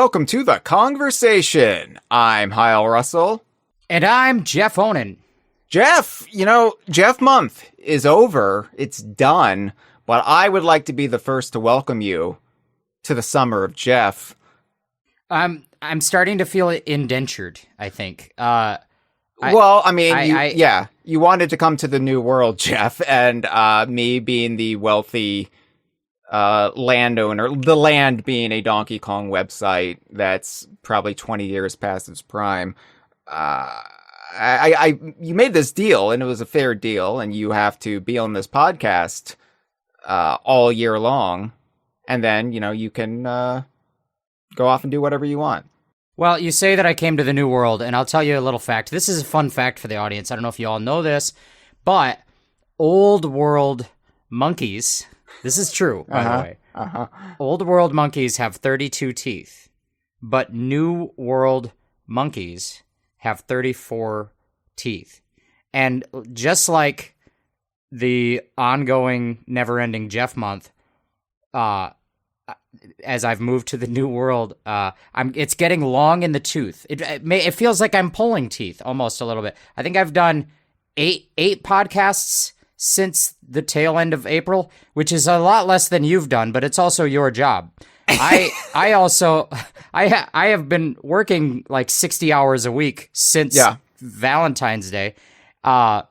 welcome to the Kongversation. I'm Hyle Russell. And I'm Jeff Onan. Jeff, Jeff month is over. It's done. But I would like to be the first to welcome you to the summer of Jeff. I'm starting to feel indentured, I think. You wanted to come to the new world, Jeff, and me being the wealthy landowner, the land being a Donkey Kong website that's probably 20 years past its prime. You made this deal, and it was a fair deal, and you have to be on this podcast all year long, and then, you can go off and do whatever you want. Well, you say that I came to the new world, and I'll tell you a little fact. This is a fun fact for the audience. I don't know if you all know this, but old world monkeys, this is true, by the way. Old world monkeys have 32 teeth, but new world monkeys have 34 teeth. And just like the ongoing, never-ending Jeff month, as I've moved to the new world, it's getting long in the tooth. It feels like I'm pulling teeth almost a little bit. I think I've done eight podcasts since the tail end of April, which is a lot less than you've done, but it's also your job. I have been working like 60 hours a week since Valentine's Day. But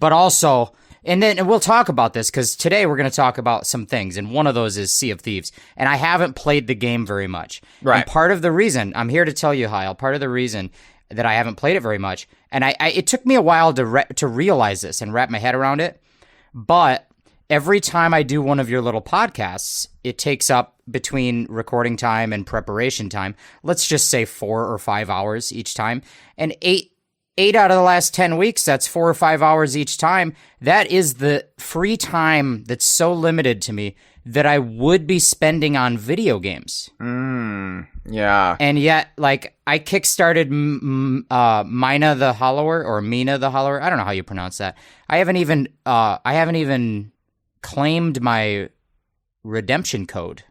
also, and we'll talk about this because today we're going to talk about some things, and one of those is Sea of Thieves, and I haven't played the game very much. Right. And part of the reason, I'm here to tell you, Hyle, part of the reason that I haven't played it very much, and it took me a while to realize this and wrap my head around it, but every time I do one of your little podcasts, it takes up between recording time and preparation time, let's just say 4 or 5 hours each time, and eight out of the last 10 weeks, that's 4 or 5 hours each time. That is the free time that's so limited to me that I would be spending on video games. Yeah. And yet, like, I kickstarted Mina the Hollower, or Mina the Hollower. I don't know how you pronounce that. I haven't even claimed my redemption code.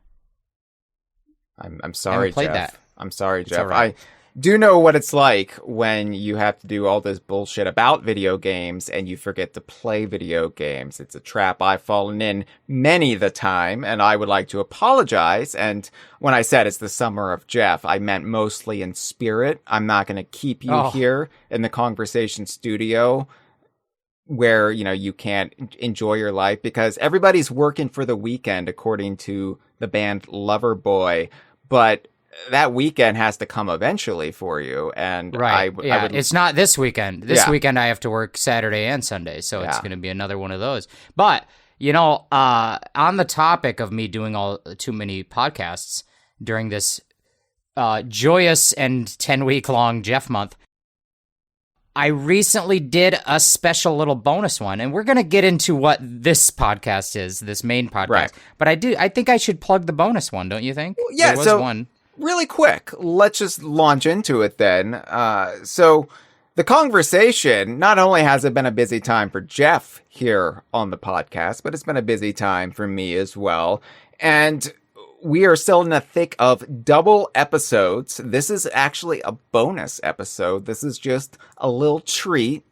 I'm sorry, played Jeff. that. I'm sorry, Jeff. Right. I do know what it's like when you have to do all this bullshit about video games and you forget to play video games. It's a trap I've fallen in many the time, and I would like to apologize. And when I said it's the summer of Jeff, I meant mostly in spirit. I'm not going to keep you here in the Kongversation studio where, you can't enjoy your life because everybody's working for the weekend, according to the band Loverboy. But that weekend has to come eventually for you, and right. It's not this weekend. This weekend I have to work Saturday and Sunday, so it's going to be another one of those. But on the topic of me doing too many podcasts during this joyous and 10-week long Jeff month, I recently did a special little bonus one, and we're going to get into what this podcast is, this main podcast. Right. But I think I should plug the bonus one, don't you think? Well, yeah. There was one. Really quick, let's just launch into it then. So the Kongversation, not only has it been a busy time for Jeff here on the podcast, but it's been a busy time for me as well. And we are still in the thick of double episodes. This is actually a bonus episode. This is just a little treat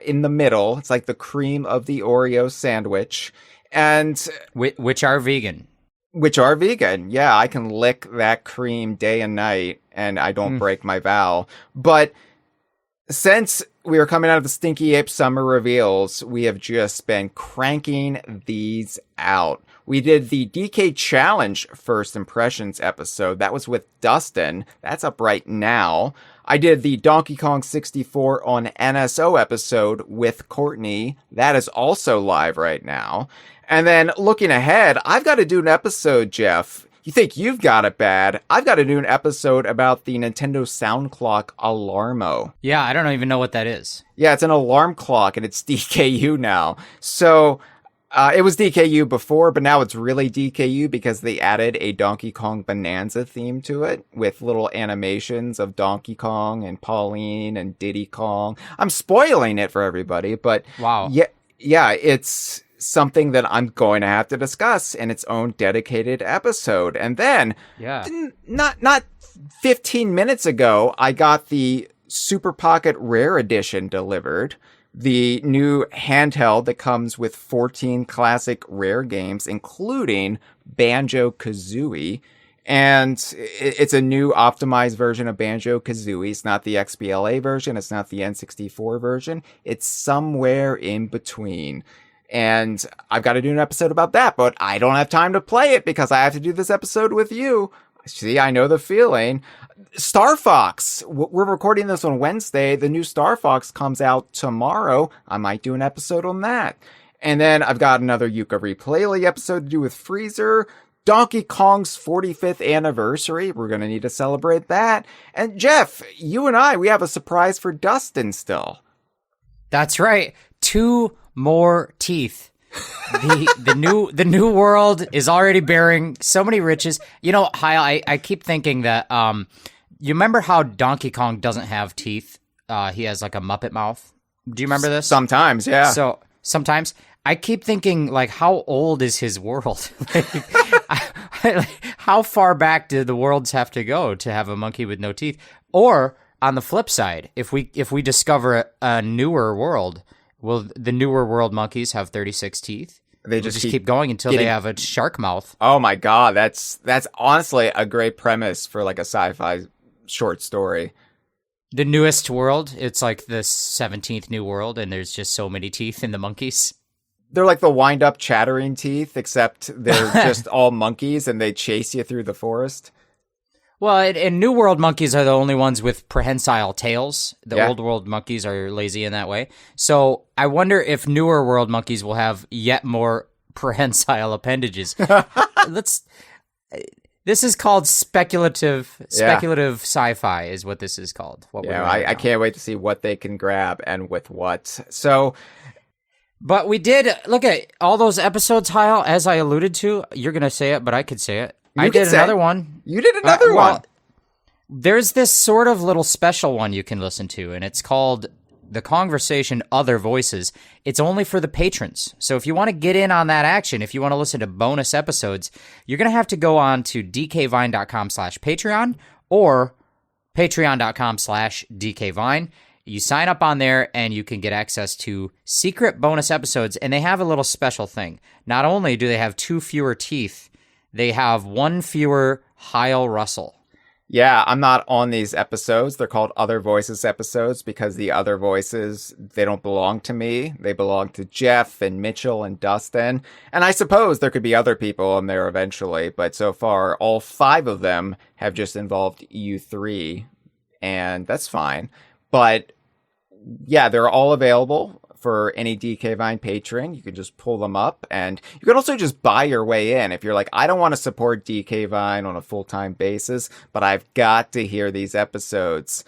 in the middle. It's like the cream of the Oreo sandwich. And which are vegan. Yeah, I can lick that cream day and night, and I don't break my vow. But since we are coming out of the Stinky Ape Summer Reveals, we have just been cranking these out. We did the DK Challenge First Impressions episode. That was with Dustin. That's up right now. I did the Donkey Kong 64 on NSO episode with Courtney. That is also live right now. And then looking ahead, I've got to do an episode, Jeff. You think you've got it bad. I've got to do an episode about the Nintendo Sound Clock Alarmo. Yeah, I don't even know what that is. Yeah, it's an alarm clock, and it's DKU now. So it was DKU before, but now it's really DKU because they added a Donkey Kong Bonanza theme to it with little animations of Donkey Kong and Pauline and Diddy Kong. I'm spoiling it for everybody, but wow. Yeah, it's something that I'm going to have to discuss in its own dedicated episode. And then, not 15 minutes ago, I got the Super Pocket Rare Edition delivered. The new handheld that comes with 14 classic rare games, including Banjo-Kazooie. And it's a new optimized version of Banjo-Kazooie. It's not the XBLA version. It's not the N64 version. It's somewhere in between. And I've got to do an episode about that, but I don't have time to play it because I have to do this episode with you. See, I know the feeling. Star Fox. We're recording this on Wednesday. The new Star Fox comes out tomorrow. I might do an episode on that. And then I've got another Yuka Replay episode to do with Freezer. Donkey Kong's 45th anniversary. We're going to need to celebrate that. And Jeff, you and I, we have a surprise for Dustin still. That's right. 2 more teeth. The new world is already bearing so many riches. You know, Hyle, I keep thinking that you remember how Donkey Kong doesn't have teeth? He has like a Muppet mouth. Do you remember this? Sometimes, yeah. So sometimes I keep thinking, like, how old is his world? How far back do the worlds have to go to have a monkey with no teeth? Or on the flip side, if we discover a newer world, will the newer world monkeys have 36 teeth? They just keep going until they have a shark mouth. Oh my God, that's honestly a great premise for like a sci-fi short story. The newest world, it's like the 17th new world, and there's just so many teeth in the monkeys. They're like the wind-up chattering teeth, except they're just all monkeys, and they chase you through the forest. Well, and New World monkeys are the only ones with prehensile tails. The Old World monkeys are lazy in that way. So I wonder if Newer World monkeys will have yet more prehensile appendages. This is called speculative sci-fi is what this is called. I can't wait to see what they can grab and with what. So... But we did, look at all those episodes, Hyle, as I alluded to. You're going to say it, but I could say it. I did another one. You did another one. There's this sort of little special one you can listen to, and it's called The Kongversation Other Voices. It's only for the patrons. So if you want to get in on that action, if you want to listen to bonus episodes, you're going to have to go on to dkvine.com/Patreon or patreon.com/dkvine. You sign up on there and you can get access to secret bonus episodes, and they have a little special thing. Not only do they have 2 fewer teeth, they have 1 fewer Hyle Russell. Yeah, I'm not on these episodes. They're called Other Voices episodes because the other voices, they don't belong to me. They belong to Jeff and Mitchell and Dustin. And I suppose there could be other people in there eventually, but so far, all 5 of them have just involved you 3, and that's fine. But yeah, they're all available for any DK Vine patron. You can just pull them up, and you can also just buy your way in. If you're like, I don't want to support DK Vine on a full-time basis, but I've got to hear these episodes,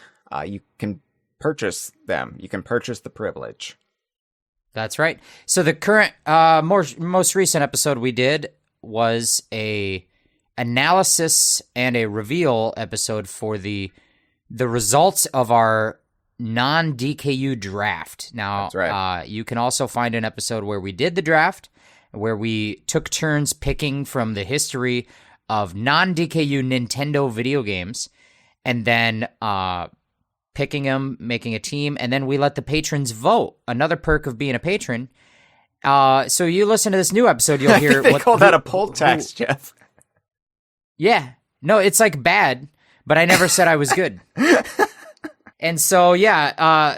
you can purchase them. You can purchase the privilege. That's right. So the current, most recent episode we did was a analysis and a reveal episode for the results of our non-DKU draft. Now, that's right. You can also find an episode where we did the draft, where we took turns picking from the history of non-DKU Nintendo video games, and then picking them, making a team, and then we let the patrons vote. Another perk of being a patron. So you listen to this new episode, you'll hear... they call that a poll tax, Jeff. Yeah. No, it's like bad, but I never said I was good. And so, yeah,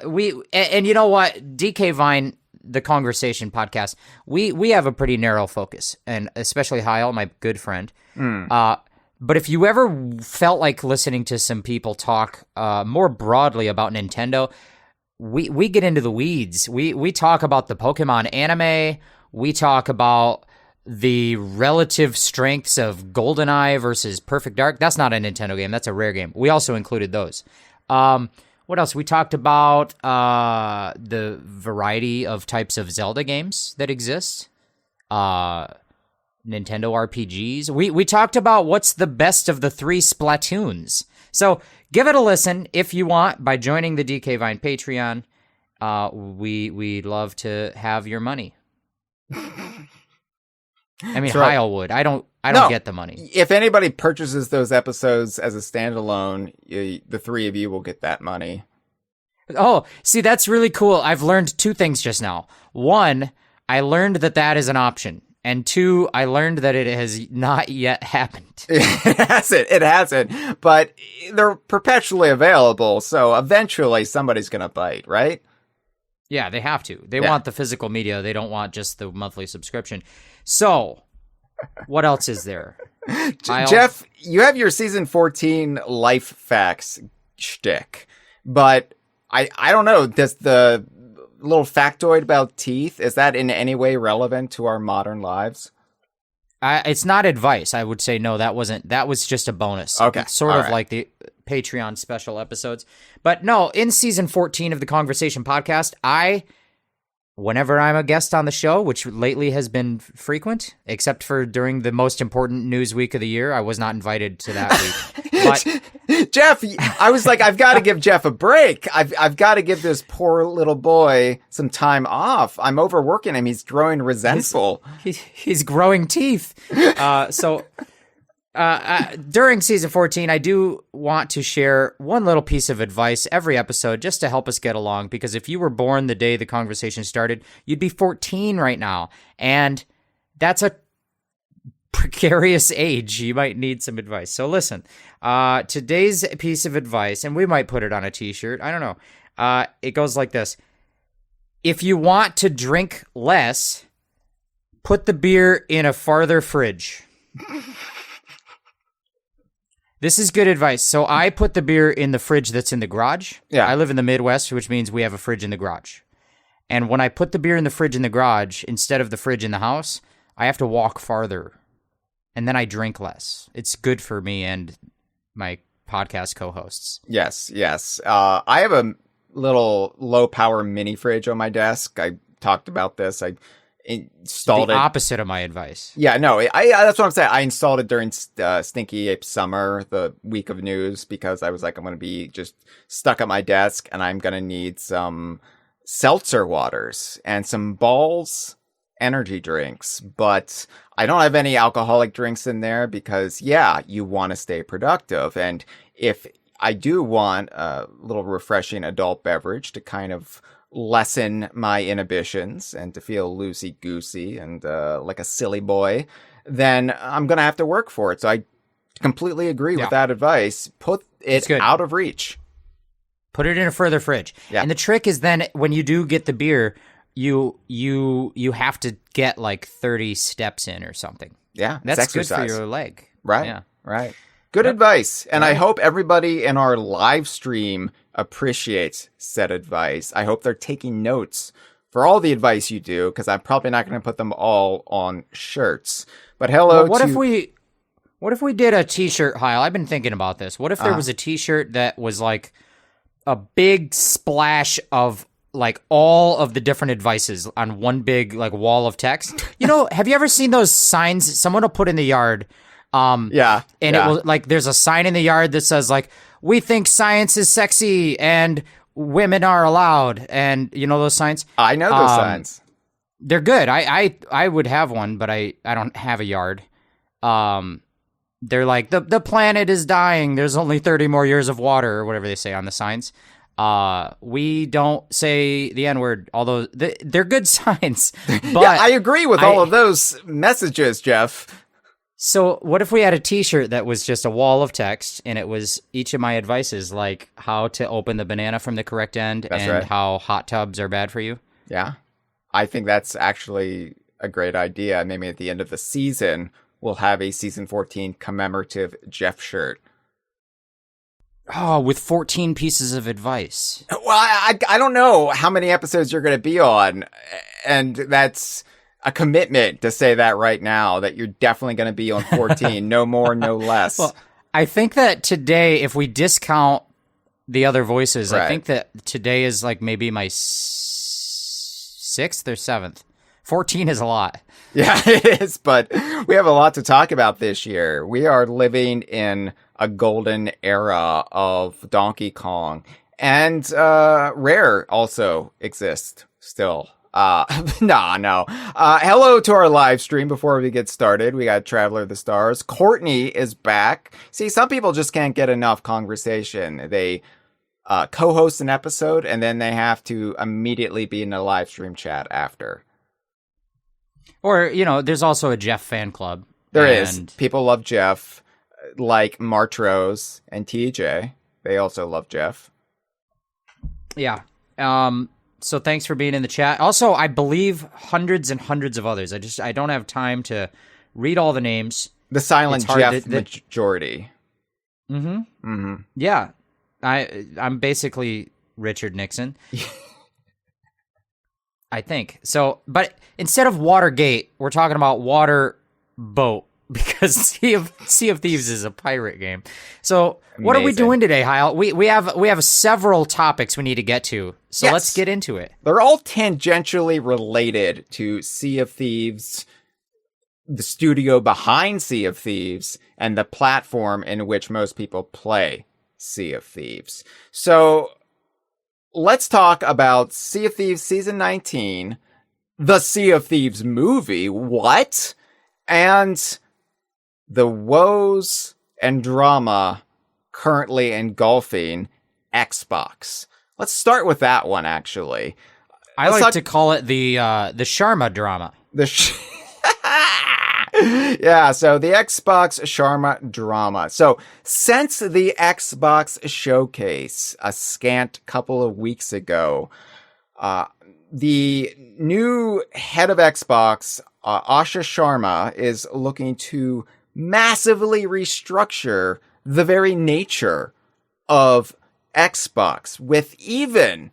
and you know what? DK Vine, the Kongversation podcast, we have a pretty narrow focus, and especially Hyle, my good friend. But if you ever felt like listening to some people talk more broadly about Nintendo, we get into the weeds. We talk about the Pokemon anime. We talk about the relative strengths of GoldenEye versus Perfect Dark. That's not a Nintendo game. That's a Rare game. We also included those. What else? We talked about the variety of types of Zelda games that exist. Nintendo RPGs. We talked about what's the best of the 3 Splatoons. So give it a listen if you want by joining the DK Vine Patreon. We'd love to have your money. I mean, right. Hyle would. I don't No. get the money. If anybody purchases those episodes as a standalone, the three of you will get that money. Oh, see, that's really cool. I've learned two things just now. One, I learned that is an option. And two, I learned that it has not yet happened. It hasn't. But they're perpetually available, so eventually somebody's going to bite, right? Yeah, they have to. They want the physical media. They don't want just the monthly subscription. So, what else is there? Jeff, you have your season 14 life facts shtick, but I don't know. Does the little factoid about teeth, is that in any way relevant to our modern lives? It's not advice. I would say no, that was just a bonus. Okay. It's sort of like the Patreon special episodes. But no, in season 14 of the Kongversation podcast, whenever I'm a guest on the show, which lately has been frequent, except for during the most important news week of the year, I was not invited to that week. But Jeff, I was like, I've got to give Jeff a break. I've got to give this poor little boy some time off. I'm overworking him. He's growing resentful. He's growing teeth. During season 14, I do want to share one little piece of advice every episode just to help us get along, because if you were born the day the Kongversation started, you'd be 14 right now. And that's a precarious age. You might need some advice. So listen, today's piece of advice, and we might put it on a t-shirt. I don't know. It goes like this. If you want to drink less, put the beer in a farther fridge. This is good advice. So I put the beer in the fridge that's in the garage. Yeah. I live in the Midwest, which means we have a fridge in the garage. And when I put the beer in the fridge in the garage, instead of the fridge in the house, I have to walk farther. And then I drink less. It's good for me and my podcast co-hosts. Yes. I have a little low-power mini fridge on my desk. I talked about this. I installed the it. Opposite of my advice. Yeah, no, that's what I'm saying. I installed it during Stinky Ape Summer, the week of news, because I was like, I'm going to be just stuck at my desk, and I'm going to need some seltzer waters and some Balls energy drinks. But I don't have any alcoholic drinks in there because, yeah, you want to stay productive. And if I do want a little refreshing adult beverage to kind of lessen my inhibitions and to feel loosey-goosey and like a silly boy, then I'm going to have to work for it. So I completely agree with that advice. Put it out of reach. Put it in a further fridge. Yeah. And the trick is then when you do get the beer, you have to get like 30 steps in or something. Yeah. That's good for your leg. Right. Yeah. Right. Good advice. And I hope everybody in our live stream appreciates said advice. I hope they're taking notes for all the advice you do, because I'm probably not going to put them all on shirts. But what if we did a t-shirt, Hyle? I've been thinking about this. What if there was a t-shirt that was like a big splash of like all of the different advices on one big like wall of text? You know, have you ever seen those signs someone will put in the yard? It will like there's a sign in the yard that says like, we think science is sexy and women are allowed, and you know those signs? I know those signs. They're good. I would have one, but I don't have a yard. They're like the planet is dying. There's only 30 more years of water, or whatever they say on the signs. We don't say the N-word, although they're good signs. But yeah, I agree with all of those messages, Jeff. So what if we had a t-shirt that was just a wall of text, and it was each of my advices, like how to open the banana from the correct end how hot tubs are bad for you? Yeah. I think that's actually a great idea. Maybe at the end of the season, we'll have a season 14 commemorative Jeff shirt. Oh, with 14 pieces of advice. Well, I don't know how many episodes you're going to be on, and that's a commitment to say that right now, that you're definitely going to be on 14, no more, no less. Well, I think that today, if we discount the other voices, I think that today is like maybe my 6th or 7th. 14 is a lot. Yeah, it is, but we have a lot to talk about this year. We are living in a golden era of Donkey Kong, and Rare also exists still. No. Hello to our live stream before we get started. We got Traveler of the Stars. Courtney is back. See, some people just can't get enough Kongversation. They co-host an episode and then they have to immediately be in a live stream chat after. Or, there's also a Jeff fan club. There is. People love Jeff, like Martrose and TJ. They also love Jeff. Yeah. So thanks for being in the chat. Also, I believe hundreds and hundreds of others. I don't have time to read all the names. The silent Jeff majority. Mm-hmm. Mm-hmm. Yeah. I'm basically Richard Nixon. I think. So, but instead of Watergate, we're talking about Water Boat because Sea of Thieves is a pirate game. So, what are we doing today, Hyle? We have several topics we need to get to. So, let's get into it. They're all tangentially related to Sea of Thieves, the studio behind Sea of Thieves, and the platform in which most people play Sea of Thieves. So, let's talk about Sea of Thieves Season 19, the Sea of Thieves movie, what? And the Woes and Drama currently engulfing Xbox. Let's start with that one, actually. I like to call it the Sharma Drama. Yeah, so the Xbox Sharma Drama. So, since the Xbox showcase a scant couple of weeks ago, the new head of Xbox, Asha Sharma, is looking to massively restructure the very nature of Xbox, with even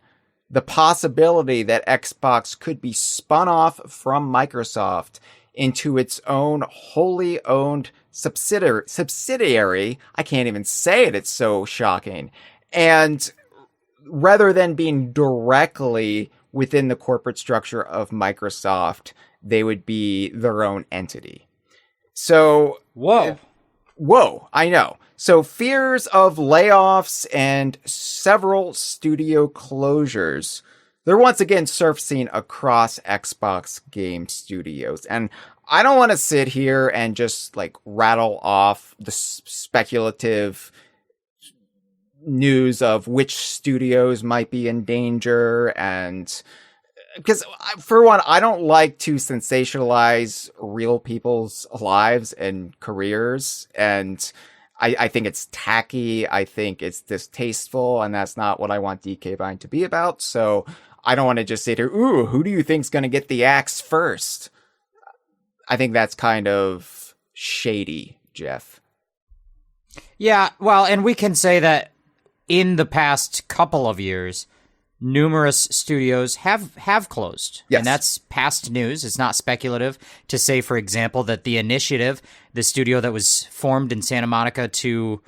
the possibility that Xbox could be spun off from Microsoft into its own wholly owned subsidiary. I can't even say it. It's so shocking. And rather than being directly within the corporate structure of Microsoft, they would be their own entity. So, whoa, I know. So fears of layoffs and several studio closures, they're once again surfacing across Xbox game studios. And I don't want to sit here and just rattle off the speculative news of which studios might be in danger. And because for one, I don't like to sensationalize real people's lives and careers. And I think it's tacky. I think it's distasteful. And that's not what I want DK Vine to be about. So I don't want to just sit here, ooh, who do you think's going to get the axe first? I think that's kind of shady, Jeff. Yeah, well, and we can say that in the past couple of years, numerous studios have closed. Yes. And that's past news. It's not speculative to say, for example, that The Initiative, the studio that was formed in Santa Monica to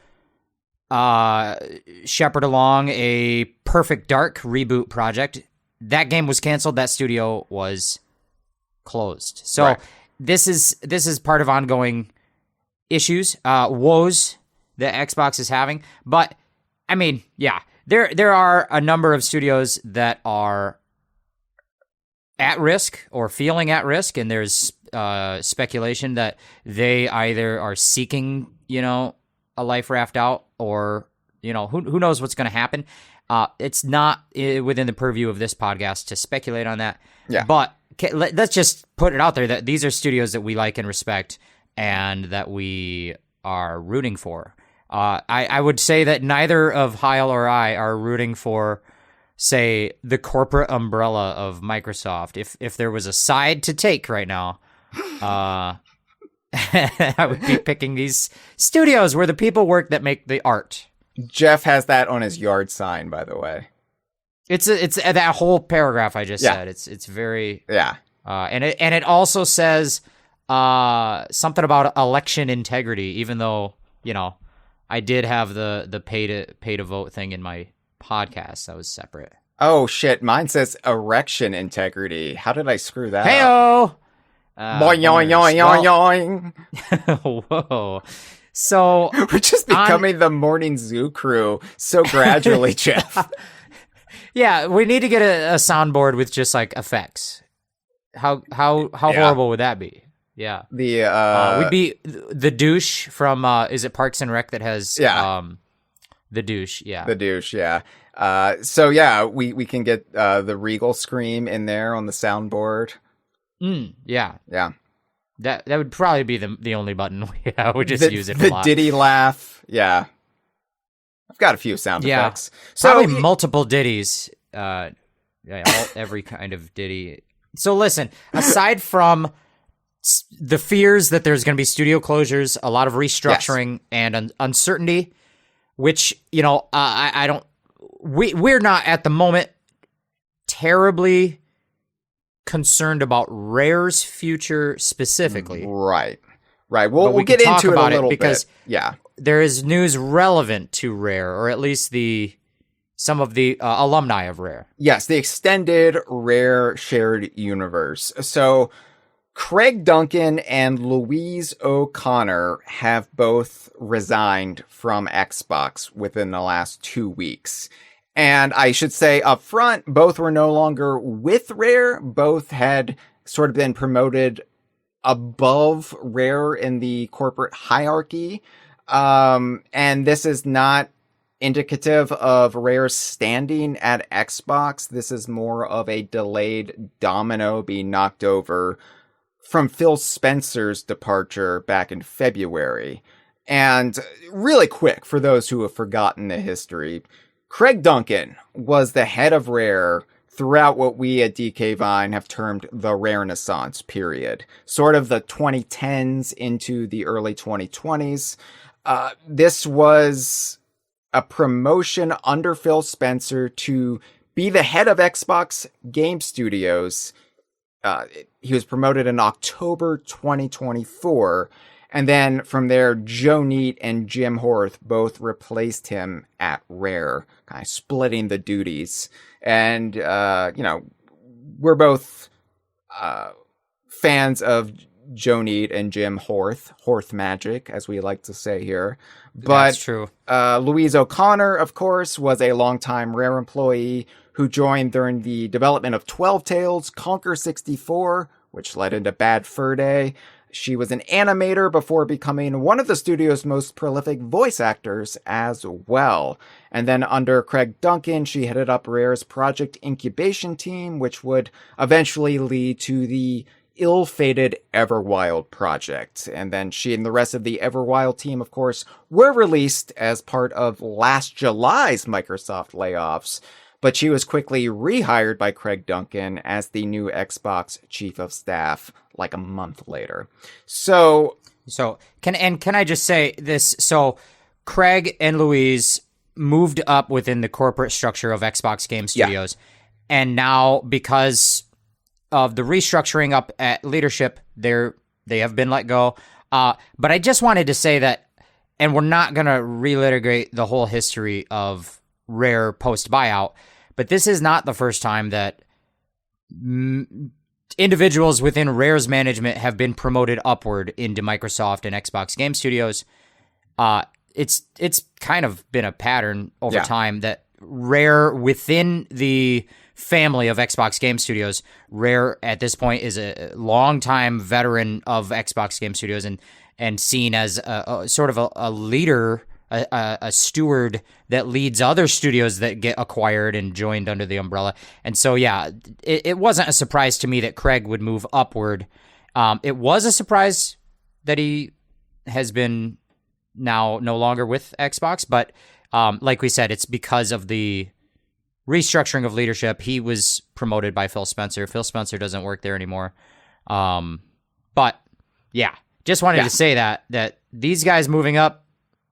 shepherd along a Perfect Dark reboot project, that game was canceled. That studio was closed. So right. This is part of ongoing issues, woes that Xbox is having. But I mean, yeah, there are a number of studios that are at risk or feeling at risk, and there's speculation that they either are seeking, a life raft out, or who knows what's going to happen. It's not within the purview of this podcast to speculate on that. Yeah. But let's just put it out there that these are studios that we like and respect and that we are rooting for. I would say that neither of Hyle or I are rooting for, say, the corporate umbrella of Microsoft. If there was a side to take right now, I would be picking these studios where the people work that make the art. Jeff has that on his yard sign, by the way. It's that whole paragraph I just said. It's very and it also says something about election integrity, even though I did have the pay to vote thing in my podcast. That was separate. Oh shit! Mine says erection integrity. How did I screw that Heyo! up? Boing yoing yoing yoing. Whoa. So we're just becoming the morning zoo crew so gradually, Jeff. Yeah, we need to get a soundboard with just effects. How horrible would that be? Yeah. We'd be the douche from is it Parks and Rec that has the douche, The douche, yeah. So yeah, we can get the Regal scream in there on the soundboard. Yeah. Yeah. That would probably be the only button we would just use it a lot. The Diddy laugh. Yeah. I've got a few sound effects. Probably multiple ditties. Every kind of ditty. So listen, aside from the fears that there's going to be studio closures, a lot of restructuring and uncertainty, which, I don't, we're not at the moment terribly concerned about Rare's future specifically. Right. We'll get into it a little because bit. Yeah. There is news relevant to Rare, or at least some of the alumni of Rare. Yes, the extended Rare shared universe. So Craig Duncan and Louise O'Connor have both resigned from Xbox within the last 2 weeks. And I should say up front, both were no longer with Rare. Both had sort of been promoted above Rare in the corporate hierarchy. And this is not indicative of Rare's standing at Xbox. This is more of a delayed domino being knocked over from Phil Spencer's departure back in February. And really quick, for those who have forgotten the history, Craig Duncan was the head of Rare throughout what we at DK Vine have termed the Rare Renaissance period, sort of the 2010s into the early 2020s. This was a promotion under Phil Spencer to be the head of Xbox Game Studios. He was promoted in October 2024. And then from there, Joe Neate and Jim Horth both replaced him at Rare, kind of splitting the duties. And, we're both fans of Joe Neate and Jim Horth magic, as we like to say here. But that's true. Louise O'Connor, of course, was a longtime Rare employee who joined during the development of 12 Tales, Conquer 64, which led into Bad Fur Day. She was an animator before becoming one of the studio's most prolific voice actors as well. And then under Craig Duncan, she headed up Rare's project incubation team, which would eventually lead to the ill-fated Everwild project. And then she and the rest of the Everwild team, of course, were released as part of last July's Microsoft layoffs. But she was quickly rehired by Craig Duncan as the new Xbox chief of staff like a month later. So can I just say this? So Craig and Louise moved up within the corporate structure of Xbox Game Studios. Yeah. And now because of the restructuring up at leadership, they have been let go. But I just wanted to say that, and we're not going to relitigate the whole history of Rare post-buyout, but this is not the first time that individuals within Rare's management have been promoted upward into Microsoft and Xbox Game Studios. It's kind of been a pattern over time that Rare within the family of Xbox Game Studios, Rare at this point is a longtime veteran of Xbox Game Studios and seen as a sort of a leader, a steward that leads other studios that get acquired and joined under the umbrella. And so, it wasn't a surprise to me that Craig would move upward. It was a surprise that he has been now no longer with Xbox, but like we said, it's because of the restructuring of leadership. He was promoted by Phil Spencer. Phil Spencer doesn't work there anymore. But yeah, just wanted to say that these guys moving up,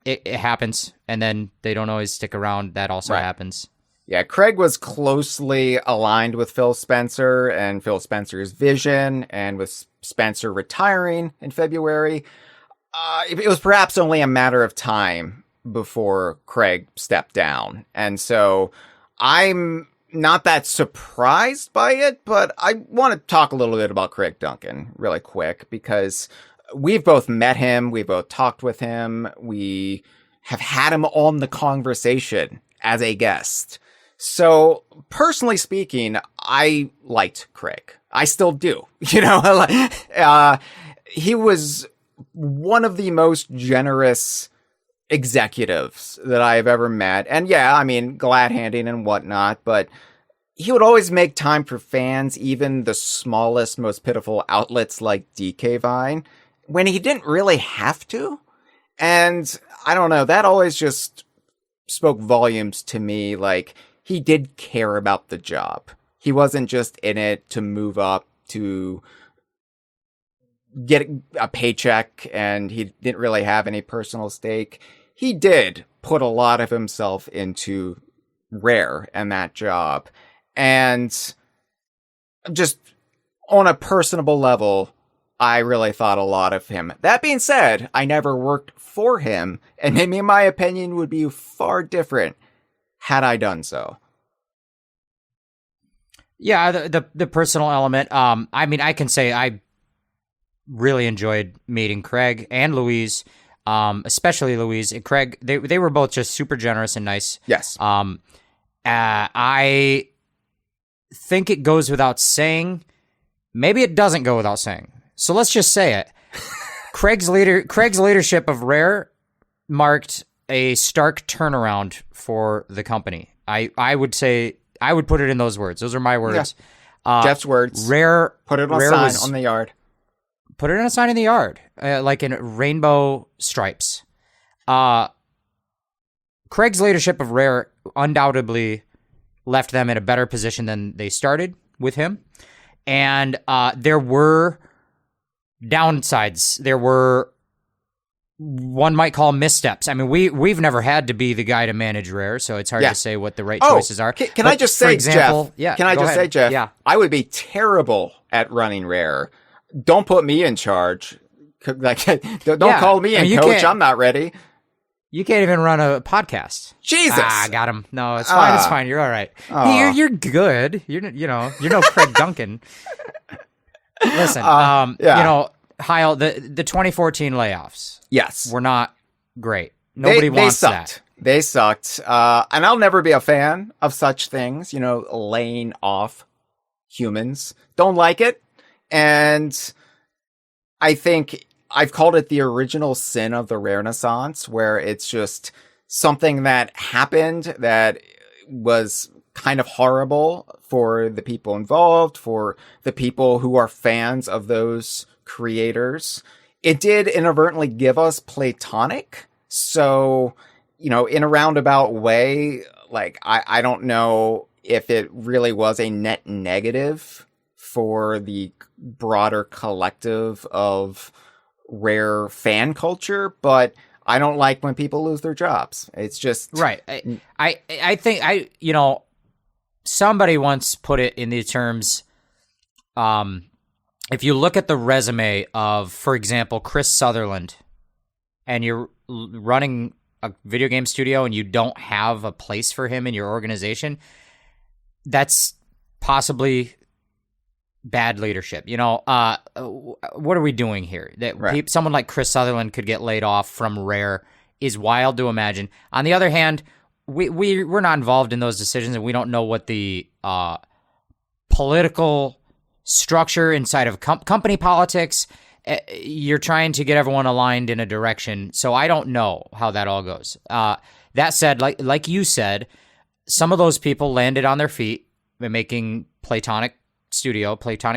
it happens, and then they don't always stick around. That also happens. Yeah, Craig was closely aligned with Phil Spencer and Phil Spencer's vision, and with Spencer retiring in February, it was perhaps only a matter of time before Craig stepped down. And so I'm not that surprised by it, but I want to talk a little bit about Craig Duncan really quick, because we've both met him, we've both talked with him, we have had him on the Kongversation as a guest. So, personally speaking, I liked Craig. I still do. He was one of the most generous executives that I've ever met. And yeah, I mean, glad handing and whatnot, but he would always make time for fans, even the smallest, most pitiful outlets like DK Vine, when he didn't really have to. And I don't know, that always just spoke volumes to me. Like, he did care about the job. He wasn't just in it to move up, to get a paycheck, and he didn't really have any personal stake. He did put a lot of himself into Rare and that job. And just on a personable level, I really thought a lot of him. That being said, I never worked for him, and maybe my opinion would be far different had I done so. Yeah, the personal element. I mean, I can say I really enjoyed meeting Craig and Louise, especially Louise and Craig. They were both just super generous and nice. Yes. I think it goes without saying. Maybe it doesn't go without saying. So let's just say it. Craig's leadership of Rare marked a stark turnaround for the company. I would say, I would put it in those words. Those are my words. Yeah. Jeff's words. Rare. Put it on a sign on the yard. Put it on a sign in the yard, like in rainbow stripes. Craig's leadership of Rare undoubtedly left them in a better position than they started with him. And there were downsides. There were, one might call, missteps. I mean, we've never had to be the guy to manage Rare, so it's hard to say what the right choices are. Can I just say, Jeff? Yeah, can I just say, Jeff? Yeah. I would be terrible at running Rare. Don't put me in charge. Like, don't call me in, coach. I'm not ready. You can't even run a podcast. Jesus. I got him. No, it's fine. It's fine. You're all right. You're good. You're no Craig Duncan. Listen, Hyle, the 2014 layoffs. Yes. Were not great. Nobody wants that. They sucked. And I'll never be a fan of such things, laying off humans. Don't like it. And I think I've called it the original sin of the Renaissance, where it's just something that happened that was kind of horrible for the people involved, for the people who are fans of those creators. It did inadvertently give us Platonic. So, in a roundabout way, like, I don't know if it really was a net negative for the broader collective of Rare fan culture, but I don't like when people lose their jobs. It's just right. I think somebody once put it in these terms. If you look at the resume of, for example, Chris Sutherland, and you're running a video game studio and you don't have a place for him in your organization, that's possibly bad leadership. What are we doing here? That someone like Chris Sutherland could get laid off from Rare is wild to imagine. On the other hand, we're not involved in those decisions, and we don't know what the political structure inside of company politics. You're trying to get everyone aligned in a direction, so I don't know how that all goes. That said, like you said, some of those people landed on their feet making Platonic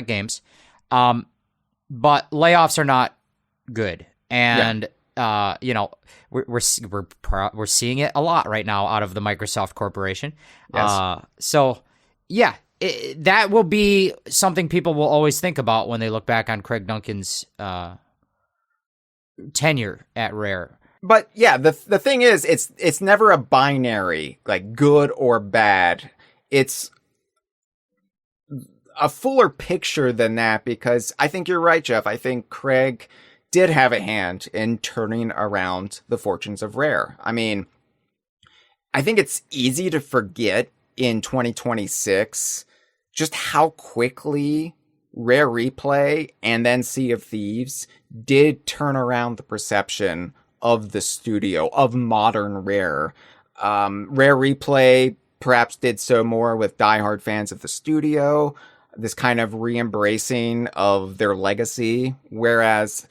games, but layoffs are not good, and we're seeing it a lot right now out of the Microsoft Corporation. Yes. That will be something people will always think about when they look back on Craig Duncan's tenure at Rare. But yeah, the thing is, it's never a binary, like good or bad. It's a fuller picture than that, because I think you're right, Jeff. I think Craig did have a hand in turning around the fortunes of Rare. I mean, I think it's easy to forget in 2026 just how quickly Rare Replay and then Sea of Thieves did turn around the perception of the studio, of modern Rare. Rare Replay perhaps did so more with diehard fans of the studio. this kind of re-embracing of their legacy. Whereas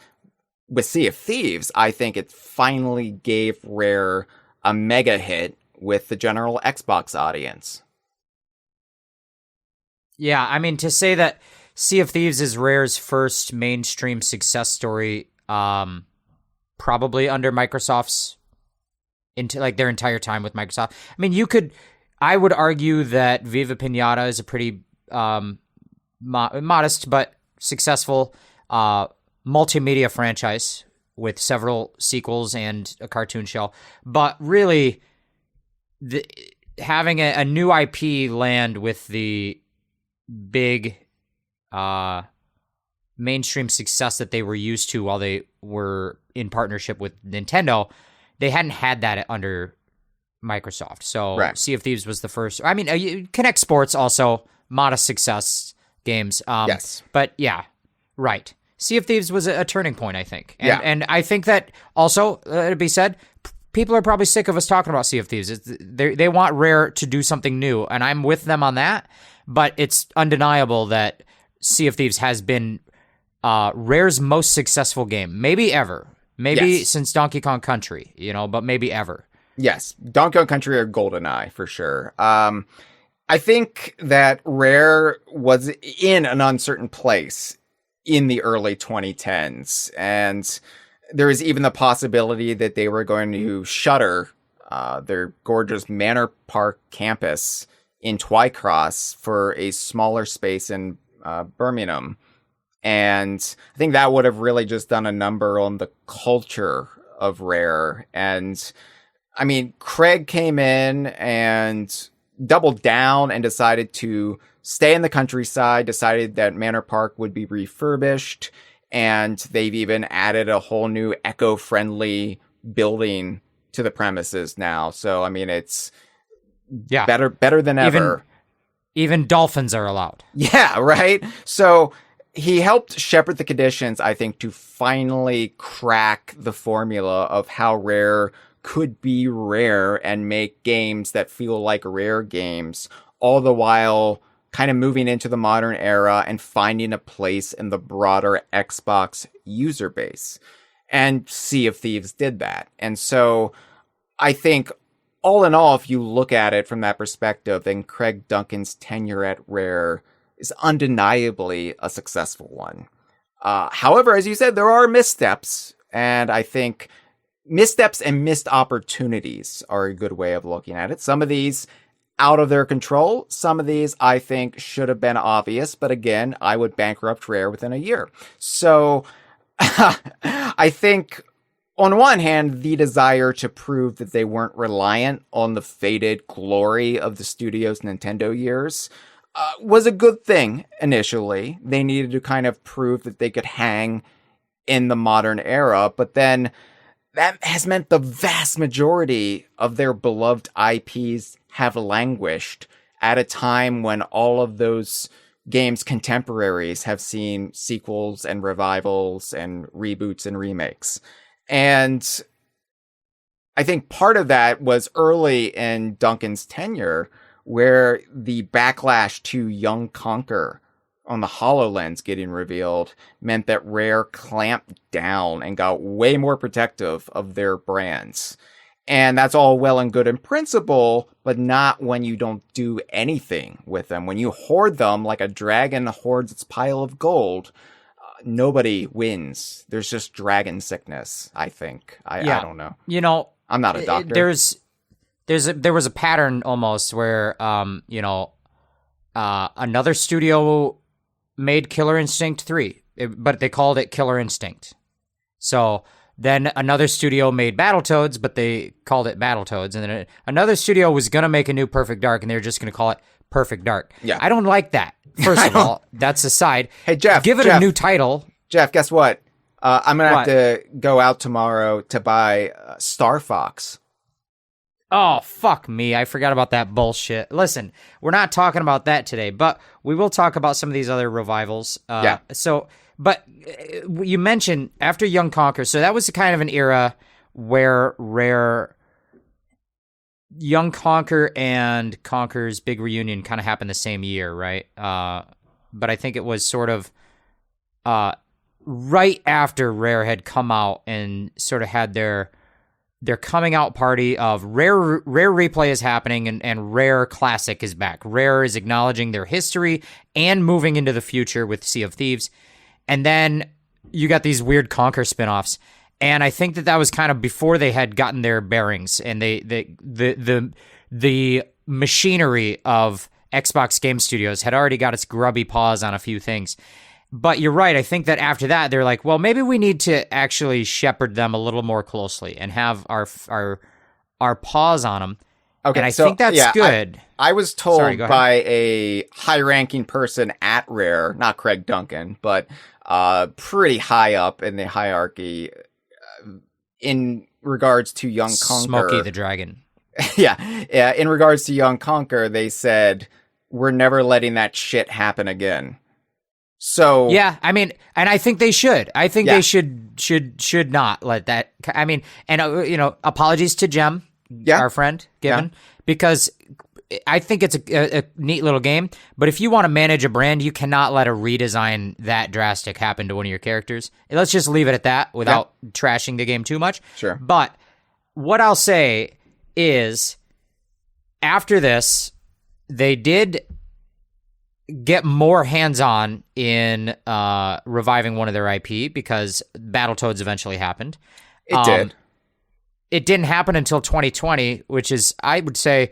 with Sea of Thieves, I think it finally gave Rare a mega hit with the general Xbox audience. Yeah, I mean, to say that Sea of Thieves is Rare's first mainstream success story, probably under Microsoft's into like their entire time with Microsoft. I mean, I would argue that Viva Pinata is a pretty modest but successful multimedia franchise with several sequels and a cartoon show. But really, having a new IP land with the big mainstream success that they were used to while they were in partnership with Nintendo, they hadn't had that under Microsoft. So right. Sea of Thieves was the first. I mean, Kinect Sports also modest success games. Yes. But yeah, right. Sea of Thieves was a turning point, I think. And I think that also, to be said, people are probably sick of us talking about Sea of Thieves. They want Rare to do something new, and I'm with them on that. But it's undeniable that Sea of Thieves has been Rare's most successful game, maybe ever. Maybe since Donkey Kong Country, but maybe ever. Yes, Donkey Kong Country or GoldenEye for sure. I think that Rare was in an uncertain place in the early 2010s, and there was even the possibility that they were going to shutter their gorgeous Manor Park campus in Twycross for a smaller space in Birmingham. And I think that would have really just done a number on the culture of Rare. And I mean, Craig came in and doubled down and decided to stay in the countryside, decided that Manor Park would be refurbished. And they've even added a whole new eco-friendly building to the premises now. So, I mean, it's better than ever. Even dolphins are allowed. Yeah, right? So he helped shepherd the conditions, I think, to finally crack the formula of how Rare could be Rare and make games that feel like Rare games, all the while kind of moving into the modern era and finding a place in the broader Xbox user base. And Sea of Thieves did that. And so I think all in all, if you look at it from that perspective, then Craig Duncan's tenure at Rare is undeniably a successful one. However, as you said, there are missteps, and I think missteps and missed opportunities are a good way of looking at it. Some of these out of their control. Some of these I think should have been obvious, but again, I would bankrupt Rare within a year. So I think on one hand, the desire to prove that they weren't reliant on the faded glory of the studio's Nintendo years was a good thing initially. They needed to kind of prove that they could hang in the modern era, but then that has meant the vast majority of their beloved IPs have languished at a time when all of those games' contemporaries have seen sequels and revivals and reboots and remakes. And I think part of that was early in Duncan's tenure, where the backlash to Young Conquer on the HoloLens getting revealed meant that Rare clamped down and got way more protective of their brands. And that's all well and good in principle, but not when you don't do anything with them. When you hoard them like a dragon hoards its pile of gold, nobody wins. There's just dragon sickness, I think. I don't know. I'm not a doctor. There was a pattern almost where, another studio made Killer Instinct 3, but they called it Killer Instinct. So then another studio made Battletoads, but they called it Battletoads. And then another studio was going to make a new Perfect Dark, and they were just going to call it Perfect Dark. Yeah. I don't like that. First of all, that's aside. Hey, Jeff. Give it a new title. Jeff, guess what? I'm going to have to go out tomorrow to buy Star Fox. Oh, fuck me. I forgot about that bullshit. Listen, we're not talking about that today, but we will talk about some of these other revivals. But you mentioned after Young Conquer, so that was kind of an era where Rare, Young Conquer and Conquer's big reunion kind of happened the same year, right? but I think it was sort of right after Rare had come out and sort of had their coming out party of Rare Replay is happening and Rare Classic is back. Rare is acknowledging their history and moving into the future with Sea of Thieves. And then you got these weird Conquer spinoffs. And I think that was kind of before they had gotten their bearings, and the machinery of Xbox Game Studios had already got its grubby paws on a few things. But you're right. I think that after that, they're like, well, maybe we need to actually shepherd them a little more closely and have our paws on them. Okay, and I think that's good. I was told by a high-ranking person at Rare, not Craig Duncan, but pretty high up in the hierarchy in regards to Young Conquer. Smokey the Dragon. Yeah. In regards to Young Conquer, they said, we're never letting that shit happen again. So yeah, I mean, and I think they should. I think they should not let that. I mean, and apologies to Jem, our friend Given, because I think it's a neat little game. But if you want to manage a brand, you cannot let a redesign that drastic happen to one of your characters. Let's just leave it at that without trashing the game too much. Sure. But what I'll say is, after this, they did get more hands-on in reviving one of their IP because Battletoads eventually happened. It did. It didn't happen until 2020, which is, I would say,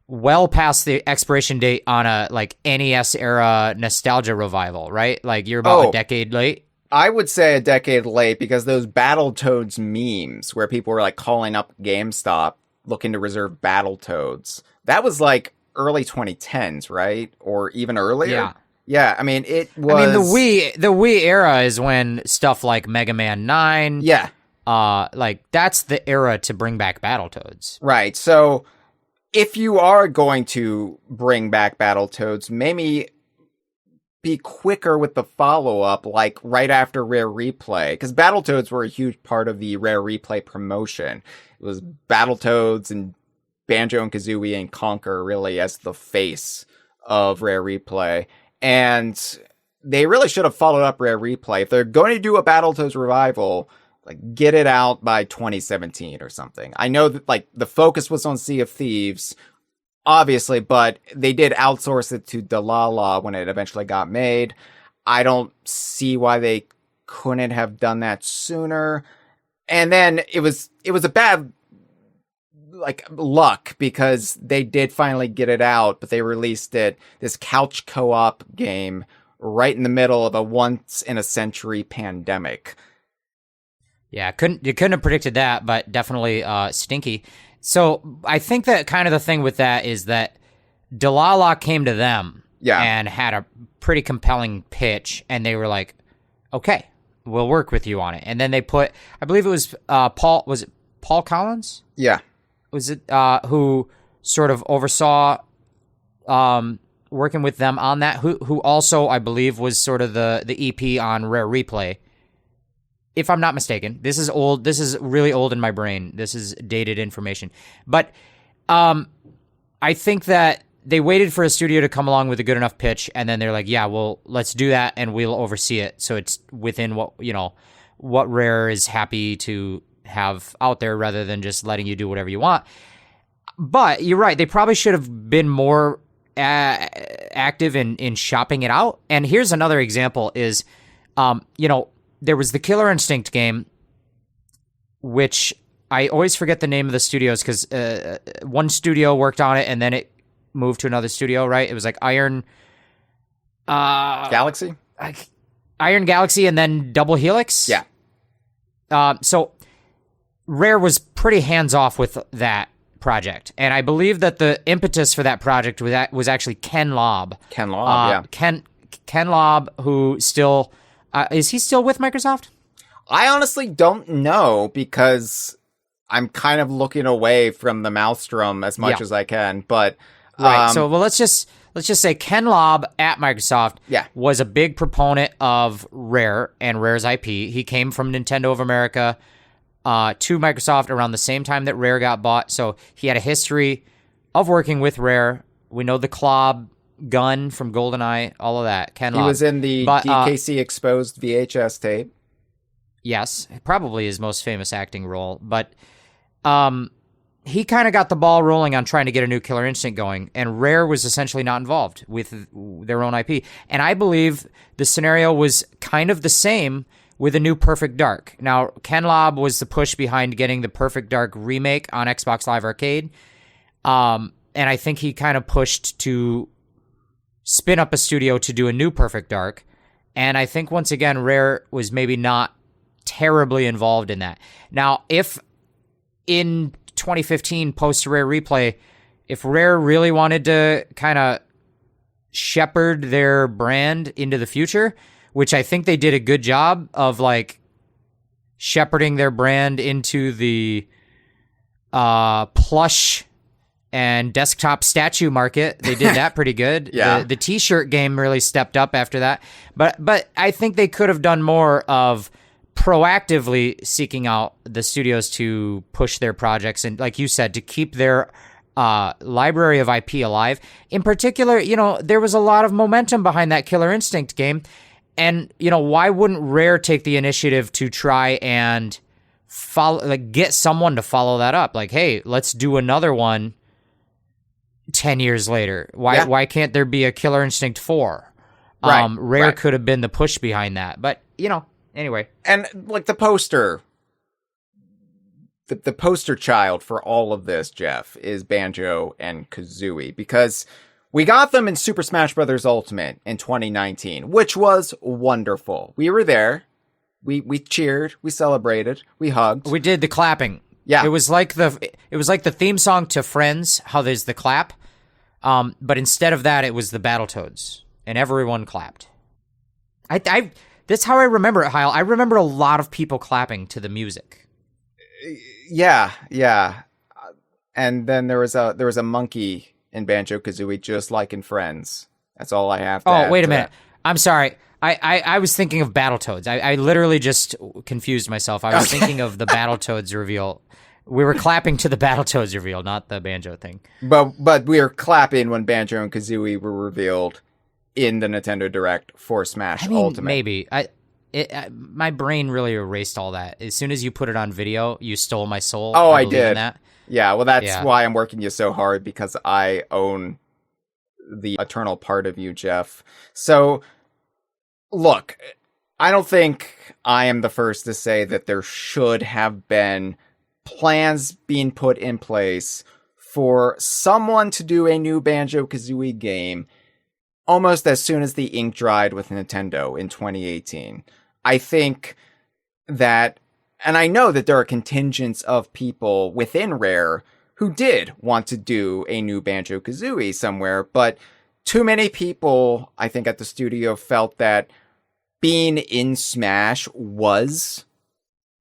well past the expiration date on a NES era nostalgia revival, right? Like you're about a decade late. I would say a decade late because those Battletoads memes where people were calling up GameStop looking to reserve Battletoads, that was early 2010s, right? Or even earlier? Yeah. Yeah, I mean, it was... I mean, the Wii era is when stuff like Mega Man 9... Yeah. That's the era to bring back Battletoads. Right, so if you are going to bring back Battletoads, maybe be quicker with the follow-up, right after Rare Replay, because Battletoads were a huge part of the Rare Replay promotion. It was Battletoads and Banjo-Kazooie and Conquer really as the face of Rare Replay. And they really should have followed up Rare Replay. If they're going to do a Battletoads revival, get it out by 2017 or something. I know that the focus was on Sea of Thieves, obviously, but they did outsource it to Delilah when it eventually got made. I don't see why they couldn't have done that sooner. And then it was a bad luck because they did finally get it out, but they released this couch co-op game right in the middle of a once in a century pandemic. Yeah, you couldn't have predicted that, but definitely stinky. So I think that kind of the thing with that is that Delilah came to them and had a pretty compelling pitch, and they were like, okay, we'll work with you on it. And then they put, I believe it was Paul Collins? Yeah. Was it who sort of oversaw working with them on that? Who also, I believe, was sort of the EP on Rare Replay. If I'm not mistaken. This is old. This is really old in my brain. This is dated information. But I think that they waited for a studio to come along with a good enough pitch, and then they're like, yeah, well, let's do that, and we'll oversee it. So it's within what Rare is happy to have out there rather than just letting you do whatever you want. But you're right. They probably should have been more active in shopping it out. And here's another example is, there was the Killer Instinct game, which I always forget the name of the studios because one studio worked on it and then it moved to another studio, right? It was Iron... Galaxy? Iron Galaxy and then Double Helix? Yeah. So Rare was pretty hands-off with that project. And I believe that the impetus for that project was actually Ken Lobb. Ken Lobb, yeah. Ken Lobb, who still... is he still with Microsoft? I honestly don't know because I'm kind of looking away from the maelstrom as much as I can. But right. So let's just say Ken Lobb at Microsoft was a big proponent of Rare and Rare's IP. He came from Nintendo of America to Microsoft around the same time that Rare got bought. So he had a history of working with Rare. We know the Klob Gun from GoldenEye, all of that. Ken He Lobb. was in the DKC Exposed VHS tape. Yes, probably his most famous acting role. But he kind of got the ball rolling on trying to get a new Killer Instinct going, and Rare was essentially not involved with their own IP. And I believe the scenario was kind of the same with a new Perfect Dark. Now, Ken Lobb was the push behind getting the Perfect Dark remake on Xbox Live Arcade. And I think he kind of pushed to spin up a studio to do a new Perfect Dark. And I think, once again, Rare was maybe not terribly involved in that. Now, if in 2015, post-Rare Replay, if Rare really wanted to kind of shepherd their brand into the future, which I think they did a good job of, like, shepherding their brand into the plush and desktop statue market. They did that pretty good. Yeah. The t-shirt game really stepped up after that. But I think they could have done more of proactively seeking out the studios to push their projects and, like you said, to keep their library of IP alive. In particular, you know, there was a lot of momentum behind that Killer Instinct game. And, you know, why wouldn't Rare take the initiative to try and get someone to follow that up? Like, hey, let's do another one 10 years later. Why can't there be a Killer Instinct 4? Rare could have been the push behind that. But, you know, anyway. And, like, the poster child for all of this, Jeff, is Banjo and Kazooie, because we got them in Super Smash Bros. Ultimate in 2019, which was wonderful. We were there. We cheered. We celebrated. We hugged. We did the clapping. Yeah. It was like the theme song to Friends, how there's the clap. But instead of that, it was the Battletoads, and everyone clapped. That's how I remember it, Hyle. I remember a lot of people clapping to the music. Yeah. And then there was a monkey in Banjo-Kazooie, just like in Friends. That's all I have to add. Oh, wait a minute. I'm sorry. I was thinking of Battletoads. I literally just confused myself. I was thinking of the Battletoads reveal. We were clapping to the Battletoads reveal, not the Banjo thing. But we were clapping when Banjo and Kazooie were revealed in the Nintendo Direct for Smash Ultimate. Maybe. My brain really erased all that. As soon as you put it on video, you stole my soul. Oh, I did. That. Yeah, well, that's why I'm working you so hard, because I own the eternal part of you, Jeff. So, look, I don't think I am the first to say that there should have been plans being put in place for someone to do a new Banjo-Kazooie game almost as soon as the ink dried with Nintendo in 2018. I think that, and I know that there are contingents of people within Rare who did want to do a new Banjo-Kazooie somewhere, but too many people, I think, at the studio felt that being in Smash was,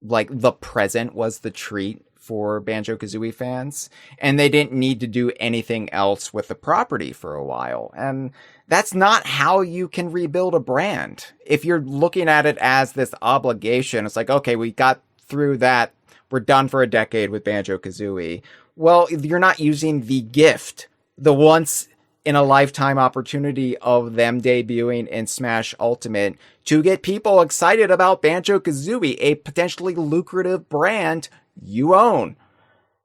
like, the present was the treat for Banjo-Kazooie fans, and they didn't need to do anything else with the property for a while. And that's not how you can rebuild a brand. If you're looking at it as this obligation, it's like, okay, we got through that. We're done for a decade with Banjo-Kazooie. Well, you're not using the gift, the once in a lifetime opportunity of them debuting in Smash Ultimate to get people excited about Banjo-Kazooie, a potentially lucrative brand you own.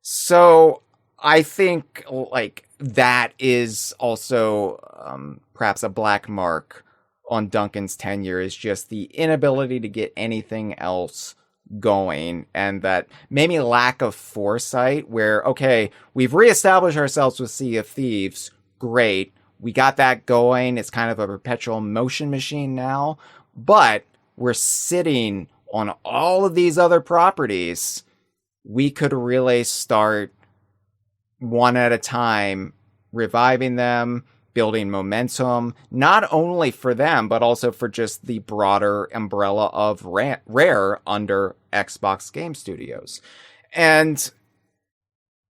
So I think, like, that is also perhaps a black mark on Duncan's tenure, is just the inability to get anything else going, and that maybe lack of foresight where, okay, we've reestablished ourselves with Sea of Thieves. Great. We got that going. It's kind of a perpetual motion machine now, but we're sitting on all of these other properties. We could really start one at a time, reviving them, building momentum, not only for them, but also for just the broader umbrella of Rare under Xbox Game Studios. And,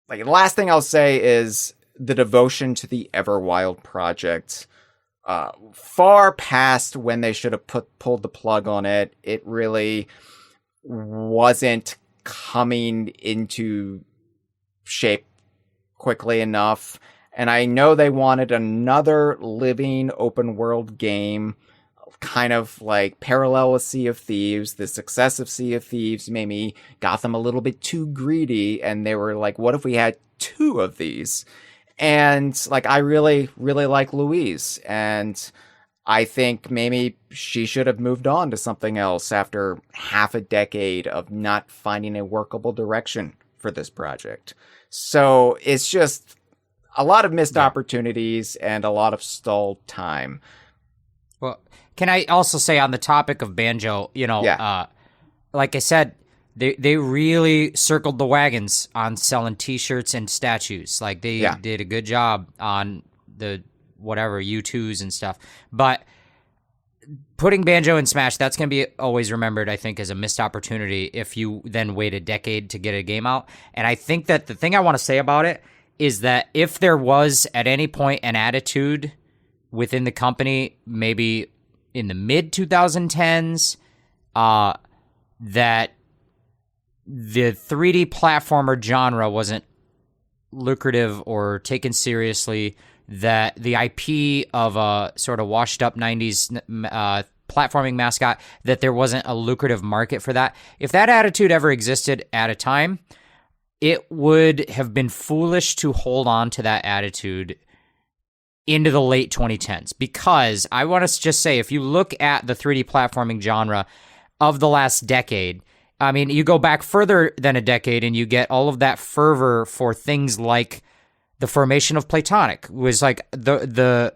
like, the last thing I'll say is the devotion to the Everwild project, far past when they should have pulled the plug on it. It really wasn't coming into shape quickly enough. And I know they wanted another living open world game, kind of like parallel with Sea of Thieves. The success of Sea of Thieves maybe got them a little bit too greedy, and they were like, what if we had 2 of these? And like, I really, really like Louise, and I think maybe she should have moved on to something else after half a decade of not finding a workable direction for this project. So it's just a lot of missed opportunities and a lot of stalled time. Well, can I also say on the topic of Banjo, like I said, they really circled the wagons on selling T-shirts and statues. Like they did a good job on the whatever U2s and stuff. But putting Banjo in Smash, that's going to be always remembered, I think, as a missed opportunity if you then wait a decade to get a game out. And I think that the thing I want to say about it is that if there was at any point an attitude within the company, maybe in the mid 2010s, that the 3D platformer genre wasn't lucrative or taken seriously, that the IP of a sort of washed up 90s platforming mascot, that there wasn't a lucrative market for that. If that attitude ever existed at a time, it would have been foolish to hold on to that attitude into the late 2010s, because I want to just say, if you look at the 3D platforming genre of the last decade, I mean, you go back further than a decade and you get all of that fervor for things like the formation of Platonic was like the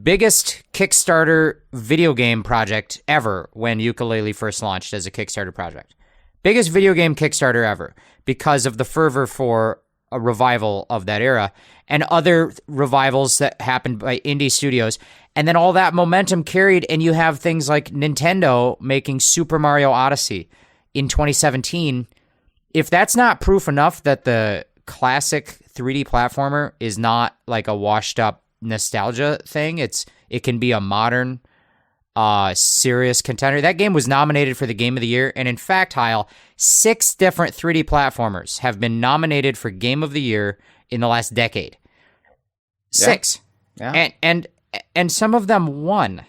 biggest Kickstarter video game project ever when Yooka-Laylee first launched as a Kickstarter project. Biggest video game Kickstarter ever because of the fervor for a revival of that era and other revivals that happened by indie studios. And then all that momentum carried, and you have things like Nintendo making Super Mario Odyssey in 2017. If that's not proof enough that the classic 3D platformer is not like a washed up nostalgia thing, it can be a modern, serious contender. That game was nominated for the Game of the Year, and in fact, Hyle, 6 different 3D platformers have been nominated for Game of the Year in the last decade. 6. Yeah. And some of them won.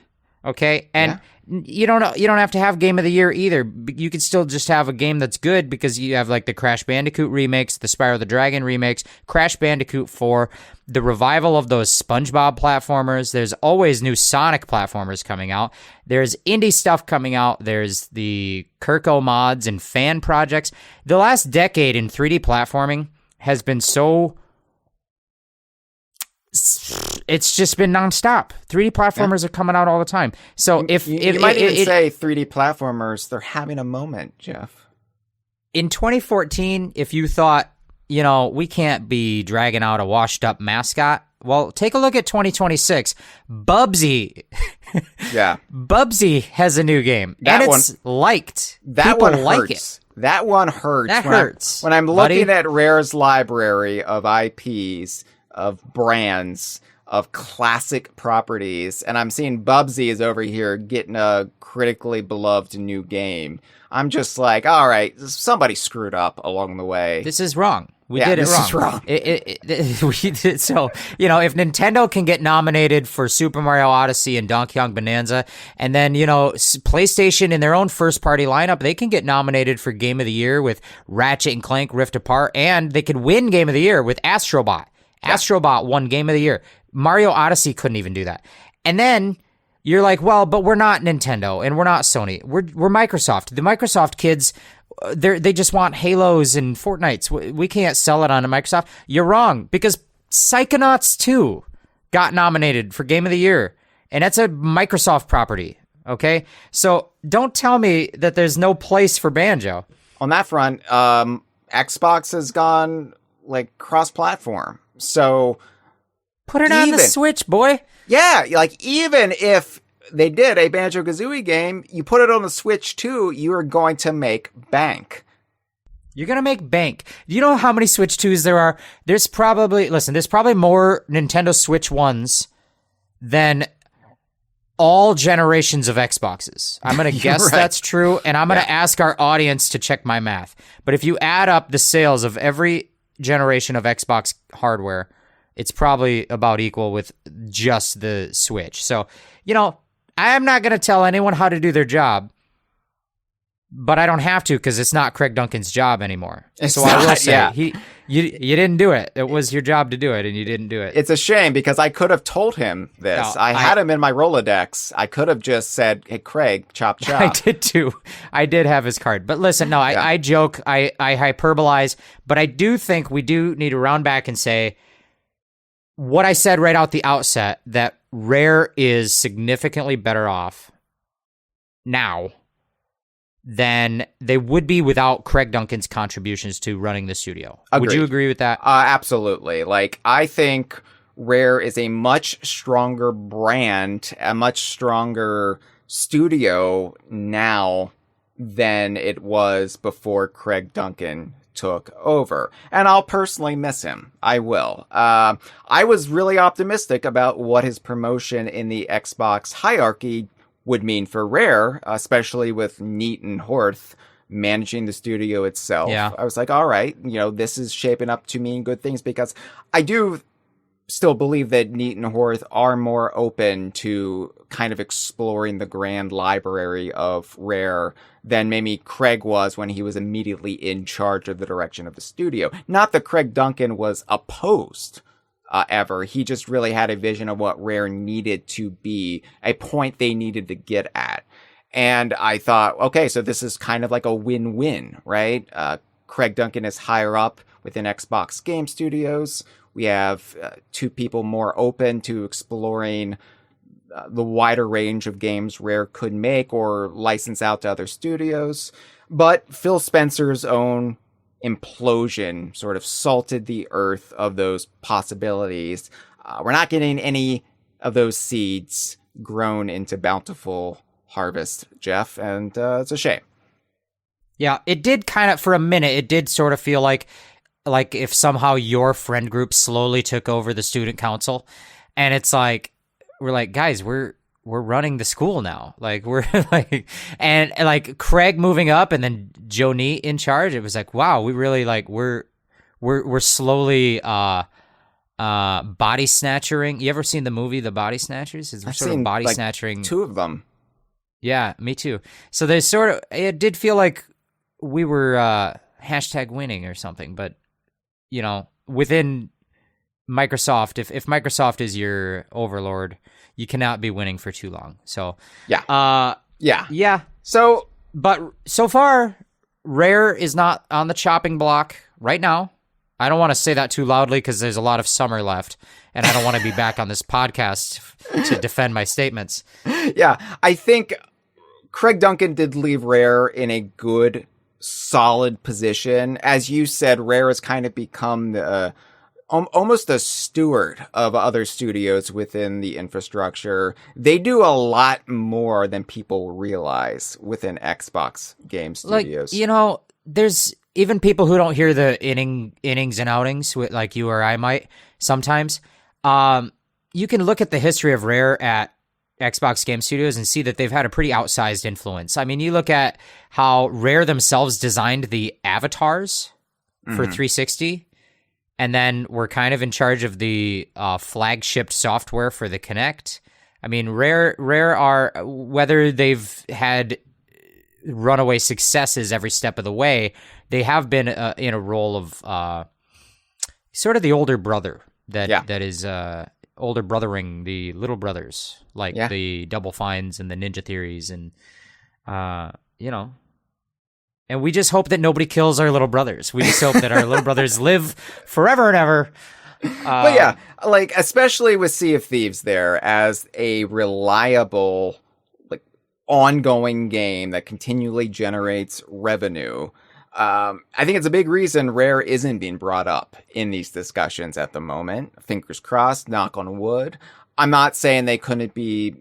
Okay? And you don't have to have Game of the Year either. You could still just have a game that's good, because you have like the Crash Bandicoot remakes, the Spyro the Dragon remakes, Crash Bandicoot 4, the revival of those SpongeBob platformers. There's always new Sonic platformers coming out. There's indie stuff coming out. There's the Kirko mods and fan projects. The last decade in 3D platforming has been so... It's just been nonstop. 3D platformers are coming out all the time. So if you might even say 3D platformers, they're having a moment, Jeff. In 2014, if you thought, we can't be dragging out a washed up mascot, well, take a look at 2026. Bubsy. Yeah. Bubsy has a new game. It's liked. That People one like hurts. That one hurts. That hurts. When I'm looking at Rare's library of IPs, of brands, of classic properties, and I'm seeing Bubsy is over here getting a critically beloved new game. I'm just like, all right, somebody screwed up along the way. This is wrong. We did it wrong. We did. So, if Nintendo can get nominated for Super Mario Odyssey and Donkey Kong Bonanza, and then, PlayStation in their own first-party lineup, they can get nominated for Game of the Year with Ratchet and Clank Rift Apart, and they could win Game of the Year with Astrobot. Astrobot won Game of the Year. Mario Odyssey couldn't even do that. And then you're like, well, but we're not Nintendo and we're not Sony. We're Microsoft. The Microsoft kids, they just want Halos and Fortnites. We can't sell it on a Microsoft. You're wrong, because Psychonauts 2 got nominated for Game of the Year, and that's a Microsoft property. Okay, so don't tell me that there's no place for Banjo. On that front, Xbox has gone like cross-platform. So put it on the Switch, boy. Yeah, like even if they did a Banjo-Kazooie game, you put it on the Switch too, you are going to make bank. You're going to make bank. You know how many Switch 2s there are? There's probably more Nintendo Switch 1s than all generations of Xboxes. I'm going to guess right. That's true, and I'm going to ask our audience to check my math. But if you add up the sales of every generation of Xbox hardware, it's probably about equal with just the Switch. So, I'm not going to tell anyone how to do their job, but I don't have to because it's not Craig Duncan's job anymore. I will say, you didn't do it. It was your job to do it, and you didn't do it. It's a shame because I could have told him this. I had him in my Rolodex. I could have just said, "Hey, Craig, chop chop." I did too. I did have his card. But listen, no, I joke, I hyperbolize, but I do think we do need to round back and say what I said right out the outset, that Rare is significantly better off now than they would be without Craig Duncan's contributions to running the studio. Agreed. Would you agree with that? Absolutely. Like, I think Rare is a much stronger brand, a much stronger studio now than it was before Craig Duncan took over. And I'll personally miss him. I will. I was really optimistic about what his promotion in the Xbox hierarchy would mean for Rare, especially with Neat and Horth managing the studio itself. Yeah. I was like, all right, this is shaping up to mean good things, because I do still believe that Neat and Horth are more open to kind of exploring the grand library of Rare than maybe Craig was when he was immediately in charge of the direction of the studio. Not that Craig Duncan was opposed ever. He just really had a vision of what Rare needed to be, a point they needed to get at. And I thought, okay, so this is kind of like a win-win, right? Craig Duncan is higher up within Xbox Game Studios. We have two people more open to exploring the wider range of games Rare could make or license out to other studios. But Phil Spencer's own implosion sort of salted the earth of those possibilities. We're not getting any of those seeds grown into bountiful harvest, Jeff, and it's a shame. Yeah, it did kind of, for a minute, it did sort of feel like if somehow your friend group slowly took over the student council, and it's like, we're like, guys, we're running the school now. Like, we're like, and like Craig moving up and then Joe Neat in charge. It was like, wow, we really like, we're slowly, body snatchering. You ever seen the movie, The Body Snatchers? We're I've sort seen of body like snatchering. 2 of them. Yeah, me too. So there's it did feel like we were, hashtag winning or something, but within Microsoft, if Microsoft is your overlord, you cannot be winning for too long. So yeah. So, but so far, Rare is not on the chopping block right now. I don't want to say that too loudly because there's a lot of summer left, and I don't want to be back on this podcast to defend my statements. Yeah, I think Craig Duncan did leave Rare in a good, solid position. As you said, Rare has kind of become almost a steward of other studios within the infrastructure. They do a lot more than people realize within Xbox Game Studios. Like, there's even people who don't hear the innings and outings, like you or I might sometimes. You can look at the history of Rare at Xbox Game Studios and see that they've had a pretty outsized influence. I mean, you look at how Rare themselves designed the avatars for 360, and then we're kind of in charge of the flagship software for the Kinect. I mean, Rare are, whether they've had runaway successes every step of the way, they have been in a role of sort of the older brother that is older brothering the little brothers, like the Double Fines and the Ninja Theories, and and we just hope that nobody kills our little brothers. We just hope that our little brothers live forever and ever. But yeah, like, especially with Sea of Thieves there as a reliable, like, ongoing game that continually generates revenue. I think it's a big reason Rare isn't being brought up in these discussions at the moment. Fingers crossed, knock on wood. I'm not saying they couldn't be,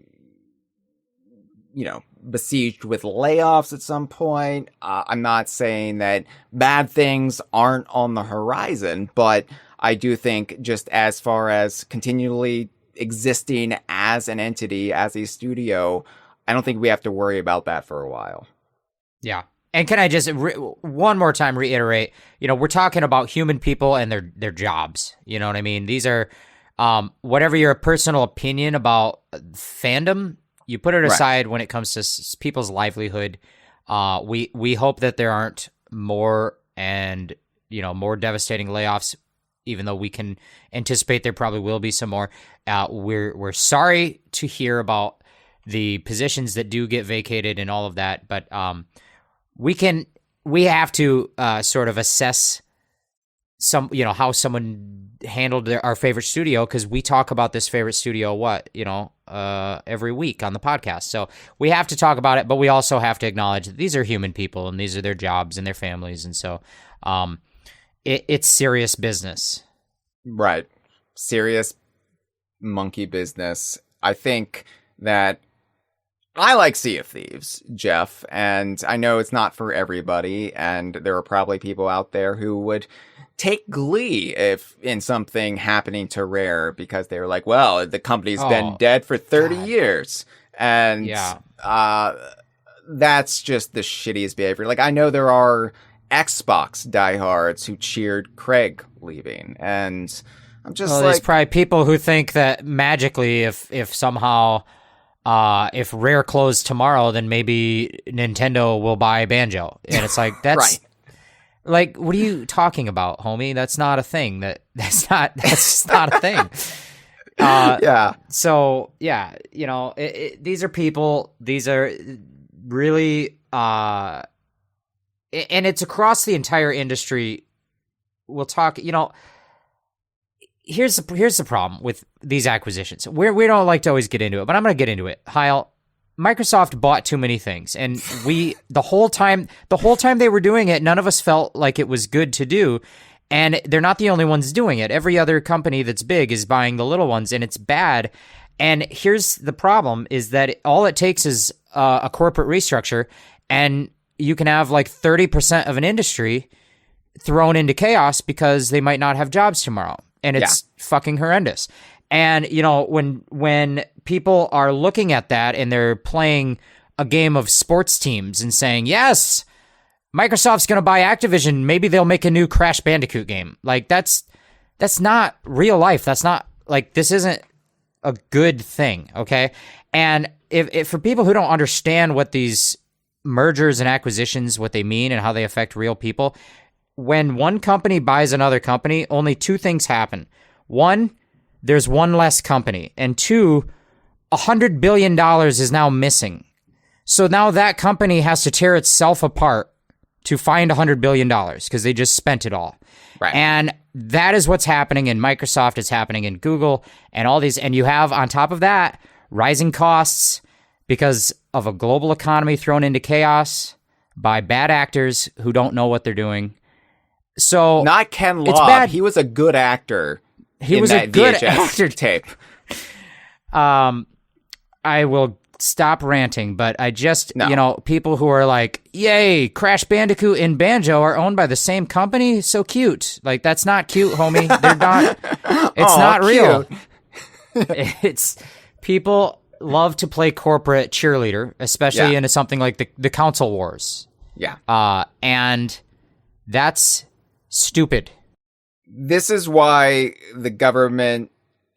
besieged with layoffs at some point. I'm not saying that bad things aren't on the horizon, but I do think just as far as continually existing as an entity, as a studio, I don't think we have to worry about that for a while. Yeah. And can I just one more time reiterate? We're talking about human people and their jobs. You know what I mean? These are whatever your personal opinion about fandom, you put it aside when it comes to people's livelihood. We hope that there aren't more more devastating layoffs, even though we can anticipate there probably will be some more. We're sorry to hear about the positions that do get vacated and all of that, but we have to sort of assess how someone handled our favorite studio, because we talk about this favorite studio every week on the podcast. So we have to talk about it, but we also have to acknowledge that these are human people and these are their jobs and their families, and so it's serious business. Right. Serious monkey business. I think that I like Sea of Thieves, Jeff, and I know it's not for everybody, and there are probably people out there who would take glee if in something happening to Rare, because they're like, well, the company's been dead for 30 years. And that's just the shittiest behavior. Like, I know there are Xbox diehards who cheered Craig leaving, and I'm just there's probably people who think that magically if somehow if Rare closed tomorrow, then maybe Nintendo will buy Banjo. And it's like, that's right. Like, what are you talking about, homie? That's not a thing. That's just not a thing. Yeah. So yeah, these are people. These are really, and it's across the entire industry. We'll talk. Here's the problem with thwe don't like to always get into it, but I'm going to get into it. Hyle, Microsoft bought too many things, and the whole time they were doing it, none of us felt like it was good to do. And they're not the only ones doing it. Every other company that's big is buying the little ones, and it's bad. And here's the problem: is that all it takes is a corporate restructure, and you can have like 30% of an industry thrown into chaos because they might not have jobs tomorrow. And it's fucking horrendous. And, when people are looking at that and they're playing a game of sports teams and saying, yes, Microsoft's going to buy Activision, maybe they'll make a new Crash Bandicoot game. Like, that's not real life. That's not, like, this isn't a good thing, okay? And if for people who don't understand what these mergers and acquisitions, what they mean and how they affect real people, when one company buys another company, only two things happen. One, there's one less company. And two, $100 billion is now missing. So now that company has to tear itself apart to find $100 billion because they just spent it all. Right. And that is what's happening in Microsoft. It's happening in Google and all these. And you have, on top of that, rising costs because of a global economy thrown into chaos by bad actors who don't know what they're doing. So not Ken Lobb. It's bad. He was a good actor. He was a good VHS actor. Tape. I will stop ranting, but I just, people who are like, yay, Crash Bandicoot and Banjo are owned by the same company. So cute. Like, that's not cute, homie. They're not. It's not real. It's people love to play corporate cheerleader, especially into something like the console wars. Yeah. And that's stupid. This is why the government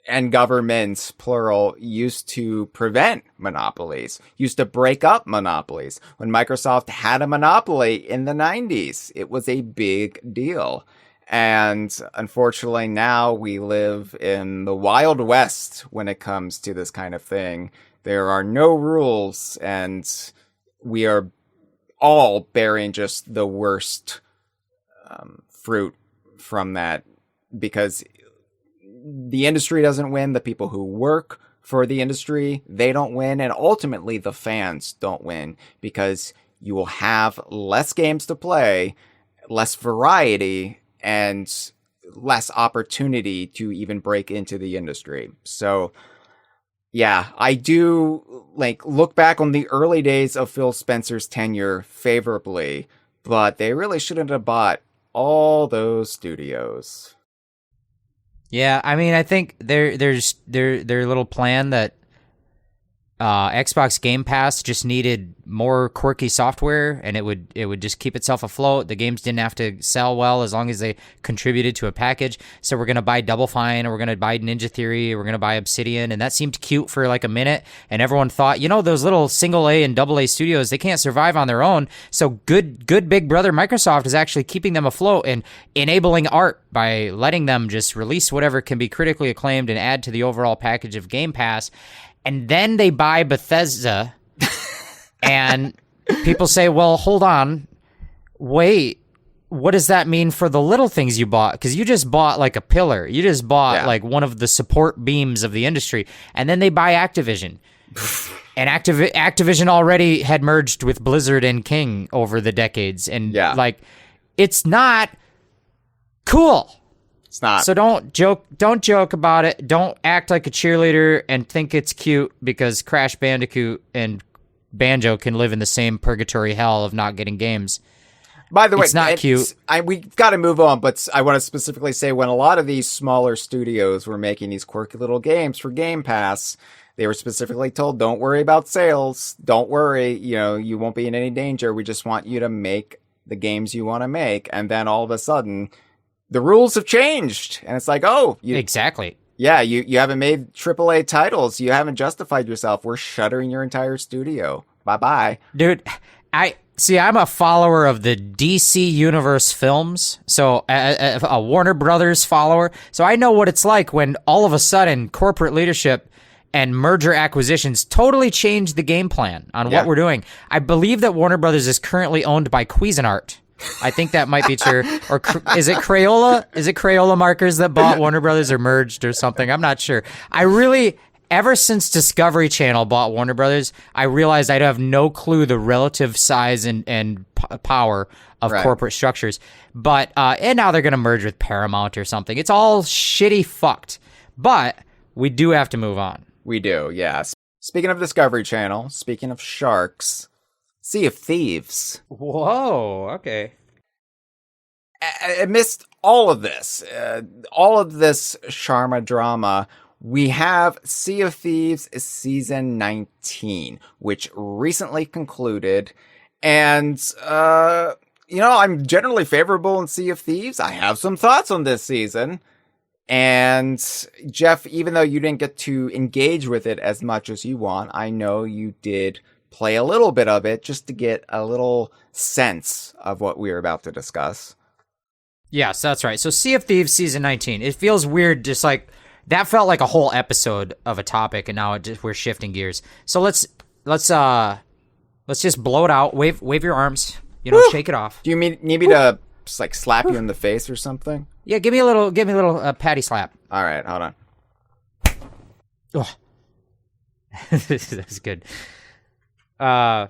and governments, plural, used to prevent monopolies, used to break up monopolies. When Microsoft had a monopoly in the 90s, it was a big deal. And unfortunately, now we live in the Wild West when it comes to this kind of thing. There are no rules, and we are all bearing just the worst fruit from that, because the industry doesn't win. The people who work for the industry, they don't win. And ultimately, the fans don't win, because you will have less games to play, less variety, and less opportunity to even break into the industry. So, yeah, I do look back on the early days of Phil Spencer's tenure favorably, but they really shouldn't have bought all those studios. Yeah, I mean, I think their little plan that Xbox Game Pass just needed more quirky software, and it would just keep itself afloat. The games didn't have to sell well as long as they contributed to a package. So we're going to buy Double Fine, or we're going to buy Ninja Theory, or we're going to buy Obsidian, and that seemed cute for like a minute, and everyone thought, those little single A and double A studios, they can't survive on their own. So good big brother Microsoft is actually keeping them afloat and enabling art by letting them just release whatever can be critically acclaimed and add to the overall package of Game Pass. And then they buy Bethesda, and people say, well, hold on, wait, what does that mean for the little things you bought? Because you just bought like a pillar. You just bought like one of the support beams of the industry. And then they buy Activision. And Activision already had merged with Blizzard and King over the decades. And it's not cool. It's not. So don't joke about it. Don't act like a cheerleader and think it's cute because Crash Bandicoot and Banjo can live in the same purgatory hell of not getting games. By the way, it's not cute. We've got to move on, but I want to specifically say when a lot of these smaller studios were making these quirky little games for Game Pass, they were specifically told, don't worry about sales. Don't worry. You won't be in any danger. We just want you to make the games you want to make. And then all of a sudden, the rules have changed. And it's like, exactly. Yeah, you haven't made AAA titles. You haven't justified yourself. We're shuttering your entire studio. Bye-bye. Dude, I'm a follower of the DC Universe films, so a Warner Brothers follower. So I know what it's like when all of a sudden corporate leadership and merger acquisitions totally change the game plan on what we're doing. I believe that Warner Brothers is currently owned by Cuisinart. I think that might be true. Or is it Crayola? Is it Crayola Markers that bought Warner Brothers or merged or something? I'm not sure. Ever since Discovery Channel bought Warner Brothers, I realized I'd have no clue the relative size and power of corporate structures. But and now they're going to merge with Paramount or something. It's all shitty fucked. But we do have to move on. We do, yeah. Speaking of Discovery Channel, speaking of sharks, Sea of Thieves. Whoa, okay. Amidst all of this Sharma drama, we have Sea of Thieves Season 19, which recently concluded. And, I'm generally favorable in Sea of Thieves. I have some thoughts on this season. And Jeff, even though you didn't get to engage with it as much as you want, I know you did play a little bit of it just to get a little sense of what we were about to discuss. Yes, that's right. So Sea of Thieves Season 19. It feels weird, just like that felt like a whole episode of a topic, and now we're shifting gears. So let's just blow it out. Wave your arms. Shake it off. Do you need me to just like slap you in the face or something? Yeah, give me a little patty slap. All right, hold on. Oh. That's good. Yeah.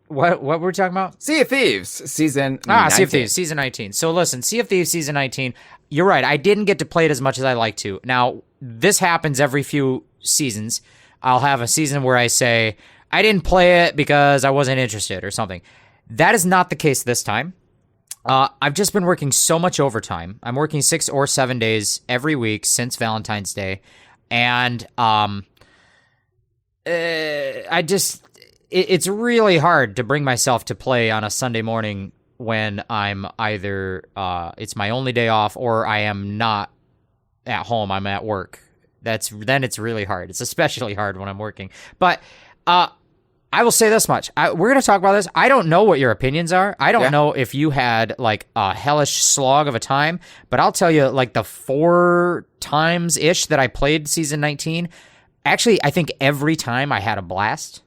What were we talking about? Sea of Thieves Season 19. Sea of Thieves Season 19. So listen, Sea of Thieves Season 19. You're right. I didn't get to play it as much as I like to. Now, this happens every few seasons. I'll have a season where I say, I didn't play it because I wasn't interested or something. That is not the case this time. I've just been working so much overtime. I'm working 6 or 7 days every week since Valentine's Day. And it's really hard to bring myself to play on a Sunday morning when I'm either it's my only day off or I am not at home. I'm at work. Then it's really hard. It's especially hard when I'm working. But I will say this much. We're going to talk about this. I don't know what your opinions are. I don't know if you had like a hellish slog of a time, but I'll tell you like the 4 times-ish that I played Season 19, actually, I think every time I had a blast.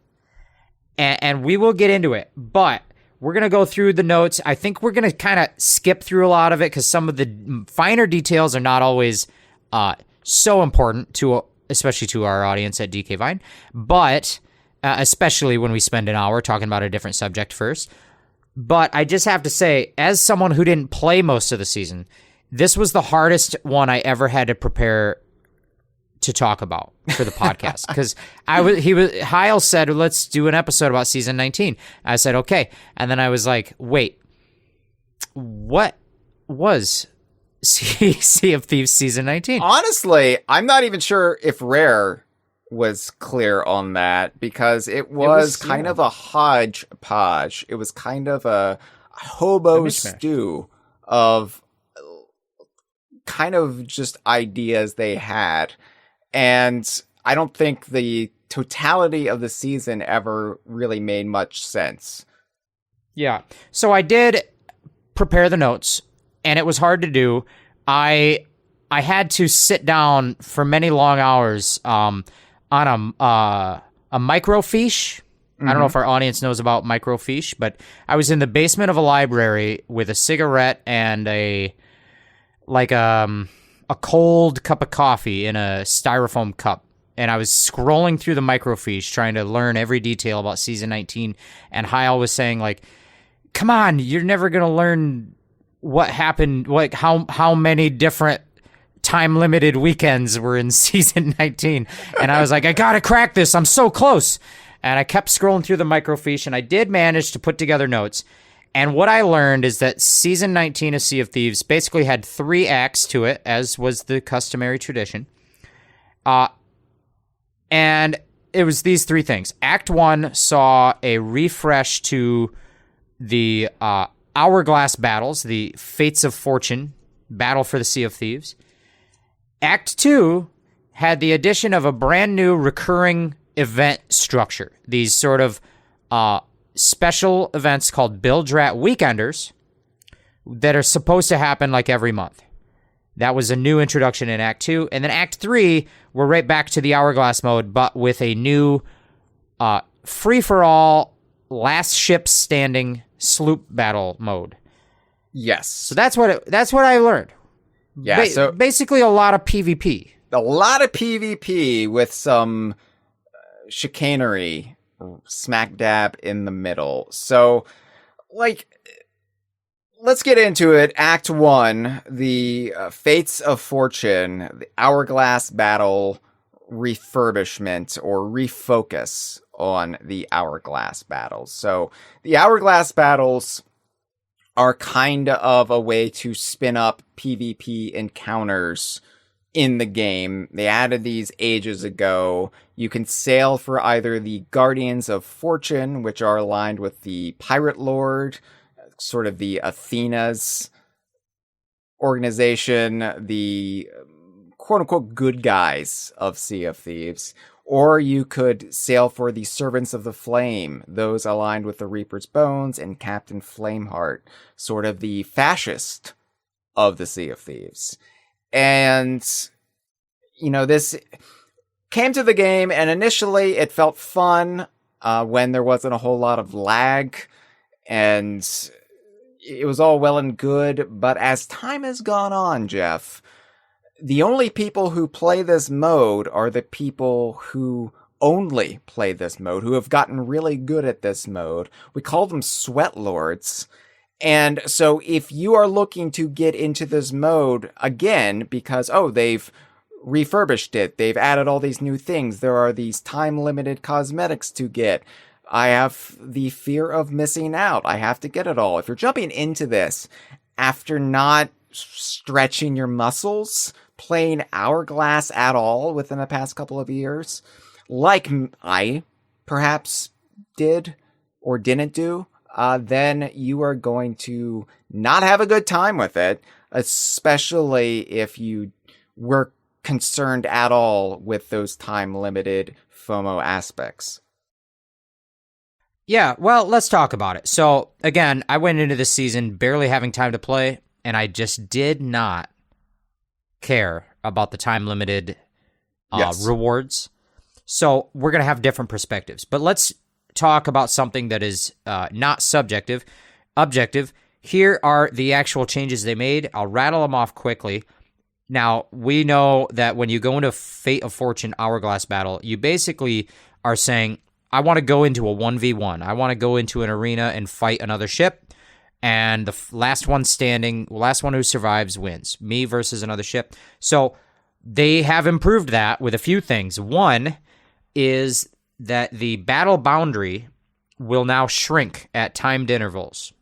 And we will get into it, but we're going to go through the notes. I think we're going to kind of skip through a lot of it because some of the finer details are not always so important especially to our audience at DK Vine, but especially when we spend an hour talking about a different subject first. But I just have to say, as someone who didn't play most of the season, this was the hardest one I ever had to prepare to talk about for the podcast. Because Hyle said, let's do an episode about Season 19. I said, okay. And then I was like, wait, what was Sea of Thieves Season 19? Honestly, I'm not even sure if Rare was clear on that, because it was kind of a hodgepodge. It was kind of a hobo stew of kind of just ideas they had. And I don't think the totality of the season ever really made much sense. Yeah. So I did prepare the notes, and it was hard to do. I had to sit down for many long hours on a microfiche. I don't know if our audience knows about microfiche, but I was in the basement of a library with a cigarette and a cold cup of coffee in a styrofoam cup. And I was scrolling through the microfiche trying to learn every detail about season 19. And Hyle was saying, like, come on, you're never going to learn what happened, like how many different time-limited weekends were in season 19. And I was like, I got to crack this. I'm so close. And I kept scrolling through the microfiche, and I did manage to put together notes. And what I learned is that season 19 of Sea of Thieves basically had 3 acts to it, as was the customary tradition. And it was these 3 things. Act 1 saw a refresh to the Hourglass battles, the Fates of Fortune battle for the Sea of Thieves. Act 2 had the addition of a brand new recurring event structure. These sort of special events called Bilge Rat Weekenders that are supposed to happen like every month. That was a new introduction in Act 2. And then Act 3, we're right back to the Hourglass mode, but with a new free-for-all, last ship standing sloop battle mode. Yes. So that's what I learned. Yeah, so basically a lot of PvP. A lot of PvP with some chicanery smack dab in the middle. So, like, let's get into it. Act 1, the Fates of Fortune, the Hourglass battle refurbishment or refocus on the Hourglass battles. So the Hourglass battles are kind of a way to spin up PvP encounters in the game. They added these ages ago. You can sail for either the Guardians of Fortune, which are aligned with the Pirate Lord, sort of the Athena's organization, the quote-unquote good guys of Sea of Thieves. Or you could sail for the Servants of the Flame, those aligned with the Reaper's Bones and Captain Flameheart, sort of the fascist of the Sea of Thieves. And, you know, this came to the game, and initially it felt fun when there wasn't a whole lot of lag, and it was all well and good, but as time has gone on, Jeff, the only people who play this mode are the people who only play this mode, who have gotten really good at this mode. We call them sweat lords. And so if you are looking to get into this mode again, because, they've refurbished it, they've added all these new things, there are these time-limited cosmetics to get, I have the fear of missing out, I have to get it all. If you're jumping into this after not stretching your muscles, playing Hourglass at all within the past couple of years, like I perhaps did or didn't do, then you are going to not have a good time with it, especially if you were concerned at all with those time-limited FOMO aspects. Yeah, well, let's talk about it. So, again, I went into this season barely having time to play, and I just did not care about the time-limited rewards. So we're going to have different perspectives. But let's talk about something that is not subjective, objective. Here are the actual changes they made. I'll rattle them off quickly. Now, we know that when you go into Fate of Fortune Hourglass battle, you basically are saying, I want to go into a 1v1. I want to go into an arena and fight another ship. And the last one standing, last one who survives wins. Me versus another ship. So they have improved that with a few things. One is that the battle boundary will now shrink at timed intervals.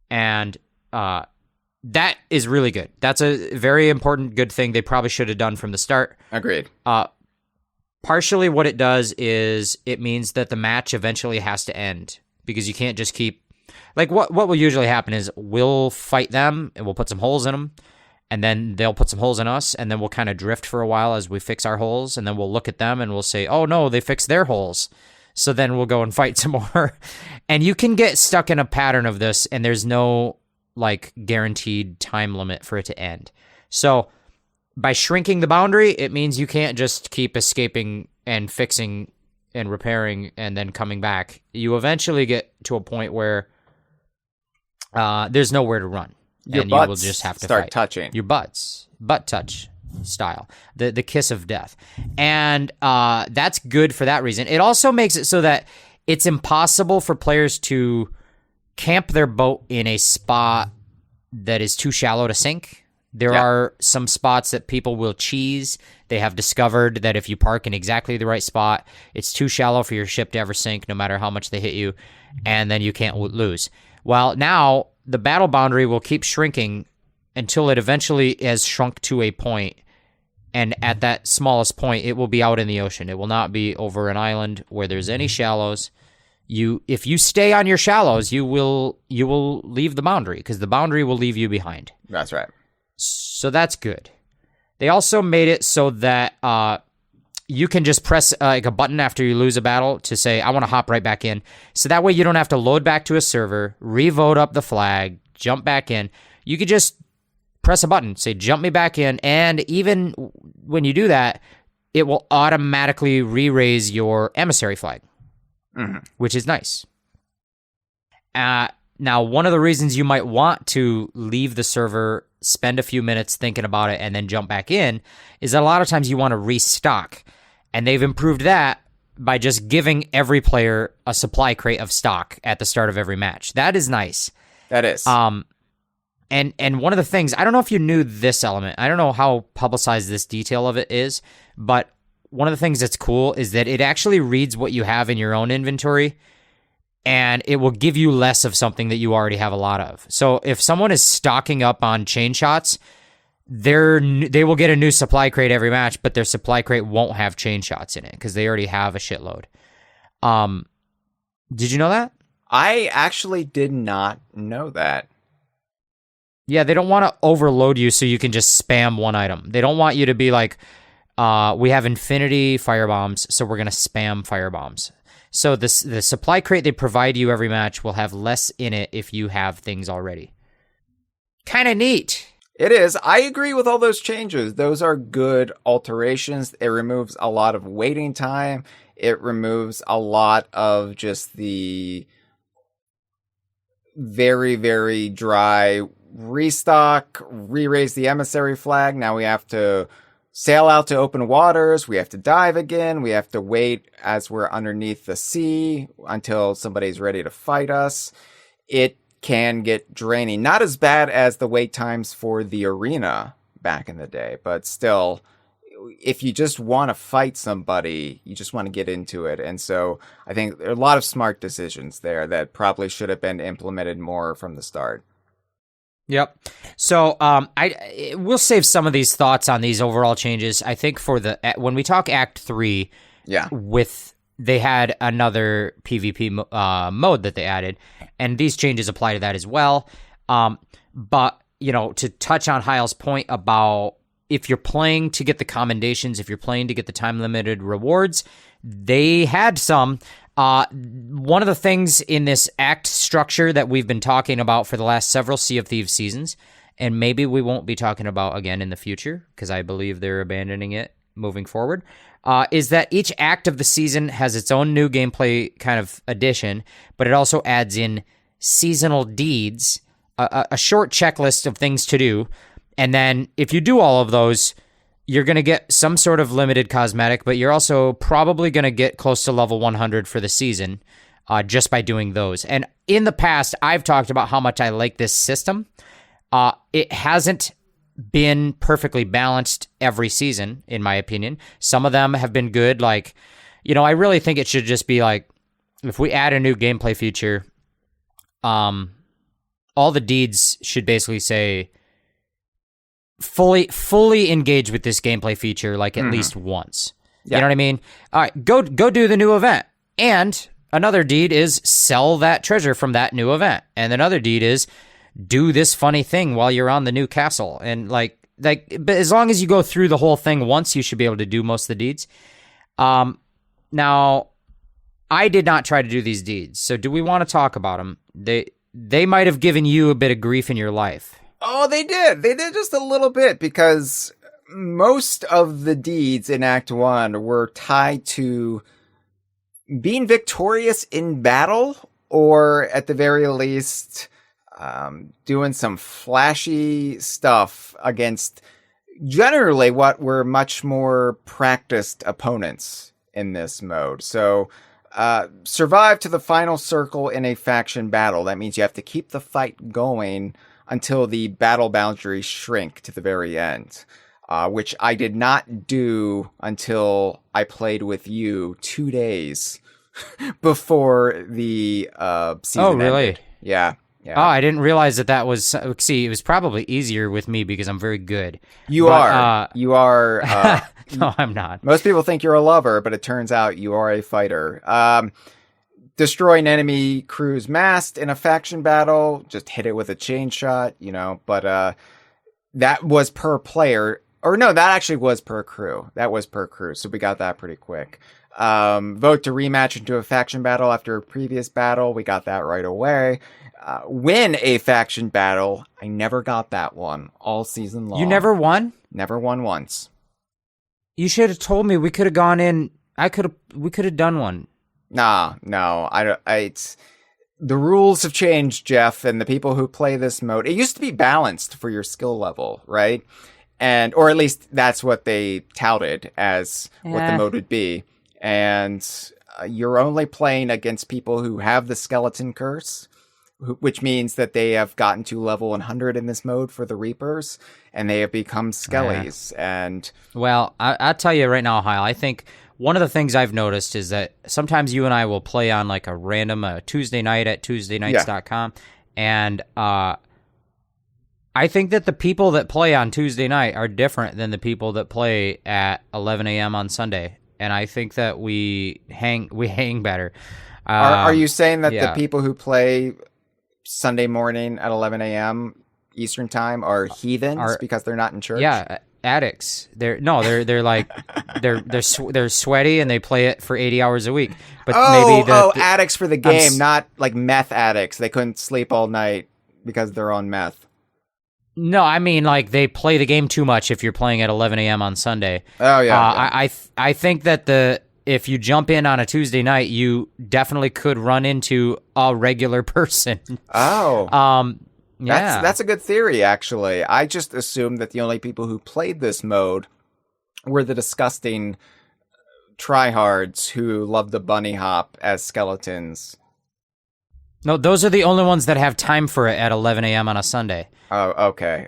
And that is really good. That's a very important, good thing they probably should have done from the start. Agreed. Partially what it does is it means that the match eventually has to end because you can't just keep... Like, what will usually happen is we'll fight them and we'll put some holes in them, and then they'll put some holes in us, and then we'll kind of drift for a while as we fix our holes, and then we'll look at them and we'll say, oh, no, they fixed their holes. So then we'll go and fight some more. And you can get stuck in a pattern of this, and there's no, like, guaranteed time limit for it to end. So by shrinking the boundary, it means you can't just keep escaping and fixing and repairing and then coming back. You eventually get to a point where there's nowhere to run. Your and butts you will just have to start fight. touching. Your butts. Butt touch style. The kiss of death. And that's good for that reason. It also makes it so that it's impossible for players to camp their boat in a spot that is too shallow to sink. There are some spots that people will cheese. They have discovered that if you park in exactly the right spot, it's too shallow for your ship to ever sink, no matter how much they hit you, and then you can't lose. Well, now the battle boundary will keep shrinking until it eventually has shrunk to a point, and at that smallest point, it will be out in the ocean. It will not be over an island where there's any shallows. If you stay on your shallows, you will leave the boundary, because the boundary will leave you behind. That's right. So that's good. They also made it so that you can just press like a button after you lose a battle to say, I want to hop right back in. So that way you don't have to load back to a server, revote up the flag, jump back in. You could just press a button, say, jump me back in. And even when you do that, it will automatically re-raise your emissary flag, which is nice. Now, one of the reasons you might want to leave the server, spend a few minutes thinking about it, and then jump back in is that a lot of times you want to restock. And they've improved that by just giving every player a supply crate of stock at the start of every match. That is nice. That is. And one of the things, I don't know if you knew this element. I don't know how publicized this detail of it is, but one of the things that's cool is that it actually reads what you have in your own inventory, and it will give you less of something that you already have a lot of. So if someone is stocking up on chain shots, they will get a new supply crate every match, but their supply crate won't have chain shots in it because they already have a shitload. Did you know that? I actually did not know that. Yeah, they don't want to overload you so you can just spam one item. They don't want you to be like, we have infinity firebombs, so we're going to spam firebombs. So the supply crate they provide you every match will have less in it if you have things already. Kind of neat. It is. I agree with all those changes. Those are good alterations. It removes a lot of waiting time. It removes a lot of just the very, very dry restock, re-raise the emissary flag. Now we have to sail out to open waters. We have to dive again. We have to wait as we're underneath the sea until somebody's ready to fight us. It can get draining. Not as bad as the wait times for the arena back in the day, but still, if you just want to fight somebody, you just want to get into it. And so I think there are a lot of smart decisions there that probably should have been implemented more from the start. Yep. So we'll save some of these thoughts on these overall changes. I think for when we talk Act 3, they had another PvP mode that they added, and these changes apply to that as well. But, to touch on Hyle's point about if you're playing to get the commendations, if you're playing to get the time-limited rewards, they had some. One of the things in this act structure that we've been talking about for the last several Sea of Thieves seasons, and maybe we won't be talking about again in the future, because I believe they're abandoning it moving forward, is that each act of the season has its own new gameplay kind of addition, but it also adds in seasonal deeds, a short checklist of things to do, and then if you do all of those, you're going to get some sort of limited cosmetic, but you're also probably going to get close to level 100 for the season just by doing those. And in the past, I've talked about how much I like this system. It hasn't been perfectly balanced every season, in my opinion. Some of them have been good. Like, I really think it should just be like, if we add a new gameplay feature, all the deeds should basically say, fully engage with this gameplay feature like at least once. You know what I mean? All right, go do the new event. And another deed is sell that treasure from that new event. And another deed is do this funny thing while you're on the new castle. And like, but as long as you go through the whole thing once, you should be able to do most of the deeds. Now, I did not try to do these deeds. So do we want to talk about them? They might have given you a bit of grief in your life. Oh, they did. They did just a little bit, because most of the deeds in Act 1 were tied to being victorious in battle, or at the very least, doing some flashy stuff against generally what were much more practiced opponents in this mode. So, survive to the final circle in a faction battle. That means you have to keep the fight going until the battle boundaries shrink to the very end, which I did not do until I played with you 2 days before the season. Oh, really? Ended. Yeah. Yeah. Oh, I didn't realize that was... See, it was probably easier with me because I'm very good. You are. No, I'm not. Most people think you're a lover, but it turns out you are a fighter. Destroy an enemy crew's mast in a faction battle. Just hit it with a chain shot, but that was per player. Or no, that actually was per crew. That was per crew, so we got that pretty quick. Vote to rematch into a faction battle after a previous battle. We got that right away. Win a faction battle. I never got that one all season long. You never won? Never won once. You should have told me. We could have gone in. We could have done one. No. It's the rules have changed, Jeff, and the people who play this mode. It used to be balanced for your skill level, right? Or at least that's what they touted as what the mode would be. And you're only playing against people who have the skeleton curse, which means that they have gotten to level 100 in this mode for the Reapers, and they have become Skellies. Well, I'll tell you right now, Hyle, I think one of the things I've noticed is that sometimes you and I will play on like a random Tuesday night at tuesdaynights.com, and I think that the people that play on Tuesday night are different than the people that play at 11 a.m. on Sunday, and I think that we hang better. Are you saying that the people who play Sunday morning at 11 a.m. Eastern time are heathens because they're not in church? Yeah, addicts. They're like they're sweaty and they play it for 80 hours a week. But addicts for the game, not like meth addicts. They couldn't sleep all night because they're on meth. No, I mean like they play the game too much if you're playing at 11 a.m. on Sunday. Oh yeah. I think that if you jump in on a Tuesday night, you definitely could run into a regular person. Oh. Yeah. That's a good theory, actually. I just assumed that the only people who played this mode were the disgusting tryhards who love the bunny hop as skeletons. No, those are the only ones that have time for it at 11 a.m. on a Sunday. Oh, okay.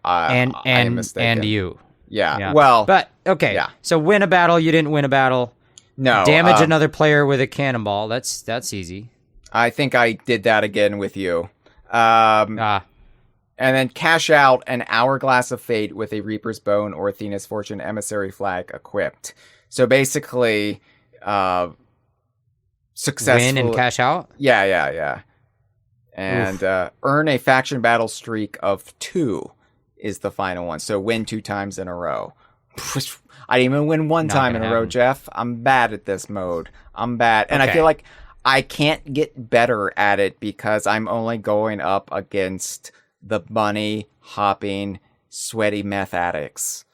I am mistaken. And you. Yeah. Well, but okay. Yeah. So win a battle, you didn't win a battle. No. Damage another player with a cannonball. That's easy. I think I did that again with you. And then cash out an Hourglass of Fate with a Reaper's Bone or Athena's Fortune Emissary flag equipped. So basically, successful... Win and cash out? Yeah. And earn a faction battle streak of 2 is the final one. So win 2 times in a row. I didn't even win one time in a row, Jeff. I'm bad at this mode. I'm bad. And I feel like I can't get better at it because I'm only going up against the bunny hopping, sweaty meth addicts.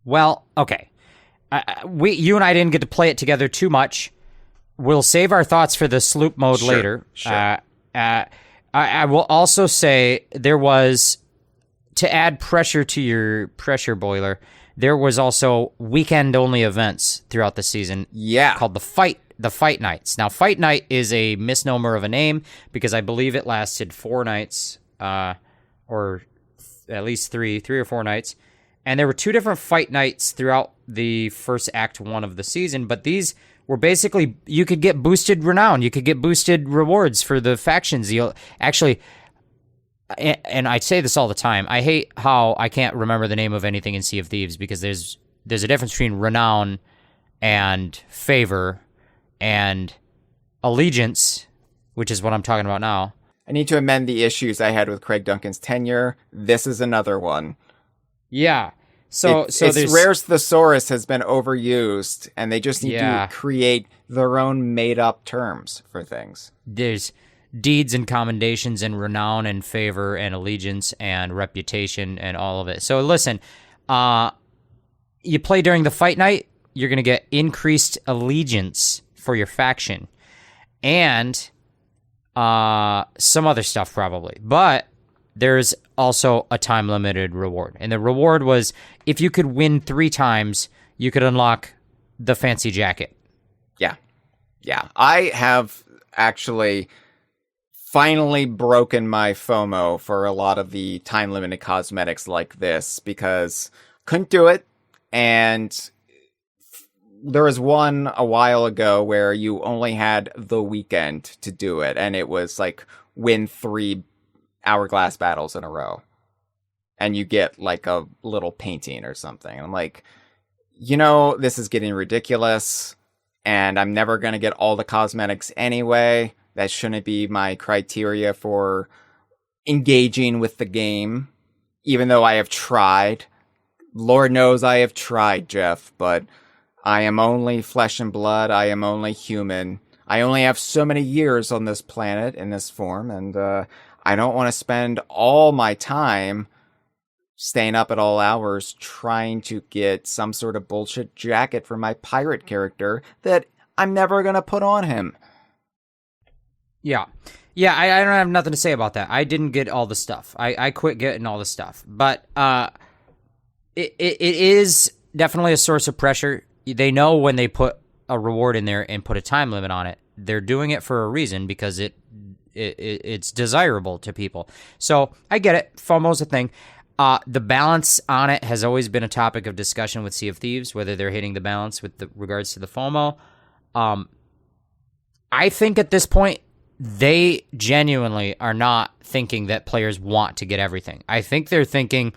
Well, okay. You and I didn't get to play it together too much. We'll save our thoughts for the sloop mode later. Sure. I will also say there was, to add pressure to your pressure boiler, there was also weekend-only events throughout the season. Yeah. Called the Fight Nights. Now, Fight Night is a misnomer of a name because I believe it lasted 4 nights, or at least three or 4 nights. And there were 2 different Fight Nights throughout the first Act 1 of the season, but these were basically, you could get boosted renown, you could get boosted rewards for the factions. You'll actually, and I say this all the time, I hate how I can't remember the name of anything in Sea of Thieves because there's there's a difference between renown and favor and allegiance, which is what I'm talking about now. I need to amend the issues I had with Craig Duncan's tenure. This is another one. Yeah. So it's Rare Thesaurus has been overused, and they just need to create their own made-up terms for things. There's deeds and commendations and renown and favor and allegiance and reputation and all of it. So listen, you play during the fight night, you're going to get increased allegiance for your faction and some other stuff probably. But there's also a time-limited reward. And the reward was, if you could win 3 times, you could unlock the fancy jacket. Yeah. I have actually finally broken my FOMO for a lot of the time-limited cosmetics like this, because couldn't do it. And there was one a while ago where you only had the weekend to do it, and it was like win 3 hourglass battles in a row, and you get like a little painting or something. I'm like, this is getting ridiculous, and I'm never going to get all the cosmetics anyway. That shouldn't be my criteria for engaging with the game, even though I have tried. Lord knows I have tried, Jeff, but I am only flesh and blood. I am only human. I only have so many years on this planet in this form, and I don't want to spend all my time staying up at all hours trying to get some sort of bullshit jacket for my pirate character that I'm never going to put on him. Yeah, I don't have nothing to say about that. I didn't get all the stuff. I quit getting all the stuff. But it is definitely a source of pressure. They know when they put a reward in there and put a time limit on it, they're doing it for a reason, because it's desirable to people. So I get it. FOMO's a thing. The balance on it has always been a topic of discussion with Sea of Thieves, whether they're hitting the balance with regards to the FOMO. I think at this point, they genuinely are not thinking that players want to get everything. I think they're thinking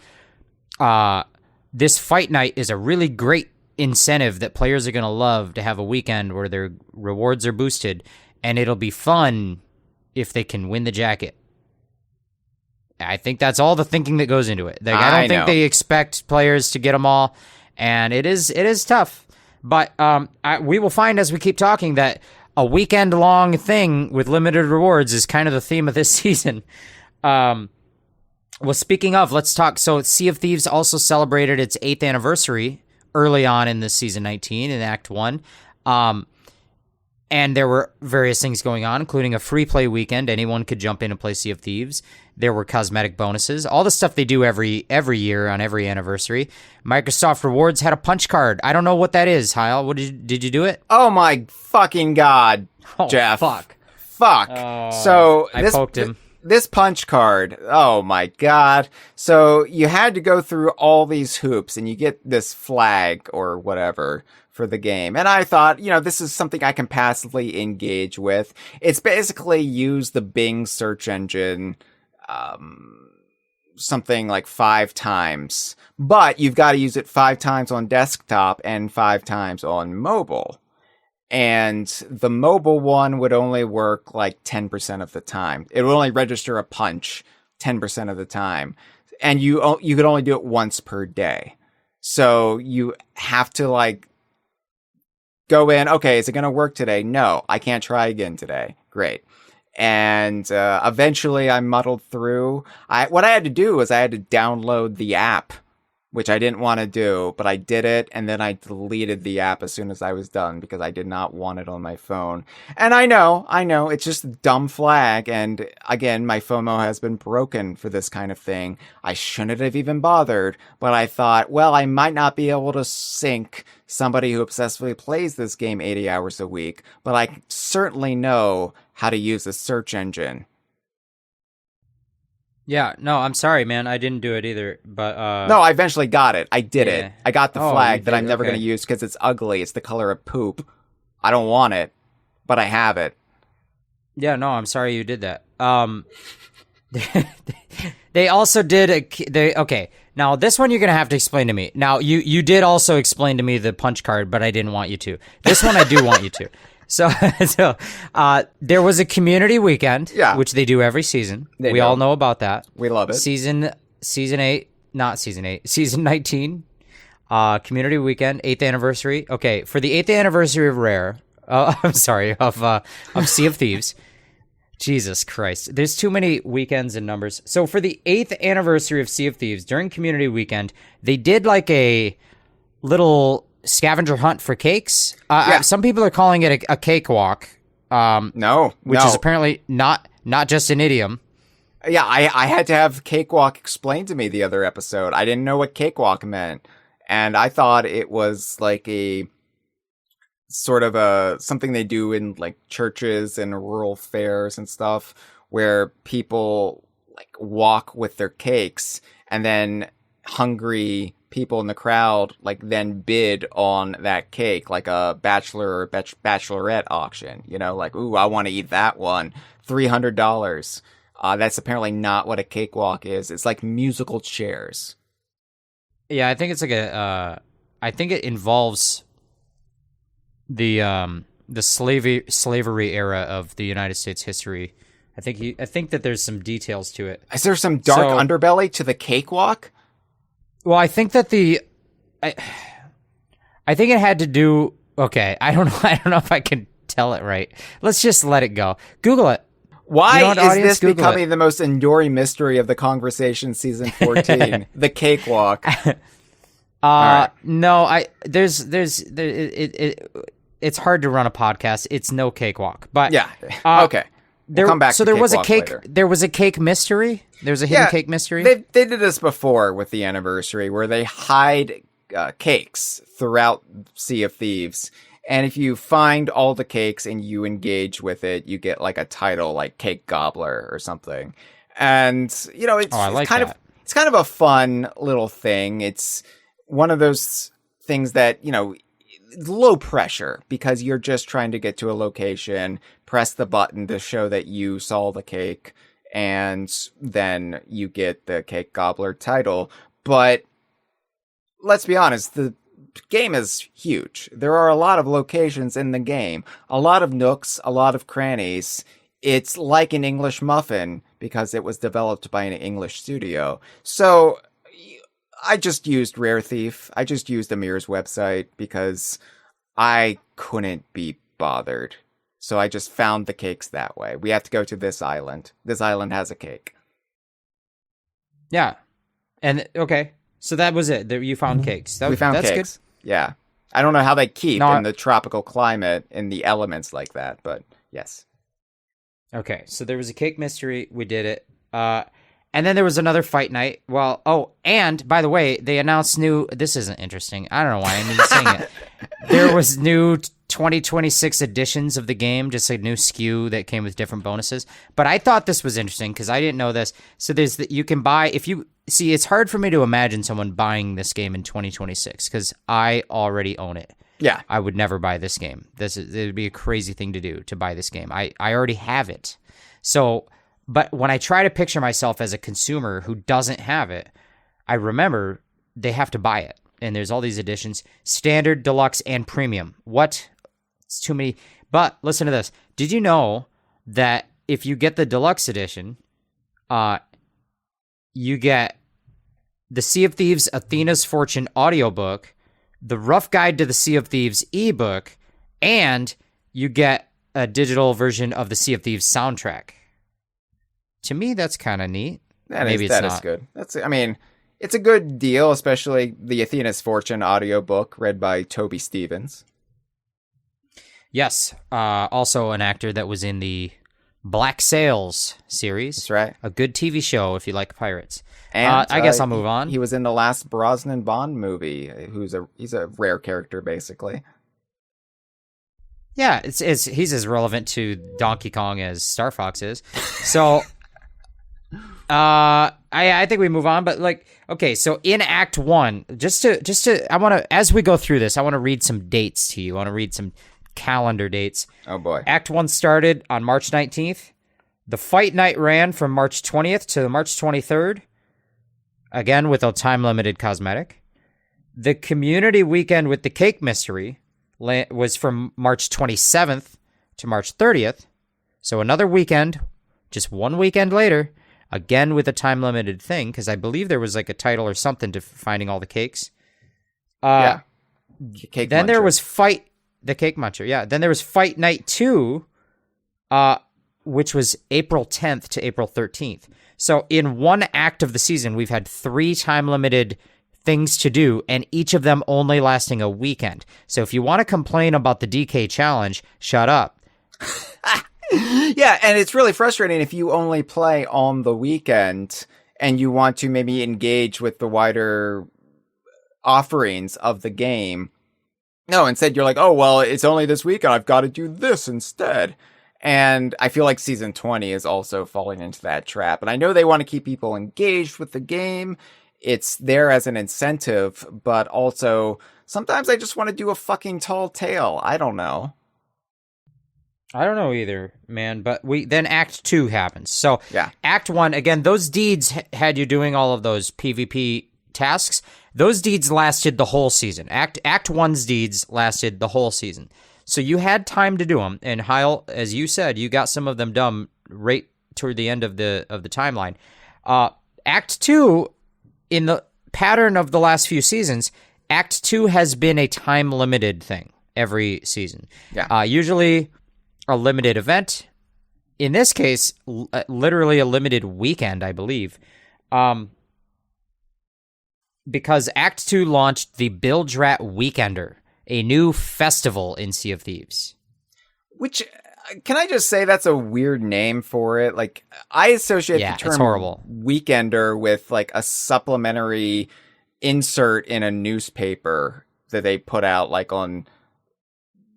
this fight night is a really great incentive that players are going to love, to have a weekend where their rewards are boosted, and it'll be fun if they can win the jacket. I think that's all the thinking that goes into it. Like, I don't think they expect players to get them all, and it is tough. But we will find as we keep talking that a weekend-long thing with limited rewards is kind of the theme of this season. Well, speaking of, let's talk. So Sea of Thieves also celebrated its 8th anniversary early on in this season 19 in Act 1. And there were various things going on, including a free play weekend. Anyone could jump in and play Sea of Thieves. There were cosmetic bonuses, all the stuff they do every year on every anniversary. Microsoft Rewards had a punch card. I don't know what that is, Hyle. Did you do it? Oh my fucking god, Jeff. Fuck. So I poked him. This punch card, oh my god. So you had to go through all these hoops, and you get this flag or whatever for the game. And I thought, this is something I can passively engage with. It's basically use the Bing search engine something like 5 times. But you've got to use it 5 times on desktop and 5 times on mobile. And the mobile one would only work like 10% of the time. It would only register a punch 10% of the time. And you could only do it once per day. So you have to like go in, okay, is it going to work today? No, I can't try again today. Great. And eventually I muddled through. What I had to do was I had to download the app, which I didn't want to do, but I did it, and then I deleted the app as soon as I was done because I did not want it on my phone. And I know, it's just a dumb flag, and again, my FOMO has been broken for this kind of thing. I shouldn't have even bothered, but I thought, well, I might not be able to sync somebody who obsessively plays this game 80 hours a week, but I certainly know how to use a search engine. Yeah, no, I'm sorry, man. I didn't do it either, but no, I eventually got it. I did it. I got the flag that I'm never okay. going to use because it's ugly. It's the color of poop. I don't want it, but I have it. Yeah, no, I'm sorry you did that. They also did Now, this one you're going to have to explain to me. Now, you did also explain to me the punch card, but I didn't want you to. This one I do want you to. So there was a community weekend, which they do every season. We all know about that. We love it. Season 8, not season 8, season 19, community weekend, 8th anniversary. Okay, for the 8th anniversary of of Sea of Thieves. Jesus Christ. There's too many weekends and numbers. So for the 8th anniversary of Sea of Thieves, during community weekend, they did like a little scavenger hunt for cakes. Some people are calling it a cakewalk. Which is apparently not just an idiom. Yeah, I had to have cakewalk explained to me the other episode. I didn't know what cakewalk meant. And I thought it was like a sort of something they do in like churches and rural fairs and stuff, where people like walk with their cakes, and then hungry people in the crowd like then bid on that cake, like a bachelor or bachelorette auction, like, ooh, I want to eat that one, $300. That's apparently not what a cakewalk is. It's like musical chairs. Yeah, I think it's like I think it involves the slavery era of the United States history. I think that there's some details to it. Is there some dark underbelly to the cakewalk? Well, I think that I think it had to do. Okay, I don't know if I can tell it right. Let's just let it go. Google it. Why is this becoming the most enduring mystery of the Kongversation season 14? The cakewalk. Right. No, it's hard to run a podcast. It's no cakewalk, but yeah, okay. We'll come back. So there was a cake. Later. There was a cake mystery. There was a hidden cake mystery. They did this before with the anniversary, where they hide cakes throughout Sea of Thieves, and if you find all the cakes and you engage with it, you get like a title, like Cake Gobbler or something. And it's kind of a fun little thing. It's one of those things that, low pressure, because you're just trying to get to a location, press the button to show that you saw the cake, and then you get the Cake Gobbler title. But let's be honest, the game is huge. There are a lot of locations in the game, a lot of nooks, a lot of crannies. It's like an English muffin because it was developed by an English studio. So I just used Rare Thief. I just used Amir's website because I couldn't be bothered. So I just found the cakes that way. We have to go to this island. This island has a cake. Yeah. And, okay. So that was it. You found cakes. We found cakes. Good. Yeah. I don't know how they keep in the tropical climate in the elements like that, but yes. Okay. So there was a cake mystery. We did it. And then there was another fight night. Well, and by the way, they announced this isn't interesting. I don't know why I'm even saying it. There was new 2026 editions of the game, just a new SKU that came with different bonuses. But I thought this was interesting because I didn't know this. So you can buy, it's hard for me to imagine someone buying this game in 2026 because I already own it. Yeah. I would never buy this game. It would be a crazy thing to do, to buy this game. I already have it. So, but when I try to picture myself as a consumer who doesn't have it, I remember they have to buy it. And there's all these editions, standard, deluxe, and premium. What? It's too many. But listen to this. Did you know that if you get the deluxe edition, you get the Sea of Thieves Athena's Fortune audiobook, the Rough Guide to the Sea of Thieves ebook, and you get a digital version of the Sea of Thieves soundtrack. To me, that's kind of neat. That is good. It's a good deal, especially the Athena's Fortune audiobook read by Toby Stevens. Yes. Also an actor that was in the Black Sails series. That's right. A good TV show if you like pirates. And I guess I'll move on. He was in the last Brosnan Bond movie. He's a rare character, basically. Yeah, he's as relevant to Donkey Kong as Star Fox is. So, I think we move on. But okay, so in Act 1, I want to, as we go through this, I want to read some dates to you. I want to read some calendar dates. Oh boy. Act 1 started on March 19th. The fight night ran from March 20th to March 23rd. again with a time-limited cosmetic. The community weekend with the cake mystery was from March 27th to March 30th. So another weekend, just one weekend later, again with a time-limited thing, because I believe there was like a title or something to finding all the cakes. Yeah. Cake then Muncher. there was the Cake Muncher, yeah. Then there was Fight Night 2, which was April 10th to April 13th. So in one act of the season, we've had 3 time-limited things to do, and each of them only lasting a weekend. So if you want to complain about the DK challenge, shut up. Yeah, and it's really frustrating if you only play on the weekend and you want to maybe engage with the wider offerings of the game. No, instead you're like, oh, well, it's only this weekend. I've got to do this instead. And I feel like Season 20 is also falling into that trap. And I know they want to keep people engaged with the game. It's there as an incentive, but also sometimes I just want to do a fucking tall tale. I don't know. I don't know either, man, but then Act 2 happens. So yeah. Act 1, again, those deeds had you doing all of those PvP tasks. Those deeds lasted the whole season. Act 1's deeds lasted the whole season. So you had time to do them. And Hyle, as you said, you got some of them done right toward the end of the timeline. Act 2, in the pattern of the last few seasons, Act 2 has been a time-limited thing every season. Yeah. Usually a limited event. In this case, literally a limited weekend, I believe. Because Act 2 launched the Bilge-Rat Weekender, a new festival in Sea of Thieves. Which, can I just say that's a weird name for it? Like, I associate the term it's horrible. Weekender with like a supplementary insert in a newspaper that they put out like on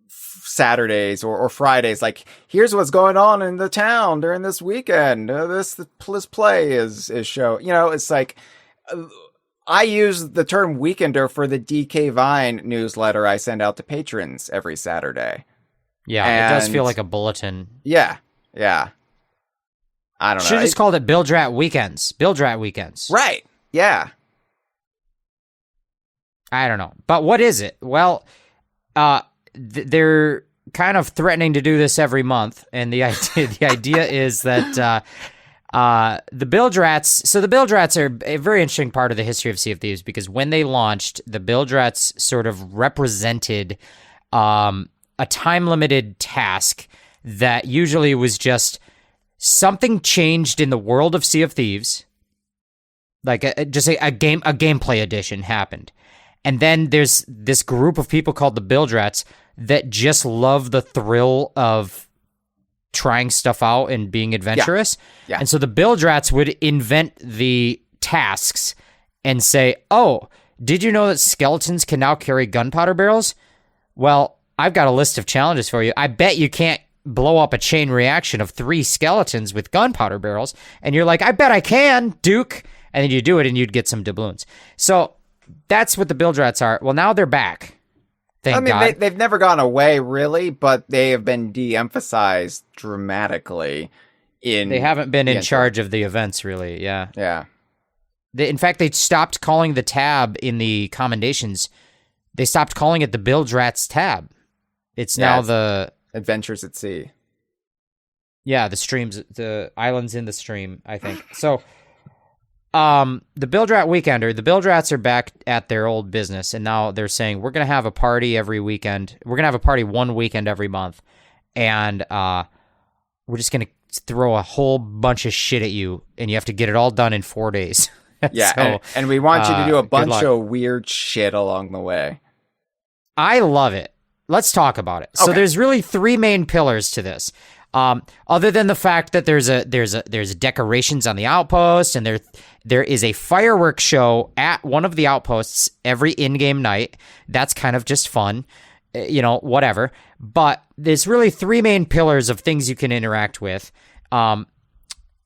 Saturdays or Fridays. Like, here's what's going on in the town during this weekend. This play is show. You know, it's like... I use the term Weekender for the DK Vine newsletter I send out to patrons every Saturday. Yeah, and it does feel like a bulletin. Yeah. I don't know. Should have just called it Bilge-Rat Weekends. Bilge-Rat Weekends. Right. Yeah. I don't know. But what is it? Well, they're kind of threatening to do this every month. And the idea is that... the Bilge-Rats, so the Bilge-Rats are a very interesting part of the history of Sea of Thieves, because when they launched, the Bilge-Rats sort of represented a time-limited task that usually was just something changed in the world of Sea of Thieves, like a gameplay edition happened. And then there's this group of people called the Bilge-Rats that just love the thrill of trying stuff out and being adventurous. Yeah. And so the Bilge-Rats would invent the tasks and say, oh, did you know that skeletons can now carry gunpowder barrels? Well, I've got a list of challenges for you. I bet you can't blow up a chain reaction of 3 skeletons with gunpowder barrels. And you're like, I bet I can, Duke. And then you do it and you'd get some doubloons. So that's what the Bilge-Rats are. Well, now they're back. Thank God. They've never gone away, really, but they have been de-emphasized dramatically. They haven't been in charge of the events, really, yeah. Yeah. In fact, they stopped calling the tab in the commendations. They stopped calling it the Bilge-Rats tab. It's now the... Adventures at Sea. Yeah, the islands in the stream, I think. So... the Bilge-Rat Weekender, the Bilge-Rats are back at their old business, and now they're saying, we're going to have a party every weekend. We're going to have a party one weekend every month, and we're just going to throw a whole bunch of shit at you, and you have to get it all done in 4 days. Yeah, so, and we want you to do a bunch of weird shit along the way. I love it. Let's talk about it. Okay. So there's really 3 main pillars to this. Other than the fact that there's decorations on the outpost, and there is a fireworks show at one of the outposts every in-game night. That's kind of just fun, whatever. But there's really 3 main pillars of things you can interact with, and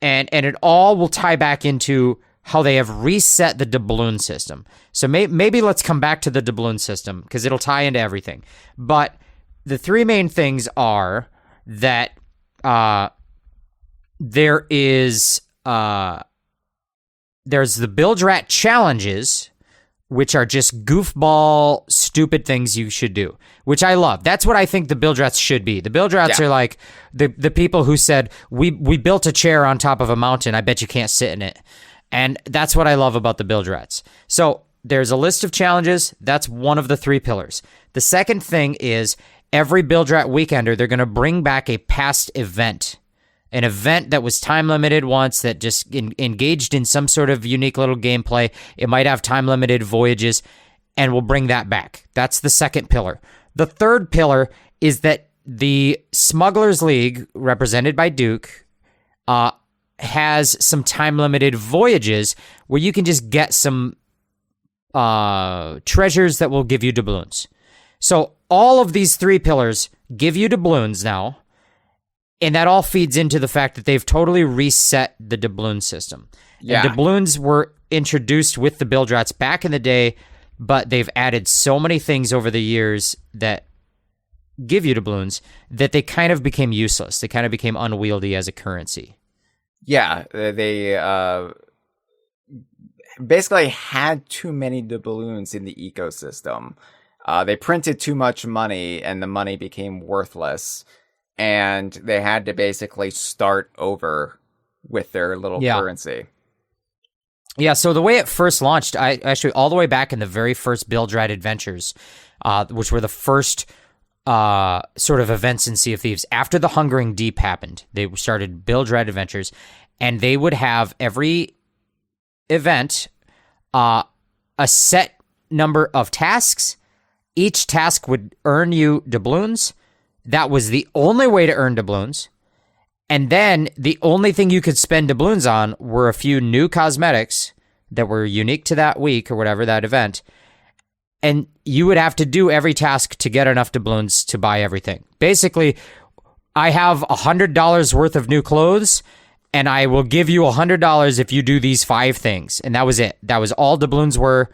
it all will tie back into how they have reset the doubloon system. So maybe let's come back to the doubloon system, because it'll tie into everything. But the 3 main things are that there is there's the Bilge Rat challenges, which are just goofball, stupid things you should do, which I love. That's what I think the Bilge Rats should be. The Bilge Rats are like the people who said, we built a chair on top of a mountain. I bet you can't sit in it. And that's what I love about the Bilge Rats. So there's a list of challenges. That's one of the 3 pillars. The second thing is every Bilge Rat weekender, they're going to bring back a past event. An event that was time limited once, that just engaged in some sort of unique little gameplay. It might have time limited voyages, and we'll bring that back. That's the second pillar. The third pillar is that the Smugglers League, represented by Duke, has some time limited voyages where you can just get some treasures that will give you doubloons. So all of these 3 pillars give you doubloons now. And that all feeds into the fact that they've totally reset the doubloon system. Yeah. And doubloons were introduced with the Bilge Rats back in the day, but they've added so many things over the years that give you doubloons that they kind of became useless. They kind of became unwieldy as a currency. Yeah, they basically had too many doubloons in the ecosystem. They printed too much money, and the money became worthless. And they had to basically start over with their little currency. Yeah, so the way it first launched, I actually, all the way back in the very first Bilge Rat Adventures, which were the first sort of events in Sea of Thieves, after the Hungering Deep happened, they started Bilge Rat Adventures, and they would have every event a set number of tasks. Each task would earn you doubloons. That was the only way to earn doubloons. And then the only thing you could spend doubloons on were a few new cosmetics that were unique to that week or whatever, that event. And you would have to do every task to get enough doubloons to buy everything. Basically, I have $100 worth of new clothes, and I will give you $100 if you do these 5 things. And that was it. That was all doubloons were.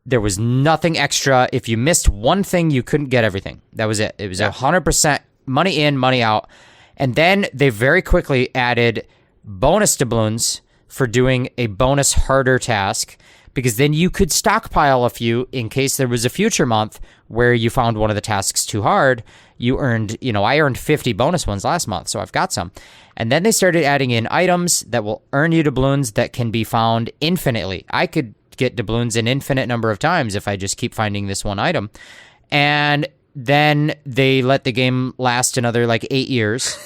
There was nothing extra. If you missed one thing, you couldn't get everything. That was it. It was 100% money in, money out. And then they very quickly added bonus doubloons for doing a bonus harder task, because then you could stockpile a few in case there was a future month where you found one of the tasks too hard. You earned, I earned 50 bonus ones last month, so I've got some. And then they started adding in items that will earn you doubloons that can be found infinitely. I could get doubloons an infinite number of times if I just keep finding this one item. And then they let the game last another 8 years.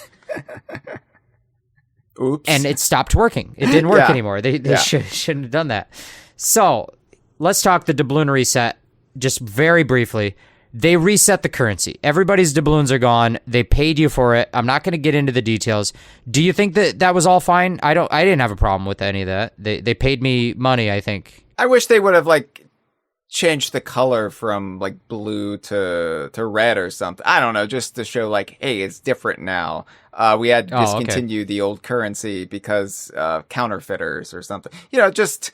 Oops. And it stopped working. It didn't work anymore. They shouldn't have done that. So let's talk the doubloon reset just very briefly. They reset the currency. Everybody's doubloons are gone. They paid you for it. I'm not going to get into the details. Do you think that was all fine? I didn't have a problem with any of that. They paid me money, I think. I wish they would have changed the color from blue to red or something. I don't know, just to show hey, it's different now. We had to discontinue the old currency because counterfeiters or something. Just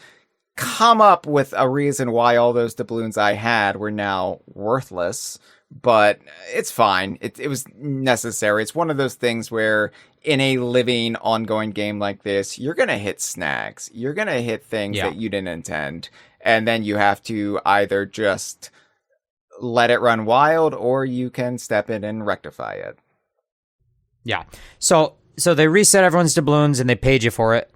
come up with a reason why all those doubloons I had were now worthless. But it's fine. It was necessary. It's one of those things where in a living, ongoing game like this, you're going to hit snags. You're going to hit things that you didn't intend. And then you have to either just let it run wild, or you can step in and rectify it. Yeah. So they reset everyone's doubloons, and they paid you for it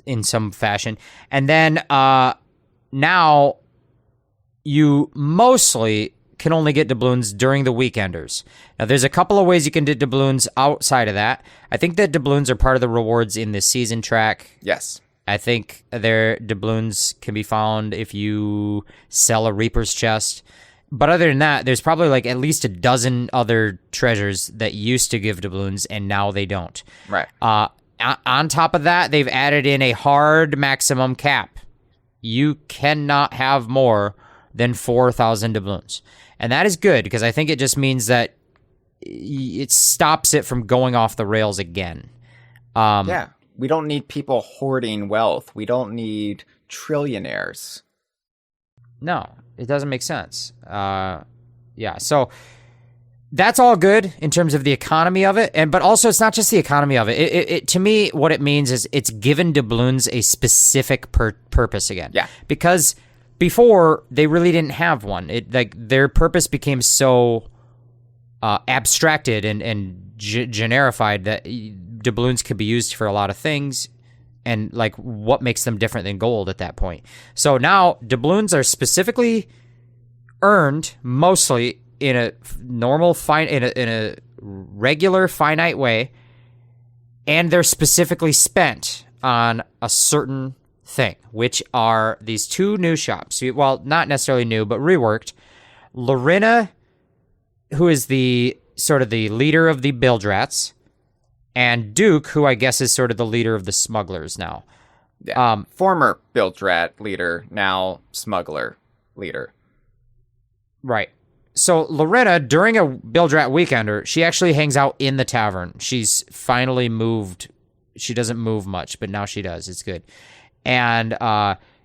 in some fashion. And then now you mostly can only get doubloons during the weekenders. Now, there's a couple of ways you can get doubloons outside of that. I think that doubloons are part of the rewards in the season track. Yes. I think their doubloons can be found if you sell a Reaper's chest. But other than that, there's probably at least a dozen other treasures that used to give doubloons, and now they don't. Right. On top of that, they've added in a hard maximum cap. You cannot have more than 4,000 doubloons. And that is good, because I think it just means that it stops it from going off the rails again. We don't need people hoarding wealth. We don't need trillionaires. No, it doesn't make sense. So that's all good in terms of the economy of it, but also it's not just the economy of it. It to me, what it means is it's given doubloons a specific purpose again. Yeah. Because before they really didn't have one. Their purpose became so abstracted and generified that doubloons could be used for a lot of things. And like, what makes them different than gold at that point? So now doubloons are specifically earned mostly in a normal in a regular finite way, and they're specifically spent on a certain thing, which are these two new shops. Well, not necessarily new, but reworked. Lorena, who is the sort of the leader of the Bildrats, and Duke, who I guess is sort of the leader of the smugglers now. Yeah. Former Bildrat leader, now smuggler leader. Right. So Lorena, during a Bildrat weekender, she actually hangs out in the tavern. She's finally moved. She doesn't move much, but now she does. It's good. And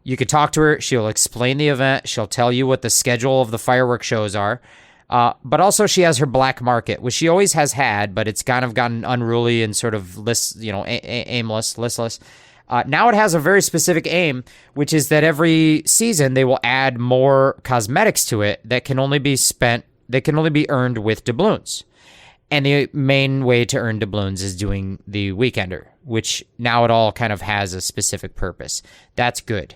you could talk to her. She'll explain the event. She'll tell you what the schedule of the fireworks shows are. But also she has her black market, which she always has had, but it's kind of gotten unruly and sort of aimless, listless. Now it has a very specific aim, which is that every season they will add more cosmetics to it that can only be earned with doubloons. And the main way to earn doubloons is doing the weekender, which now it all kind of has a specific purpose. That's good.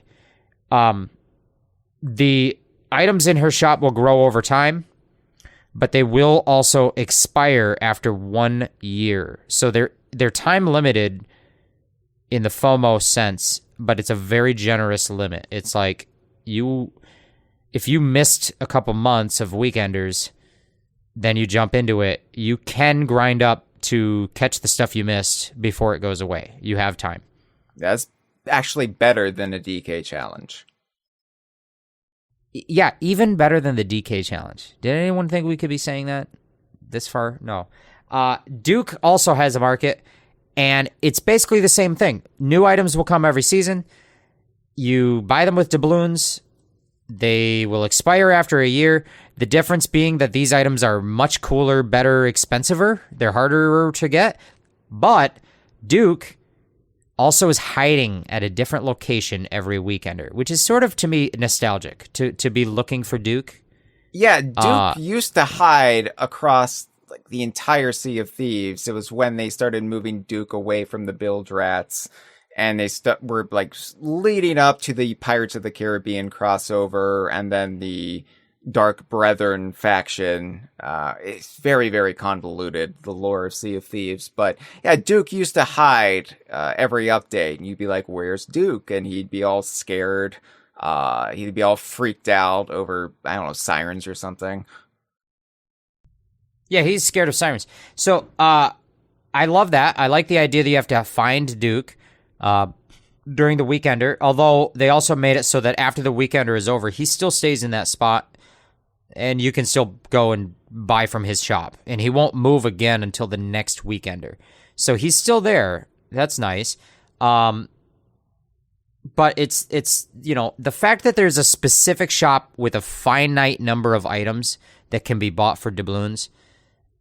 The items in her shop will grow over time, but they will also expire after 1 year. So they're time limited in the FOMO sense, but it's a very generous limit. It's like if you missed a couple months of weekenders, then you jump into it, you can grind up to catch the stuff you missed before it goes away. You have time. That's actually better than a DK challenge. Yeah, even better than the DK challenge. Did anyone think we could be saying that this far? No. Duke also has a market, and it's basically the same thing. New items will come every season. You buy them with doubloons. They will expire after a year. The difference being that these items are much cooler, better, expensiver. They're harder to get. But Duke also is hiding at a different location every weekender, which is sort of, to me, nostalgic to be looking for Duke. Yeah, Duke used to hide across like the entire Sea of Thieves. It was when they started moving Duke away from the Bildrats, and they were like leading up to the Pirates of the Caribbean crossover, and then the Dark Brethren faction. It's very, very convoluted, the lore of Sea of Thieves. But yeah, Duke used to hide every update, and you'd be like, "Where's Duke?" And he'd be all scared. He'd be all freaked out over, I don't know, sirens or something. Yeah, he's scared of sirens. So I love that. I like the idea that you have to find Duke during the weekender, although they also made it so that after the weekender is over, he still stays in that spot, and you can still go and buy from his shop, and he won't move again until the next weekender. So he's still there. That's nice. But it's the fact that there's a specific shop with a finite number of items that can be bought for doubloons,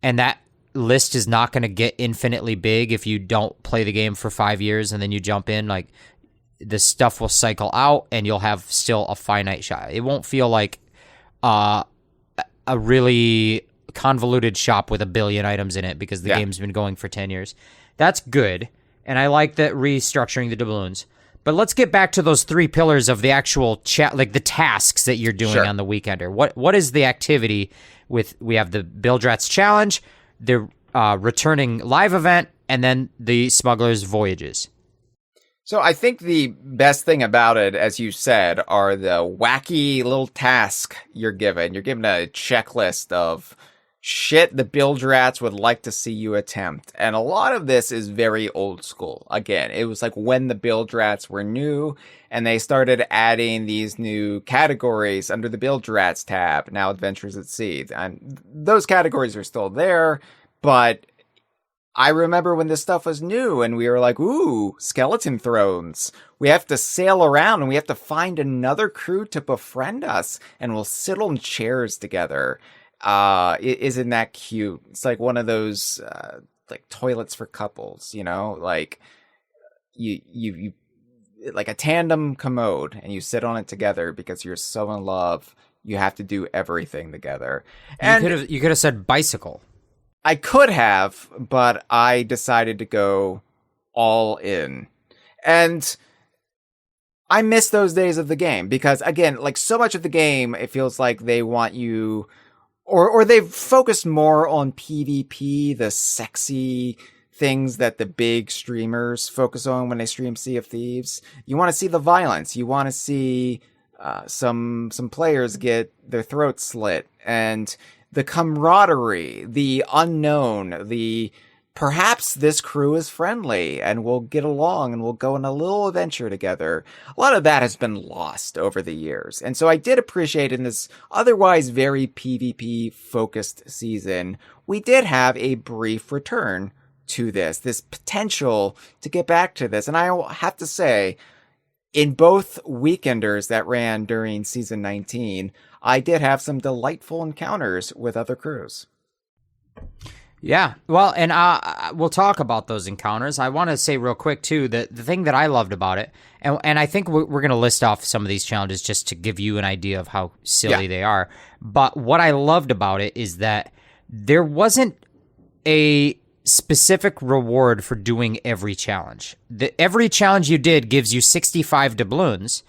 and that list is not going to get infinitely big if you don't play the game for 5 years and then you jump in. Like, the stuff will cycle out, and you'll have still a finite shop. It won't feel like a really convoluted shop with a billion items in it because the game's been going for 10 years. That's good, and I like that restructuring the doubloons. But let's get back to those 3 pillars of the actual like the tasks that you're doing on the weekender. What is the activity we have the Bildrats Challenge, the returning live event, and then the Smuggler's Voyages. So I think the best thing about it, as you said, are the wacky little tasks you're given. You're given a checklist of shit the Bildrats would like to see you attempt. And a lot of this is very old school. Again, it was like when the Bildrats were new, and they started adding these new categories under the Bildrats tab, now Adventures at Sea. And those categories are still there, but I remember when this stuff was new and we were like, ooh, skeleton thrones. We have to sail around and we have to find another crew to befriend us, and we'll sit on chairs together. isn't that cute. It's like one of those like toilets for couples, you know, like you like a tandem commode, and you sit on it together because you're so in love. You have to do everything together. And you could have said bicycle. I could have, but I decided to go all in. And I miss those days of the game because, again, like so much of the game, it feels like they want you, or they've focused more on PvP, the sexy things that the big streamers focus on when they stream Sea of Thieves. You want to see the violence. You want to see some players get their throats slit, and the camaraderie, the unknown, the perhaps this crew is friendly and we'll get along and we'll go on a little adventure together. A lot of that has been lost over the years. And so I did appreciate in this otherwise very PvP focused season, we did have a brief return to this potential to get back to this. And I have to say, in both weekenders that ran during season 19, I did have some delightful encounters with other crews. Yeah, well, and we'll talk about those encounters. I want to say real quick, too, that the thing that I loved about it, and I think we're going to list off some of these challenges just to give you an idea of how silly they are. But what I loved about it is that there wasn't a specific reward for doing every challenge. Every challenge you did gives you 65 doubloons,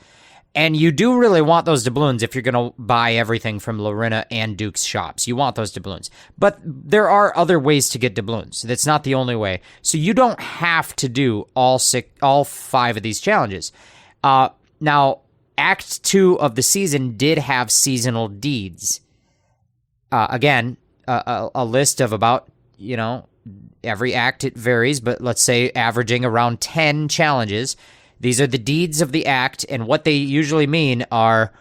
and you do really want those doubloons if you're going to buy everything from Lorena and Duke's shops. You want those doubloons. But there are other ways to get doubloons. That's not the only way. So you don't have to do all 5 of these challenges. Now, Act 2 of the season did have seasonal deeds. Again, a list of about, every act it varies, but let's say averaging around 10 challenges. These are the deeds of the act, and what they usually mean are,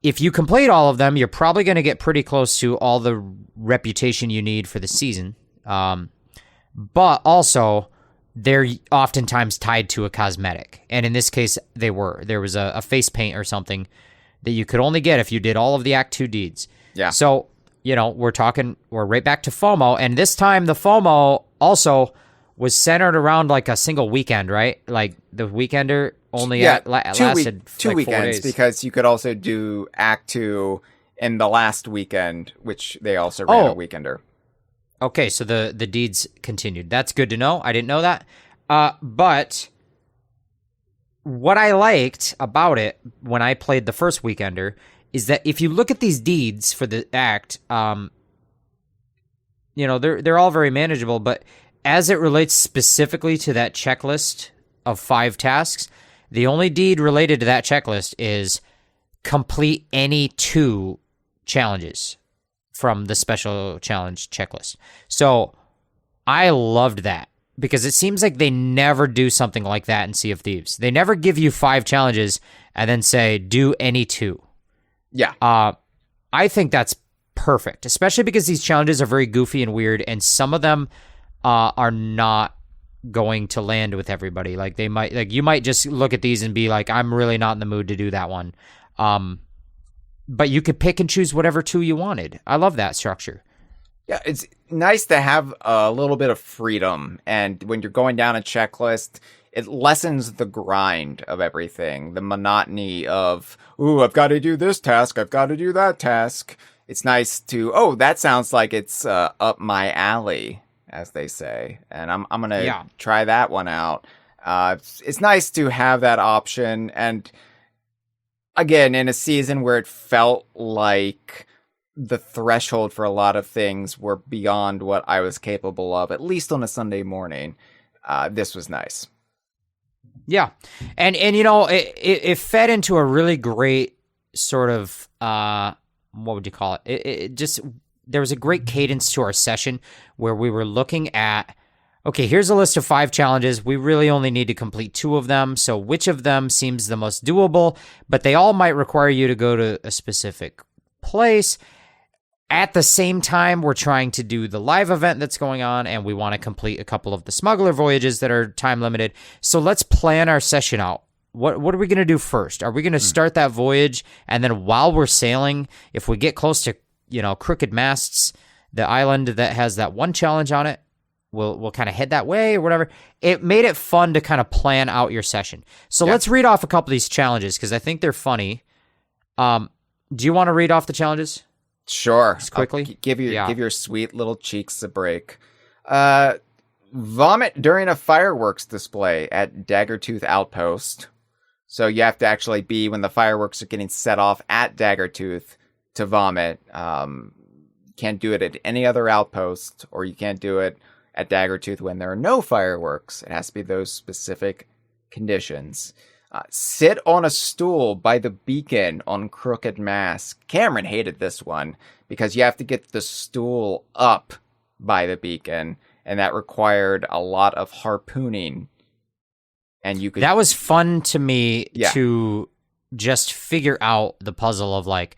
if you complete all of them, you're probably going to get pretty close to all the reputation you need for the season. But also, they're oftentimes tied to a cosmetic, and in this case, they were. There was a face paint or something that you could only get if you did all of the Act 2 deeds. Yeah. So, we're right back to FOMO, and this time the FOMO also was centered around like a single weekend, right? Like the weekender only lasted two weekends 4 days. Because you could also do Act 2 in the last weekend, which they also ran a weekender. Okay, so the deeds continued. That's good to know. I didn't know that. But what I liked about it when I played the first weekender is that if you look at these deeds for the act, they're all very manageable, but as it relates specifically to that checklist of 5 tasks, the only deed related to that checklist is complete any 2 challenges from the special challenge checklist. So I loved that because it seems like they never do something like that in Sea of Thieves. They never give you 5 challenges and then say, do any 2. Yeah. I think that's perfect, especially because these challenges are very goofy and weird, and some of them are not going to land with everybody. Like you might just look at these and be like, I'm really not in the mood to do that one. But you could pick and choose whatever 2 you wanted. I love that structure. Yeah, it's nice to have a little bit of freedom. And when you're going down a checklist, it lessens the grind of everything, the monotony of, I've got to do this task, I've got to do that task. It's nice to, that sounds like it's up my alley, as they say, and I'm gonna try that one out. It's nice to have that option, and again, in a season where it felt like the threshold for a lot of things were beyond what I was capable of, at least on a Sunday morning, this was nice. Yeah, and it fed into a really great sort of what would you call it? It just, there was a great cadence to our session where we were looking at, okay, here's a list of 5 challenges. We really only need to complete 2 of them. So which of them seems the most doable? But they all might require you to go to a specific place. At the same time, we're trying to do the live event that's going on, and we want to complete a couple of the smuggler voyages that are time limited. So let's plan our session out. What are we going to do first? Are we going to start that voyage, and then while we're sailing, if we get close to crooked masts, the island that has that one challenge on it, we'll kind of head that way or whatever. It made it fun to kind of plan out your session. So let's read off a couple of these challenges because I think they're funny. Do you want to read off the challenges? Sure. Just quickly. Give your sweet little cheeks a break. Vomit during a fireworks display at Daggertooth Outpost. So you have to actually be when the fireworks are getting set off at Daggertooth to vomit. Can't do it at any other outpost, or you can't do it at Daggertooth when there are no fireworks. It has to be those specific conditions. Sit on a stool by the beacon on Crooked Mask. Cameron hated this one because you have to get the stool up by the beacon, and that required a lot of harpooning. And that was fun to me to just figure out the puzzle of like,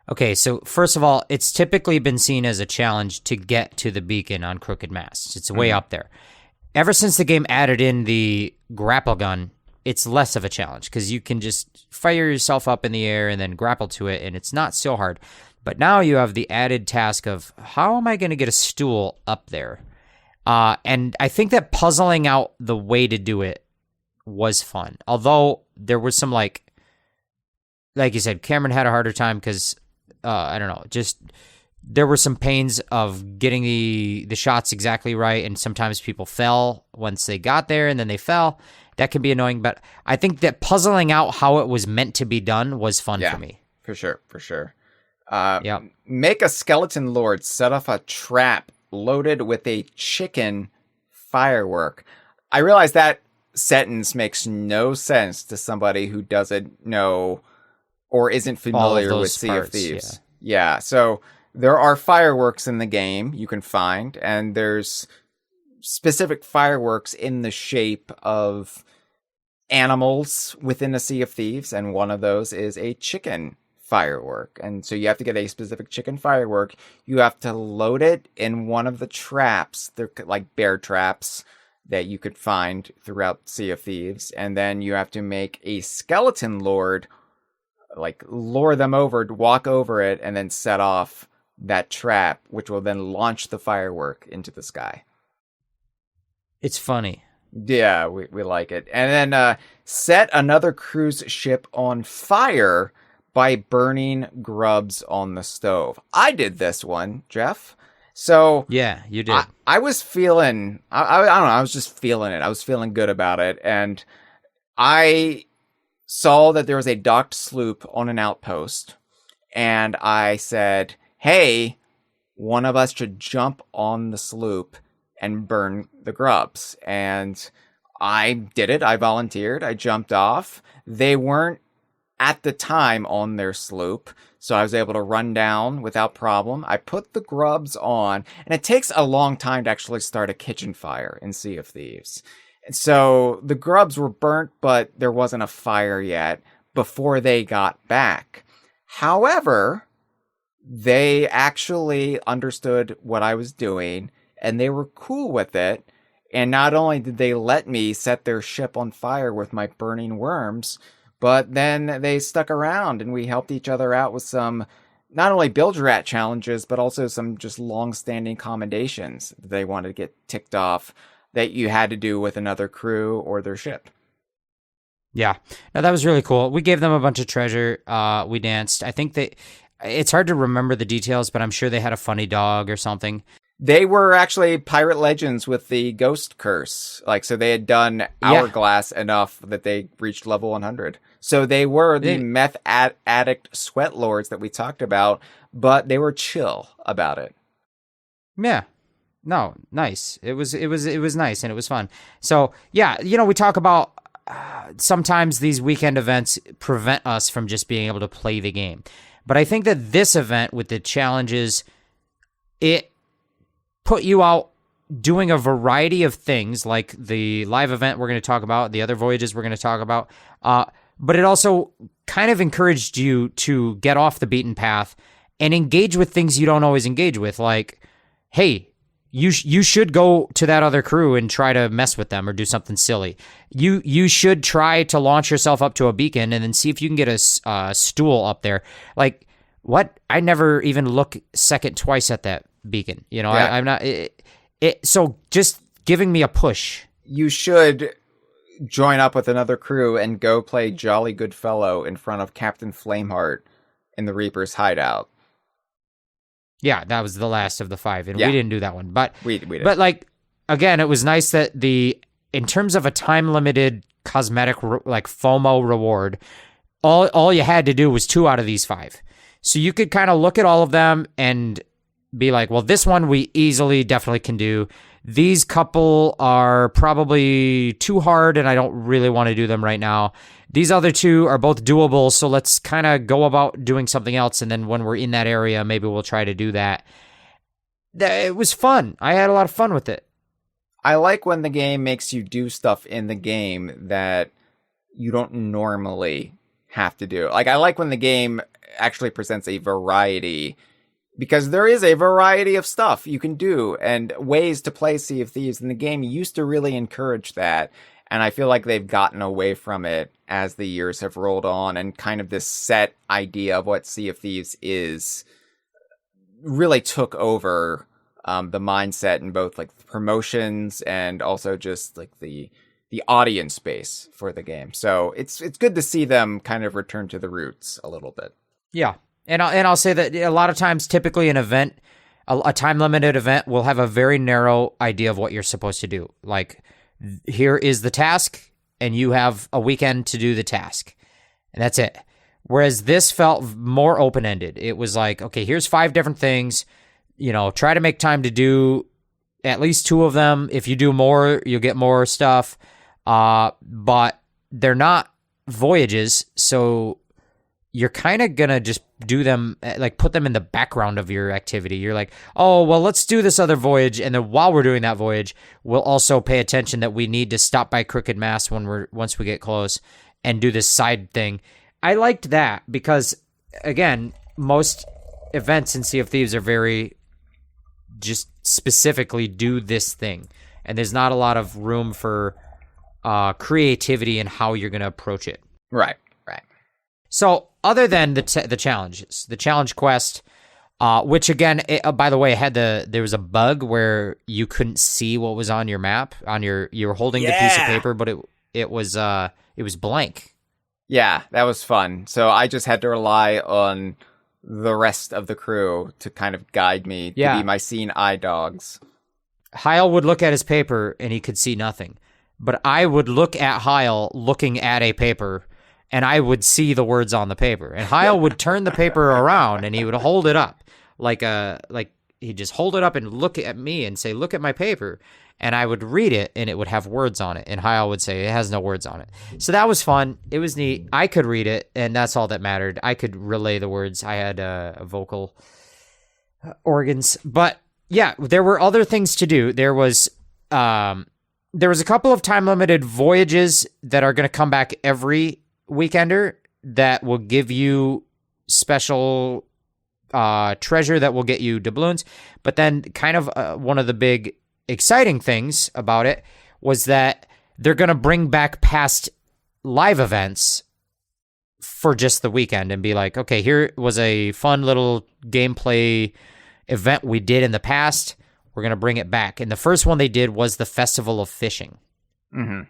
okay, so first of all, it's typically been seen as a challenge to get to the beacon on Crooked Masts. It's way up there. Ever since the game added in the grapple gun, it's less of a challenge because you can just fire yourself up in the air and then grapple to it, and it's not so hard. But now you have the added task of how am I going to get a stool up there? And I think that puzzling out the way to do it was fun. Although there was some like you said, Cameron had a harder time because I don't know, just there were some pains of getting the shots exactly right, and sometimes people fell once they got there and then they fell. That can be annoying, but I think that puzzling out how it was meant to be done was fun for me. For sure. Make a skeleton lord set off a trap loaded with a chicken firework. I realize that sentence makes no sense to somebody who doesn't know or isn't familiar with Sea of Thieves. Yeah, so there are fireworks in the game you can find, and there's specific fireworks in the shape of animals within a Sea of Thieves, and one of those is a chicken firework. And so you have to get a specific chicken firework. You have to load it in one of the traps. They're like bear traps that you could find throughout Sea of Thieves. And then you have to make a skeleton lord, like lure them over, walk over it, and then set off that trap, which will then launch the firework into the sky. It's funny. Yeah, we like it. And then set another cruise ship on fire by burning grubs on the stove. I did this one, Jeff. So yeah, you did. I was feeling, I don't know, I was just feeling it. I was feeling good about it. And I saw that there was a docked sloop on an outpost. And I said, hey, one of us should jump on the sloop and burn the grubs. And I did it. I volunteered. I jumped off. They weren't at the time on their sloop, so I was able to run down without problem. I put the grubs on, and it takes a long time to actually start a kitchen fire in Sea of Thieves. And so the grubs were burnt, but there wasn't a fire yet before they got back. However, they actually understood what I was doing, and they were cool with it. And not only did they let me set their ship on fire with my burning worms, but then they stuck around and we helped each other out with some, not only build rat challenges, but also some just long-standing commendations that they wanted to get ticked off that you had to do with another crew or their ship. Yeah, no, that was really cool. We gave them a bunch of treasure. We danced. I think it's hard to remember the details, but I'm sure they had a funny dog or something. They were actually pirate legends with the ghost curse. So they had done Hourglass enough that they reached level 100. So they were the meth addict sweat lords that we talked about, but they were chill about it. Yeah. No, nice. It was nice and it was fun. So yeah, we talk about sometimes these weekend events prevent us from just being able to play the game. But I think that this event with the challenges, it put you out doing a variety of things, like the live event we're going to talk about, the other voyages we're going to talk about. But it also kind of encouraged you to get off the beaten path and engage with things you don't always engage with. Like, hey, you should go to that other crew and try to mess with them or do something silly. You should try to launch yourself up to a beacon and then see if you can get a stool up there. Like, what? I never even look second twice at that beacon. You know, I'm not. So just giving me a push. You should join up with another crew and go play Jolly Good Fellow in front of Captain Flameheart in the Reaper's hideout. Yeah, that was the last of the 5, and we didn't do that one. But we did. But like again, it was nice that in terms of a time limited cosmetic like FOMO reward, all you had to do was 2 out of these 5. So you could kind of look at all of them and be like, well, this one we easily definitely can do. These couple are probably too hard and I don't really want to do them right now. These other 2 are both doable, so let's kind of go about doing something else, and then when we're in that area, maybe we'll try to do that. It was fun. I had a lot of fun with it. I like when the game makes you do stuff in the game that you don't normally have to do. Like, I like when the game actually presents a variety, because there is a variety of stuff you can do and ways to play Sea of Thieves, and the game used to really encourage that. And I feel like they've gotten away from it as the years have rolled on, and kind of this set idea of what Sea of Thieves is really took over the mindset in both like the promotions and also just like the audience base for the game. So it's good to see them kind of return to the roots a little bit. Yeah. And I'll say that a lot of times, typically an event, a time limited event will have a very narrow idea of what you're supposed to do. Like, here is the task, and you have a weekend to do the task, and that's it. Whereas this felt more open-ended. It was like, okay, here's 5 different things, try to make time to do at least 2 of them. If you do more, you'll get more stuff. But they're not voyages, so you're kind of going to just do them, like put them in the background of your activity. You're like, oh, well, let's do this other voyage. And then while we're doing that voyage, we'll also pay attention that we need to stop by Crooked Mass once we get close and do this side thing. I liked that because, again, most events in Sea of Thieves are very just specifically do this thing. And there's not a lot of room for creativity in how you're going to approach it. Right. So other than the challenges, the challenge quest, which again, by the way, there was a bug where you couldn't see what was on your map. You were holding the piece of paper, but it was blank. Yeah, that was fun. So I just had to rely on the rest of the crew to kind of guide me to be my scene eye dogs. Hyle would look at his paper and he could see nothing, but I would look at Hyle looking at a paper, and I would see the words on the paper. And Hyle would turn the paper around and he would hold it up like he'd just hold it up and look at me and say, "Look at my paper." And I would read it and it would have words on it. And Hyle would say, "It has no words on it." So that was fun. It was neat. I could read it, and that's all that mattered. I could relay the words. I had vocal organs. But yeah, there were other things to do. There was a couple of time limited voyages that are going to come back every weekender that will give you special treasure that will get you doubloons. But then kind of one of the big exciting things about it was that they're going to bring back past live events for just the weekend and be like, okay, here was a fun little gameplay event we did in the past. We're going to bring it back. And the first one they did was the Festival of Fishing. Mm-hmm.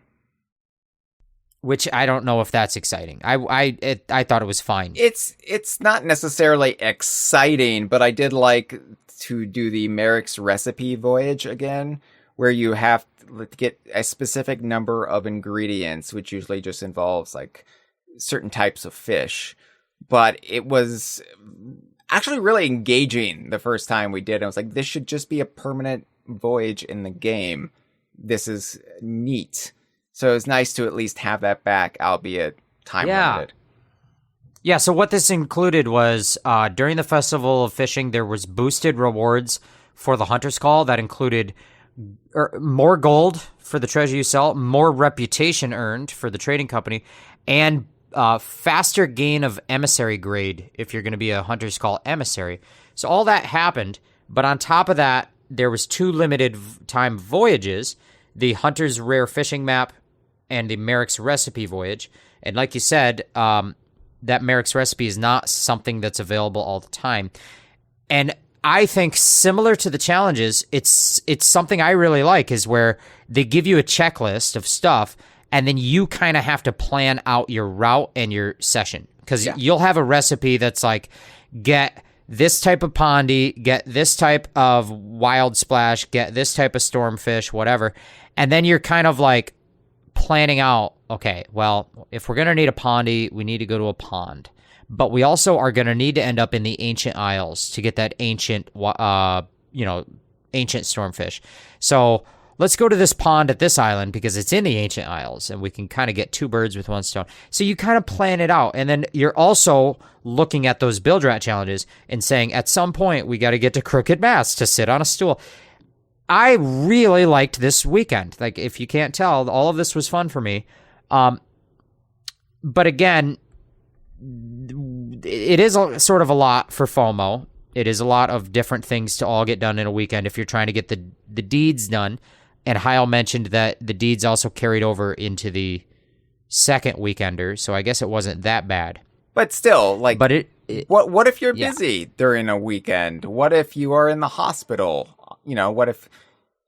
Which I don't know if that's exciting. I thought it was fine. It's not necessarily exciting, but I did like to do the Merrick's recipe voyage again, where you have to get a specific number of ingredients, which usually just involves like certain types of fish. But it was actually really engaging the first time we did. I was like, this should just be a permanent voyage in the game. This is neat. So it's nice to at least have that back, albeit time limited. Yeah, so what this included was during the Festival of Fishing, there was boosted rewards for the Hunter's Call that included more gold for the treasure you sell, more reputation earned for the trading company, and faster gain of emissary grade if you're going to be a Hunter's Call emissary. So all that happened, but on top of that, there was 2 limited time voyages, the Hunter's Rare Fishing Map and the Merrick's Recipe Voyage. And like you said, that Merrick's recipe is not something that's available all the time. And I think similar to the challenges, it's something I really like, is where they give you a checklist of stuff, and then you kind of have to plan out your route and your session. Because you'll have a recipe that's like, get this type of pondy, get this type of wild splash, get this type of stormfish, whatever. And then you're kind of like planning out, okay, well, if we're going to need a pondy, we need to go to a pond. But we also are going to need to end up in the ancient isles to get that ancient, ancient stormfish. So let's go to this pond at this island because it's in the ancient isles, and we can kind of get two birds with one stone. So you kind of plan it out. And then you're also looking at those build rat challenges and saying, at some point, we got to get to Crooked Mass to sit on a stool. I really liked this weekend. Like, if you can't tell, all of this was fun for me. But again, it is sort of a lot for FOMO. It is a lot of different things to all get done in a weekend if you're trying to get the deeds done. And Hyle mentioned that the deeds also carried over into the second weekender, so I guess it wasn't that bad. But still, like, what if you're yeah. busy during a weekend? What if you are in the hospital? What if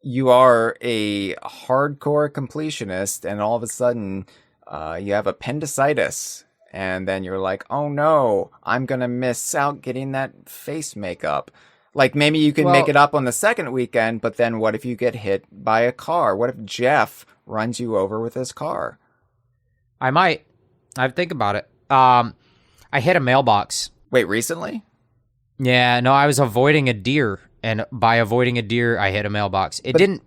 you are a hardcore completionist and all of a sudden you have appendicitis? And then you're like, oh no, I'm going to miss out getting that face makeup. Like, maybe you can make it up on the second weekend, but then what if you get hit by a car? What if Jeff runs you over with his car? I might. I think about it. I hit a mailbox. Wait, recently? Yeah, no, I was avoiding a deer. And by avoiding a deer, I hit a mailbox. It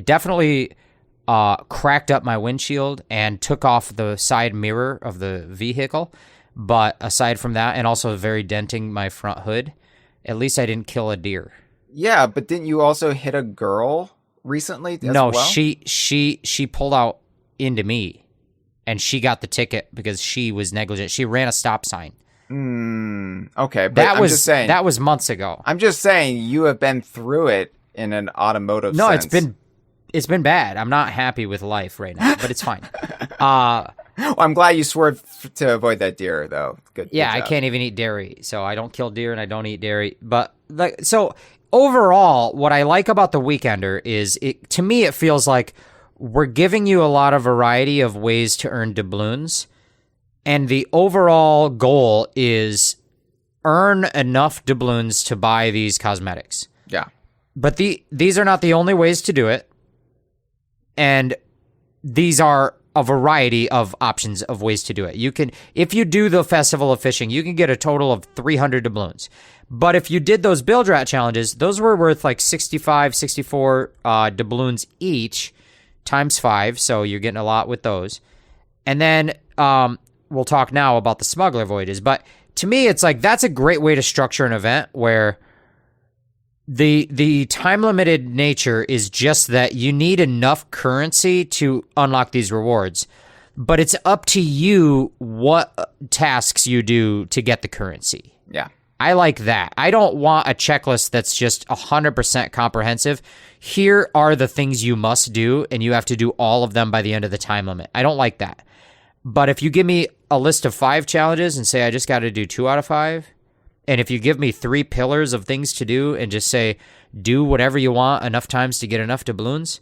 definitely cracked up my windshield and took off the side mirror of the vehicle. But aside from that, and also very denting my front hood, at least I didn't kill a deer. Yeah, but didn't you also hit a girl recently as well? No, she pulled out into me, and she got the ticket because she was negligent. She ran a stop sign. Okay, but I'm just saying. That was months ago. I'm just saying you have been through it in an automotive sense. It's been bad. I'm not happy with life right now, but it's fine. Well, I'm glad you swerved to avoid that deer, though. Good. Yeah, good I can't even eat dairy, so I don't kill deer and I don't eat dairy. But so overall, what I like about the Weekender is, to me, it feels like we're giving you a lot of variety of ways to earn doubloons, and the overall goal is earn enough doubloons to buy these cosmetics. Yeah. But these are not the only ways to do it, and these are a variety of options of ways to do it. You can, if you do the Festival of Fishing, you can get a total of 300 doubloons. But if you did those Build Rat challenges, those were worth like 65, 64 doubloons each, times 5, so you're getting a lot with those. And then we'll talk now about the Smuggler Voyages. But to me, it's like, that's a great way to structure an event where the time-limited nature is just that you need enough currency to unlock these rewards. But it's up to you what tasks you do to get the currency. Yeah. I like that. I don't want a checklist that's just 100% comprehensive. Here are the things you must do, and you have to do all of them by the end of the time limit. I don't like that. But if you give me a list of 5 challenges and say I just got to do 2 out of 5, and if you give me 3 pillars of things to do and just say, do whatever you want enough times to get enough doubloons,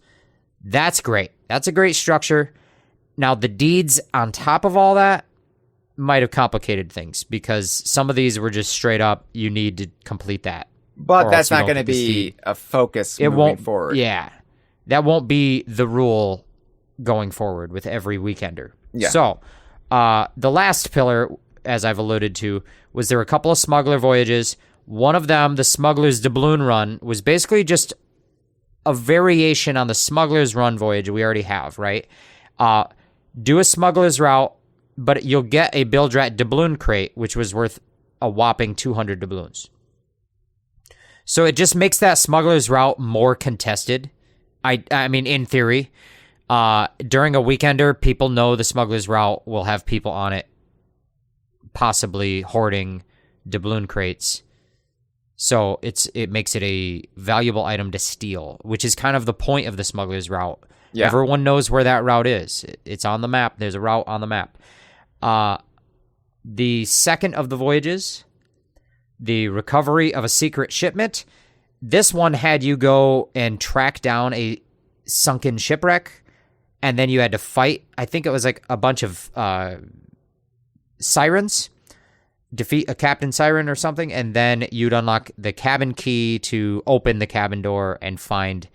that's great. That's a great structure. Now, the deeds on top of all that might have complicated things, because some of these were just straight up, you need to complete that. But that's not going to be a focus moving forward. Yeah. That won't be the rule going forward with every Weekender. Yeah. So, the last pillar, as I've alluded to, was there were a couple of Smuggler Voyages. One of them, the Smuggler's Doubloon Run, was basically just a variation on the Smuggler's Run voyage we already have, right? Do a Smuggler's Route, but you'll get a Build Rat Doubloon Crate, which was worth a whopping 200 doubloons. So it just makes that Smuggler's Route more contested. I mean, in theory, during a Weekender, people know the Smuggler's Route will have people on it possibly hoarding doubloon crates. So it makes it a valuable item to steal, which is kind of the point of the Smuggler's Route. Yeah. Everyone knows where that route is. It's on the map. There's a route on the map. the second of the voyages, the recovery of a secret shipment. This one had you go and track down a sunken shipwreck, and then you had to fight. I think it was like a bunch of sirens, defeat a captain siren or something, and then you'd unlock the cabin key to open the cabin door and find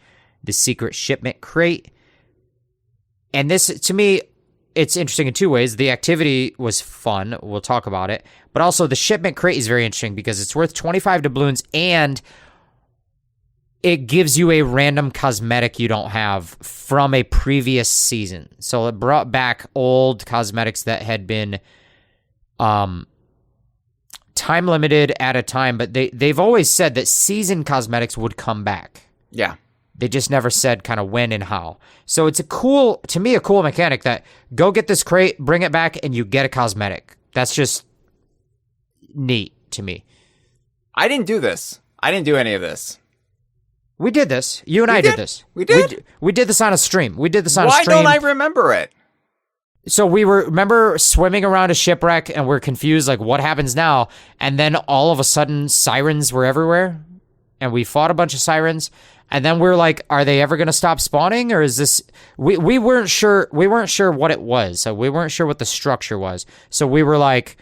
the secret shipment crate. And this, to me, it's interesting in two ways. The activity was fun. We'll talk about it. But also the shipment crate is very interesting because it's worth 25 doubloons and it gives you a random cosmetic you don't have from a previous season. So it brought back old cosmetics that had been time limited at a time, but they've always said that season cosmetics would come back. Yeah. They just never said kind of when and how. So it's a cool mechanic that go get this crate, bring it back, and you get a cosmetic. That's just neat to me. I didn't do this. I didn't do any of this. We did this. You and I did this. We did? We did this on a stream. We did this on a stream. Why don't I remember it? So remember swimming around a shipwreck and we're confused, like what happens now? And then all of a sudden sirens were everywhere and we fought a bunch of sirens. And then we're like, are they ever going to stop spawning? Or is this, we weren't sure what it was. So we weren't sure what the structure was. So we were like,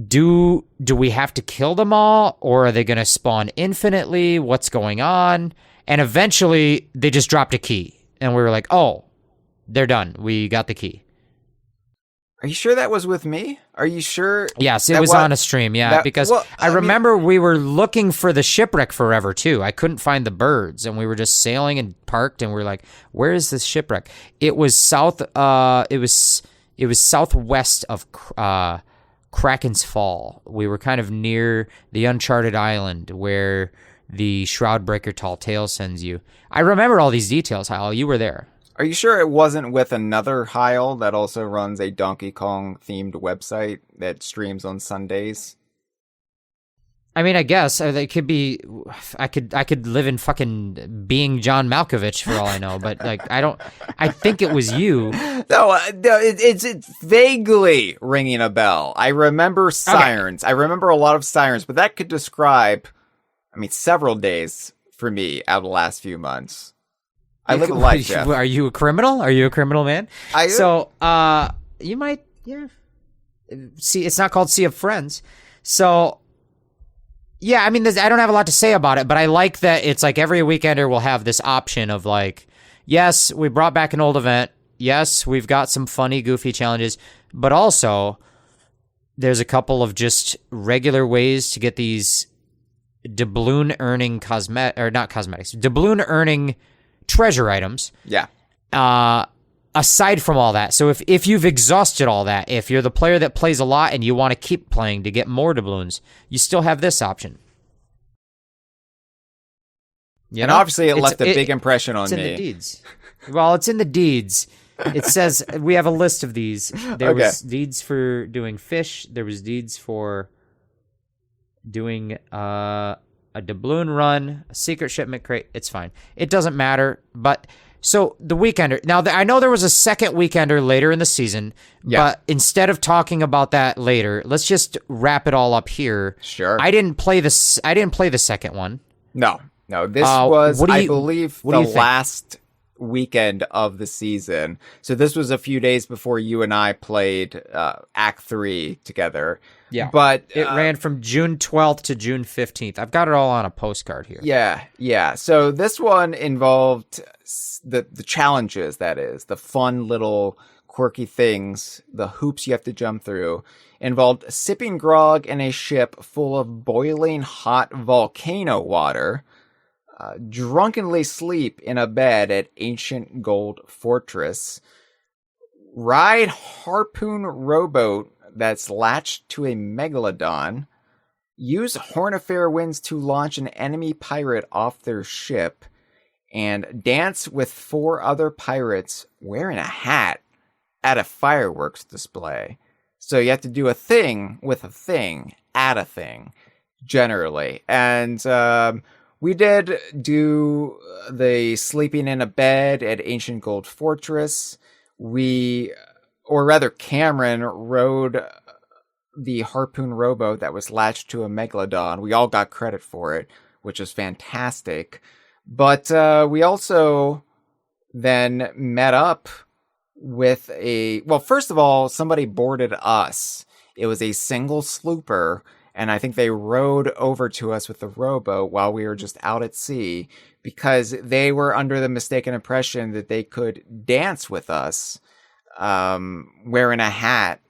do we have to kill them all? Or are they going to spawn infinitely? What's going on? And eventually they just dropped a key and we were like, oh, they're done. We got the key. Are you sure that was with me? Are you sure? Yes, it was on a stream, because I remember we were looking for the shipwreck forever, too. I couldn't find the birds, and we were just sailing and parked, and we were like, where is this shipwreck? It was it was southwest of Kraken's Fall. We were kind of near the uncharted island where the Shroudbreaker Tall Tale sends you. I remember all these details, Hyle. You were there. Are you sure it wasn't with another Hyle that also runs a Donkey Kong themed website that streams on Sundays? I mean, I guess it could be. I could live in fucking being John Malkovich for all I know, but like I think it was you. No, it's vaguely ringing a bell. I remember sirens. Okay. I remember a lot of sirens, but that could describe, several days for me out of the last few months. I live a life, Jeff. Are you a criminal? Are you a criminal, man? So, you might, See, it's not called Sea of Friends. So, yeah, I don't have a lot to say about it, but I like that it's like every weekender will have this option of like, yes, we brought back an old event. Yes, we've got some funny, goofy challenges, but also there's a couple of just regular ways to get these doubloon earning doubloon earning treasure items. Yeah. Aside from all that, so if you've exhausted all that, if you're the player that plays a lot and you want to keep playing to get more doubloons, you still have this option. And obviously it left a big impression on me. It's in the deeds. Well, it's in the deeds. It says we have a list of these. There was deeds for doing fish. There was deeds for doing a doubloon run, a secret shipment crate. It's fine. It doesn't matter. But so the weekender. Now, I know there was a second weekender later in the season, but instead of talking about that later, let's just wrap it all up here. Sure. I didn't play the second one. No. This was, I believe, the last weekend of the season. So this was a few days before you and I played Act 3 together. Yeah. But it ran from June 12th to June 15th. I've got it all on a postcard here. Yeah. So this one involved the challenges, that is, the fun little quirky things, the hoops you have to jump through, involved sipping grog in a ship full of boiling hot volcano water, drunkenly sleep in a bed at Ancient Gold Fortress, ride harpoon rowboat that's latched to a megalodon, use hornifair winds to launch an enemy pirate off their ship, and dance with 4 other pirates wearing a hat at a fireworks display. So you have to do a thing with a thing at a thing, generally. And we did do the sleeping in a bed at Ancient Gold Fortress. Cameron rode the harpoon rowboat that was latched to a megalodon. We all got credit for it, which is fantastic. But we also then met up with first of all, somebody boarded us. It was a single slooper, and I think they rowed over to us with the rowboat while we were just out at sea because they were under the mistaken impression that they could dance with us, wearing a hat,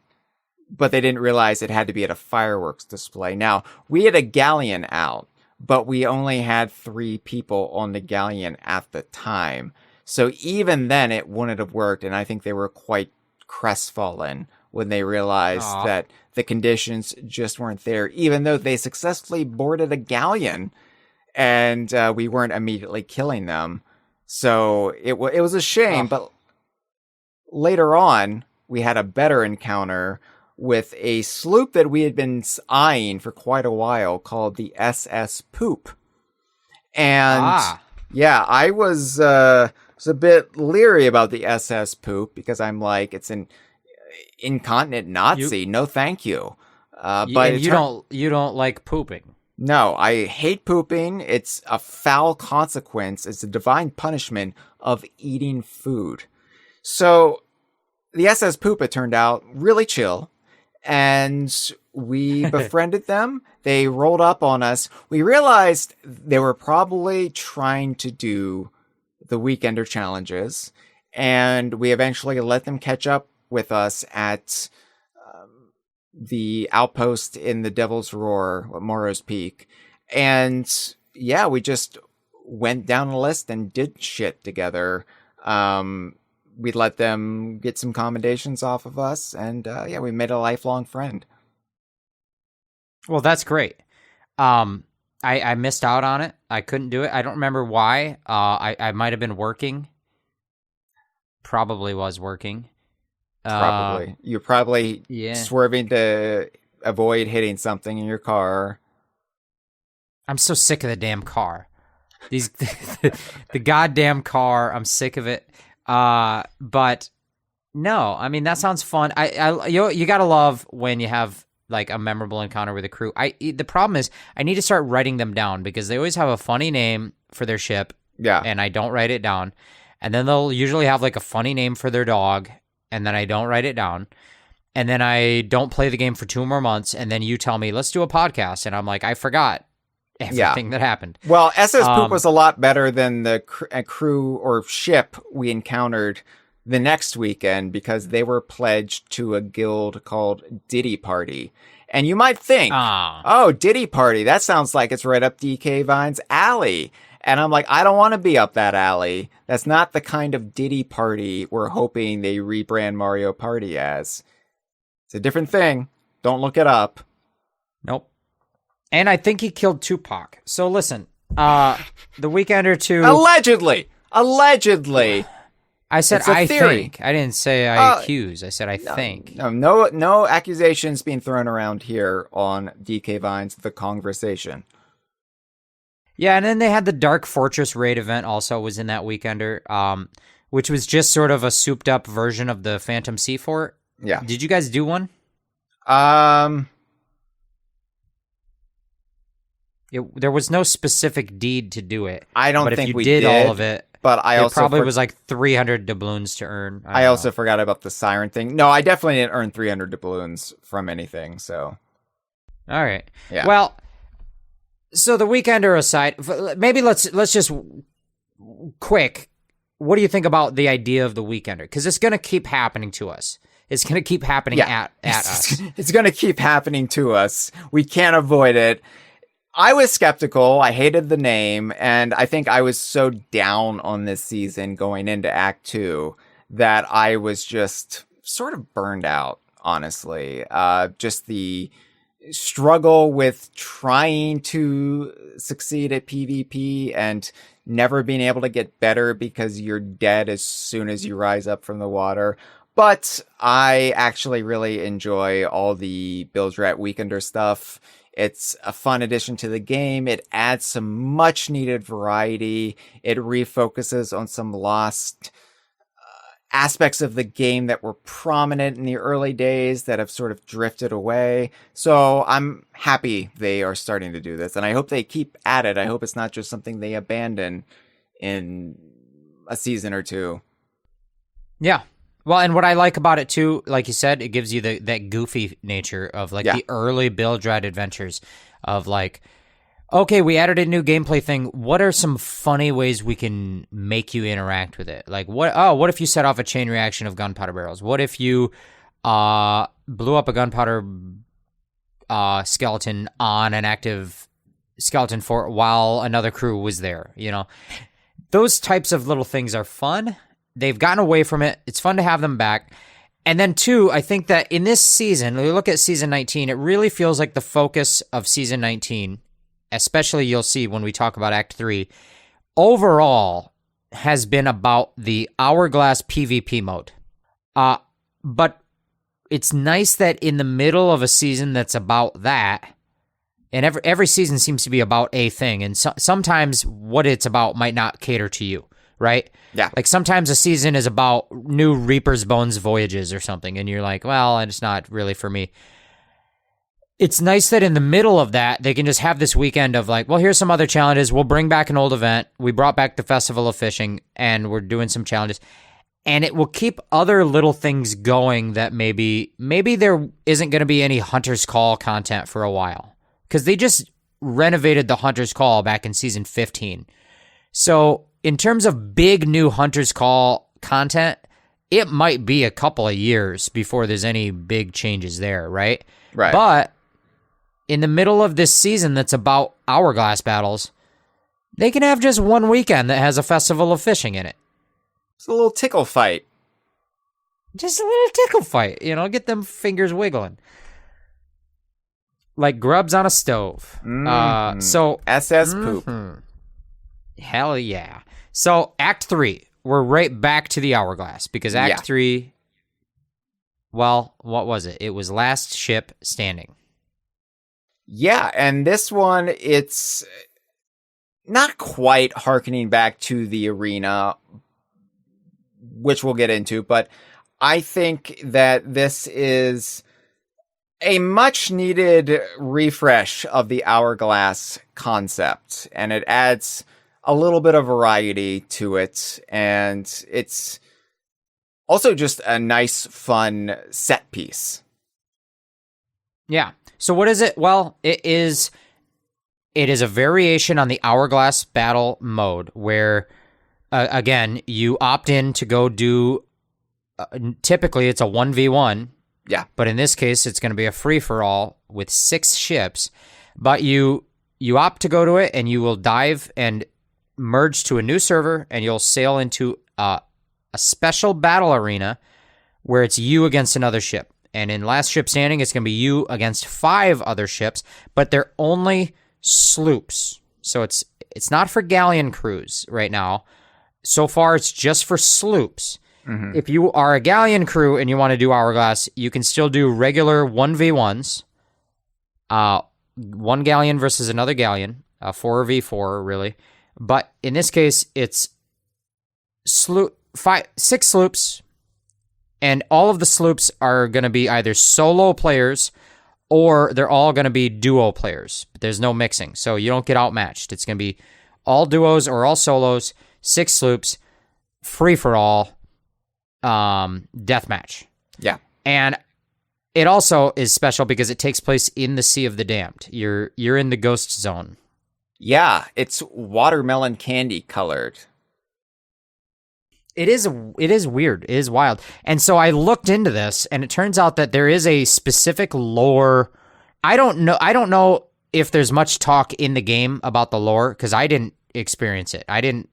but they didn't realize it had to be at a fireworks display. Now, we had a galleon out, but we only had 3 people on the galleon at the time. So even then, it wouldn't have worked, and I think they were quite crestfallen when they realized that the conditions just weren't there, even though they successfully boarded a galleon, and we weren't immediately killing them. So it was a shame, but later on, we had a better encounter with a sloop that we had been eyeing for quite a while called the SS Poop. And yeah, I was a bit leery about the SS Poop because I'm like, it's an incontinent Nazi. No, thank you. But you don't like pooping. No, I hate pooping. It's a foul consequence. It's a divine punishment of eating food. So the SS Poop, it turned out, really chill. And we befriended them. They rolled up on us. We realized they were probably trying to do the Weekender challenges. And we eventually let them catch up with us at the outpost in the Devil's Roar, Morrow's Peak. And yeah, we just went down the list and did shit together. We let them get some commendations off of us, and yeah, we made a lifelong friend. Well, that's great. I missed out on it. I couldn't do it. I don't remember why. I might have been working. Probably was working. Probably. You're probably swerving to avoid hitting something in your car. I'm so sick of the damn car. The goddamn car. I'm sick of it. But no, I mean, that sounds fun. You gotta love when you have like a memorable encounter with a crew. The problem is I need to start writing them down because they always have a funny name for their ship. Yeah. And I don't write it down. And then they'll usually have like a funny name for their dog. And then I don't write it down. And then I don't play the game for 2 more months. And then you tell me, let's do a podcast. And I'm like, I forgot everything that happened. Well, SS Poop was a lot better than the crew or ship we encountered the next weekend because they were pledged to a guild called Diddy Party. And you might think, oh, Diddy Party, that sounds like it's right up DK Vine's alley. And I'm like, I don't want to be up that alley. That's not the kind of Diddy Party we're hoping they rebrand Mario Party as. It's a different thing. Don't look it up. Nope. And I think he killed Tupac. So listen, the Weekender 2... Allegedly! I said I think. I didn't say I accuse. I said I think. No accusations being thrown around here on DK Vine's The Kongversation. Yeah, and then they had the Dark Fortress raid event also was in that Weekender, which was just sort of a souped-up version of the Phantom Sea Fort. Yeah. Did you guys do one? There was no specific deed to do it. I don't think we did all of it. But it probably was like 300 doubloons to earn. I also forgot about the siren thing. No, I definitely didn't earn 300 doubloons from anything. So, all right. Yeah. Well, so the Weekender aside, maybe let's just quick. What do you think about the idea of the Weekender? Because it's going to keep happening to us. It's going to keep happening at us. It's going to keep happening to us. We can't avoid it. I was skeptical. I hated the name. And I think I was so down on this season going into Act 2 that I was just sort of burned out, honestly. Just the struggle with trying to succeed at PvP and never being able to get better because you're dead as soon as you rise up from the water. But I actually really enjoy all the Bilge-Rat Weekender stuff. It's a fun addition to the game. It adds some much needed variety. It refocuses on some lost aspects of the game that were prominent in the early days that have sort of drifted away. So I'm happy they are starting to do this, and I hope they keep at it. I hope it's not just something they abandon in a season or two. Yeah. Well, and what I like about it too, like you said, it gives you that goofy nature of like the early Build Dread adventures of like, okay, we added a new gameplay thing. What are some funny ways we can make you interact with it? Like what if you set off a chain reaction of gunpowder barrels? What if you blew up a gunpowder skeleton on an active skeleton fort while another crew was there, you know? Those types of little things are fun. They've gotten away from it. It's fun to have them back. And then, two, I think that in this season, when we look at Season 19, it really feels like the focus of Season 19, especially you'll see when we talk about Act 3, overall has been about the Hourglass PvP mode. But it's nice that in the middle of a season that's about that, and every season seems to be about a thing, and sometimes what it's about might not cater to you, right? Yeah. Like sometimes a season is about new Reaper's Bones voyages or something, and you're like, well, it's not really for me. It's nice that in the middle of that, they can just have this weekend of like, well, here's some other challenges. We'll bring back an old event. We brought back the Festival of Fishing, and we're doing some challenges. And it will keep other little things going that maybe there isn't going to be any Hunter's Call content for a while. Because they just renovated the Hunter's Call back in Season 15. So in terms of big new Hunter's Call content, it might be a couple of years before there's any big changes there, right? Right. But in the middle of this season that's about Hourglass battles, they can have just one weekend that has a Festival of Fishing in it. It's a little tickle fight. Just a little tickle fight, you know, get them fingers wiggling. Like grubs on a stove. So SS poop. Hell yeah. So Act 3, we're right back to the Hourglass because Act 3, well, what was it? It was Last Ship Standing. Yeah, and this one, it's not quite hearkening back to the arena, which we'll get into, but I think that this is a much needed refresh of the Hourglass concept, and it adds a little bit of variety to it, and it's also just a nice, fun set piece. Yeah. So what is it? Well, it is a variation on the Hourglass battle mode where, again, you opt in to go do, typically it's a 1v1. Yeah. But in this case, it's going to be a free-for-all with 6 ships. But you opt to go to it, and you will dive and merge to a new server, and you'll sail into a special battle arena where it's you against another ship. And in Last Ship Standing, it's going to be you against 5 other ships, but they're only sloops. So it's not for galleon crews right now. So far, it's just for sloops. Mm-hmm. If you are a galleon crew and you want to do Hourglass, you can still do regular 1v1s. One galleon versus another galleon. 4v4, really. But in this case, it's 6 sloops. And all of the sloops are going to be either solo players or they're all going to be duo players. But there's no mixing, so you don't get outmatched. It's going to be all duos or all solos, 6 sloops, free-for-all, deathmatch. Yeah. And it also is special because it takes place in the Sea of the Damned. You're in the ghost zone. Yeah, it's watermelon candy colored. It is weird. It is wild. And so I looked into this, and it turns out that there is a specific lore. I don't know if there's much talk in the game about the lore, because I didn't experience it. I didn't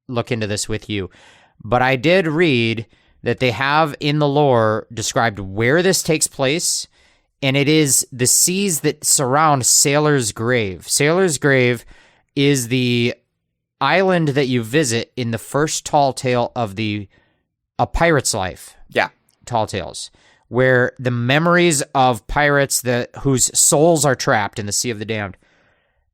look into this with you. But I did read that they have in the lore described where this takes place, and it is the seas that surround Sailor's Grave. Sailor's Grave is the island that you visit in the first tall tale of A Pirate's Life. Yeah. Tall Tales, where the memories of pirates whose souls are trapped in the Sea of the Damned.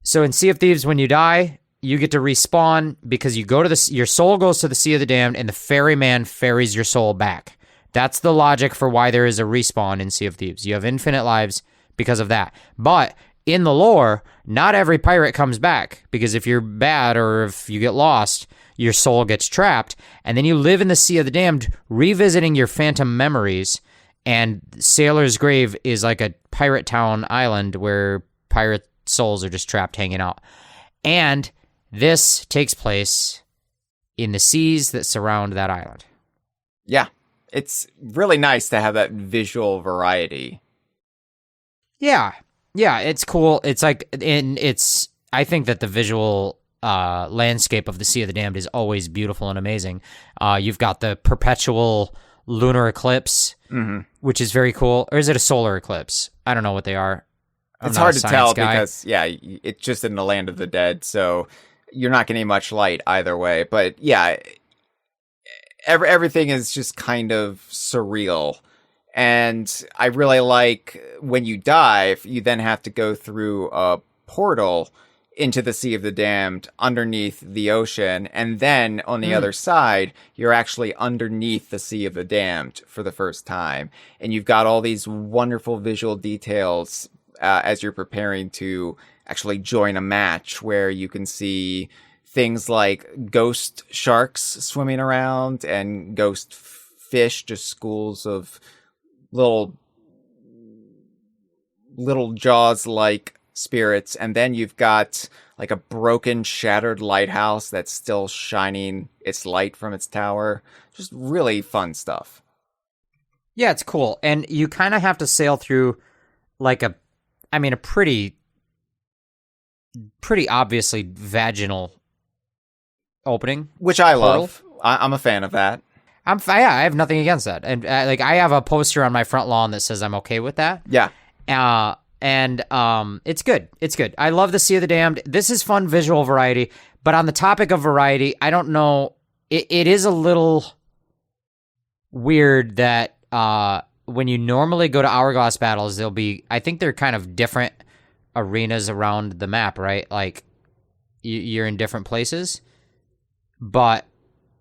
So in Sea of Thieves, when you die, you get to respawn because you go to your soul goes to the Sea of the Damned, and the ferryman ferries your soul back. That's the logic for why there is a respawn in Sea of Thieves. You have infinite lives because of that. But in the lore, not every pirate comes back, because if you're bad or if you get lost, your soul gets trapped, and then you live in the Sea of the Damned, revisiting your phantom memories. And Sailor's Grave is like a pirate town island where pirate souls are just trapped hanging out. And this takes place in the seas that surround that island. Yeah. It's really nice to have that visual variety. Yeah. Yeah, it's cool. It's like, I think that the visual landscape of the Sea of the Damned is always beautiful and amazing. You've got the perpetual lunar eclipse, which is very cool. Or is it a solar eclipse? I don't know what they are. It's hard to tell because, it's just in the land of the dead, so you're not getting much light either way. But yeah, everything is just kind of surreal. And I really like when you dive, you then have to go through a portal into the Sea of the Damned underneath the ocean. And then on the other side, you're actually underneath the Sea of the Damned for the first time. And you've got all these wonderful visual details as you're preparing to actually join a match, where you can see things like ghost sharks swimming around and ghost fish, just schools of little Jaws-like spirits. And then you've got like a broken, shattered lighthouse that's still shining its light from its tower. Just really fun stuff. Yeah, it's cool. And you kind of have to sail through like a pretty obviously vaginal opening, which I love. I'm a fan of that. I have nothing against that. And I have a poster on my front lawn that says I'm okay with that. Yeah. And it's good. It's good. I love the Sea of the Damned. This is fun visual variety. But on the topic of variety, I don't know. It is a little weird that when you normally go to Hourglass battles, I think they're kind of different arenas around the map, right? Like you're in different places. But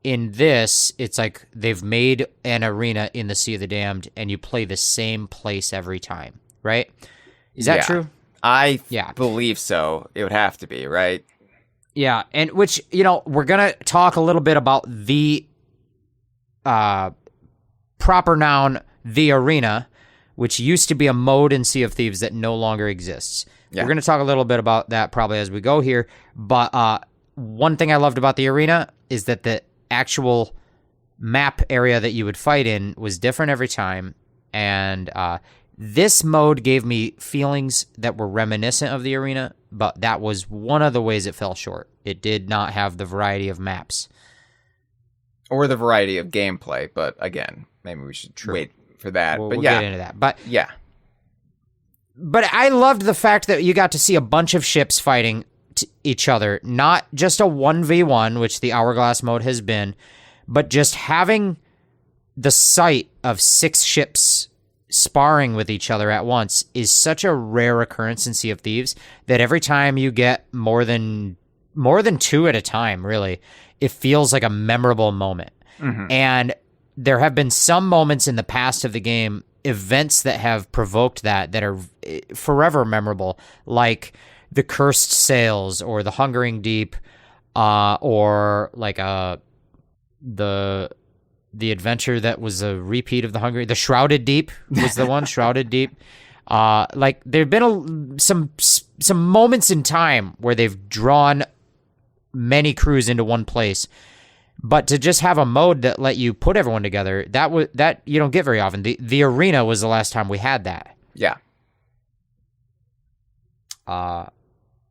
in this, it's like they've made an arena in the Sea of the Damned, and you play the same place every time, right? Is that true? I believe so. It would have to be, right? Yeah, and which, we're going to talk a little bit about the proper noun, the arena, which used to be a mode in Sea of Thieves that no longer exists. Yeah. We're going to talk a little bit about that probably as we go here, but one thing I loved about the arena is that the actual map area that you would fight in was different every time, and this mode gave me feelings that were reminiscent of the arena, but that was one of the ways it fell short. It did not have the variety of maps. Or the variety of gameplay, but again, maybe we should wait for that. We'll get into that. But I loved the fact that you got to see a bunch of ships fighting each other, not just a 1v1, which the Hourglass mode has been, but just having the sight of 6 ships sparring with each other at once is such a rare occurrence in Sea of Thieves that every time you get more than 2 at a time, really, it feels like a memorable moment. Mm-hmm. And there have been some moments in the past of the game, events that have provoked that are forever memorable, like the Cursed Sails or the Hungering Deep, or like the adventure that was a repeat of the Shrouded Deep was the one. Shrouded Deep. Like there've been some moments in time where they've drawn many crews into one place, but to just have a mode that let you put everyone together, that you don't get very often. The arena was the last time we had that. Yeah.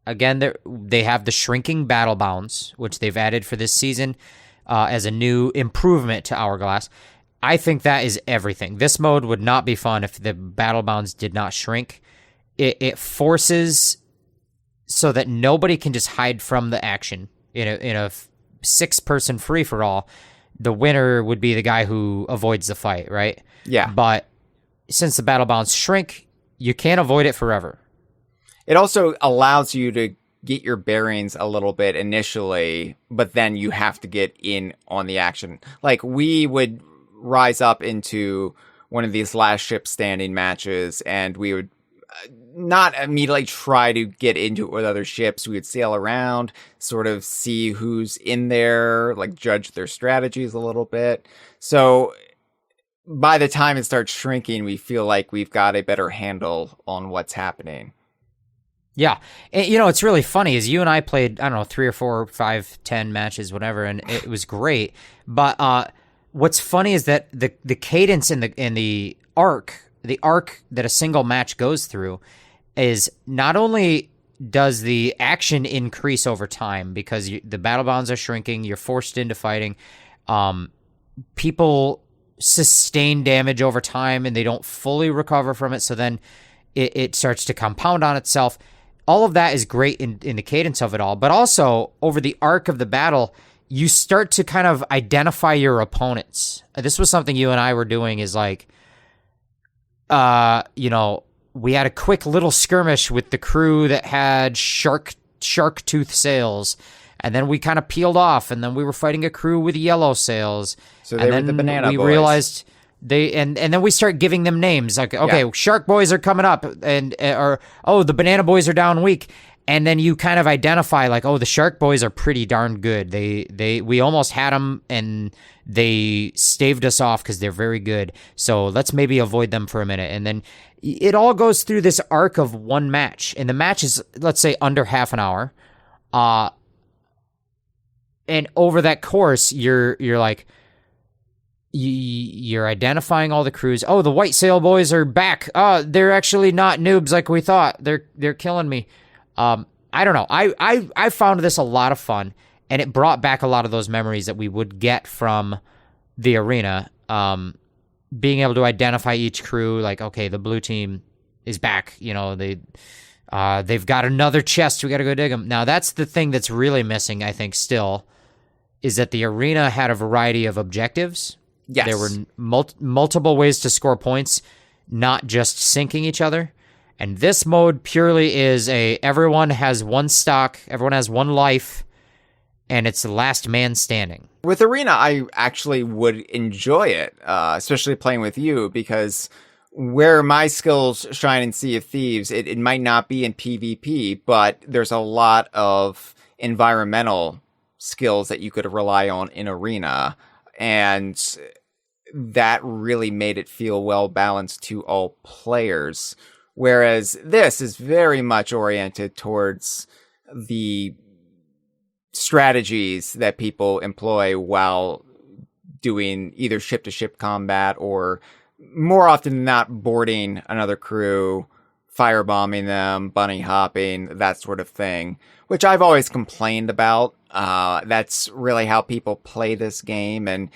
Again, they have the shrinking battle bounds, which they've added for this season as a new improvement to Hourglass. I think that is everything. This mode would not be fun if the battle bounds did not shrink. It forces so that nobody can just hide from the action. In a 6-person free-for-all, the winner would be the guy who avoids the fight, right? Yeah. But since the battle bounds shrink, you can't avoid it forever. It also allows you to get your bearings a little bit initially, but then you have to get in on the action. Like, we would rise up into one of these last ship standing matches, and we would not immediately try to get into it with other ships. We would sail around, sort of see who's in there, like judge their strategies a little bit. So by the time it starts shrinking, we feel like we've got a better handle on what's happening. Yeah. And, you know, it's really funny is you and I played, I don't know, 3 or 4, 5, 10 matches, whatever, and it was great. But what's funny is that the cadence in the arc that a single match goes through is not only does the action increase over time because the battle bonds are shrinking, you're forced into fighting, people sustain damage over time and they don't fully recover from it, so then it starts to compound on itself. All of that is great in the cadence of it all, but also over the arc of the battle, you start to kind of identify your opponents. This was something you and I were doing is like, you know, we had a quick little skirmish with the crew that had shark tooth sails, and then we kind of peeled off, and then we were fighting a crew with yellow sails. So they were the banana boys. We realized and then we start giving them names like, okay, shark boys are coming up, or the banana boys are down weak. And then you kind of identify like, oh, the shark boys are pretty darn good. We almost had them and they staved us off because they're very good. So let's maybe avoid them for a minute. And then it all goes through this arc of one match. And the match is, let's say, under half an hour. And over that course, you're like, you're identifying all the crews. Oh, the white sail boys are back. Oh, they're actually not noobs like we thought. They're killing me. I don't know. I found this a lot of fun, and it brought back a lot of those memories that we would get from the arena. Being able to identify each crew, like, okay, the blue team is back. You know, they've got another chest. We got to go dig them. Now, that's the thing that's really missing, I think, still, is that the arena had a variety of objectives. Yes. There were multiple ways to score points, not just sinking each other. And this mode purely is everyone has one stock, everyone has one life, and it's the last man standing. With Arena, I actually would enjoy it, especially playing with you, because where my skills shine in Sea of Thieves, it might not be in PvP, but there's a lot of environmental skills that you could rely on in Arena, and that really made it feel well balanced to all players. Whereas this is very much oriented towards the strategies that people employ while doing either ship-to-ship combat or, more often than not, boarding another crew, firebombing them, bunny hopping, that sort of thing, which I've always complained about. That's really how people play this game, and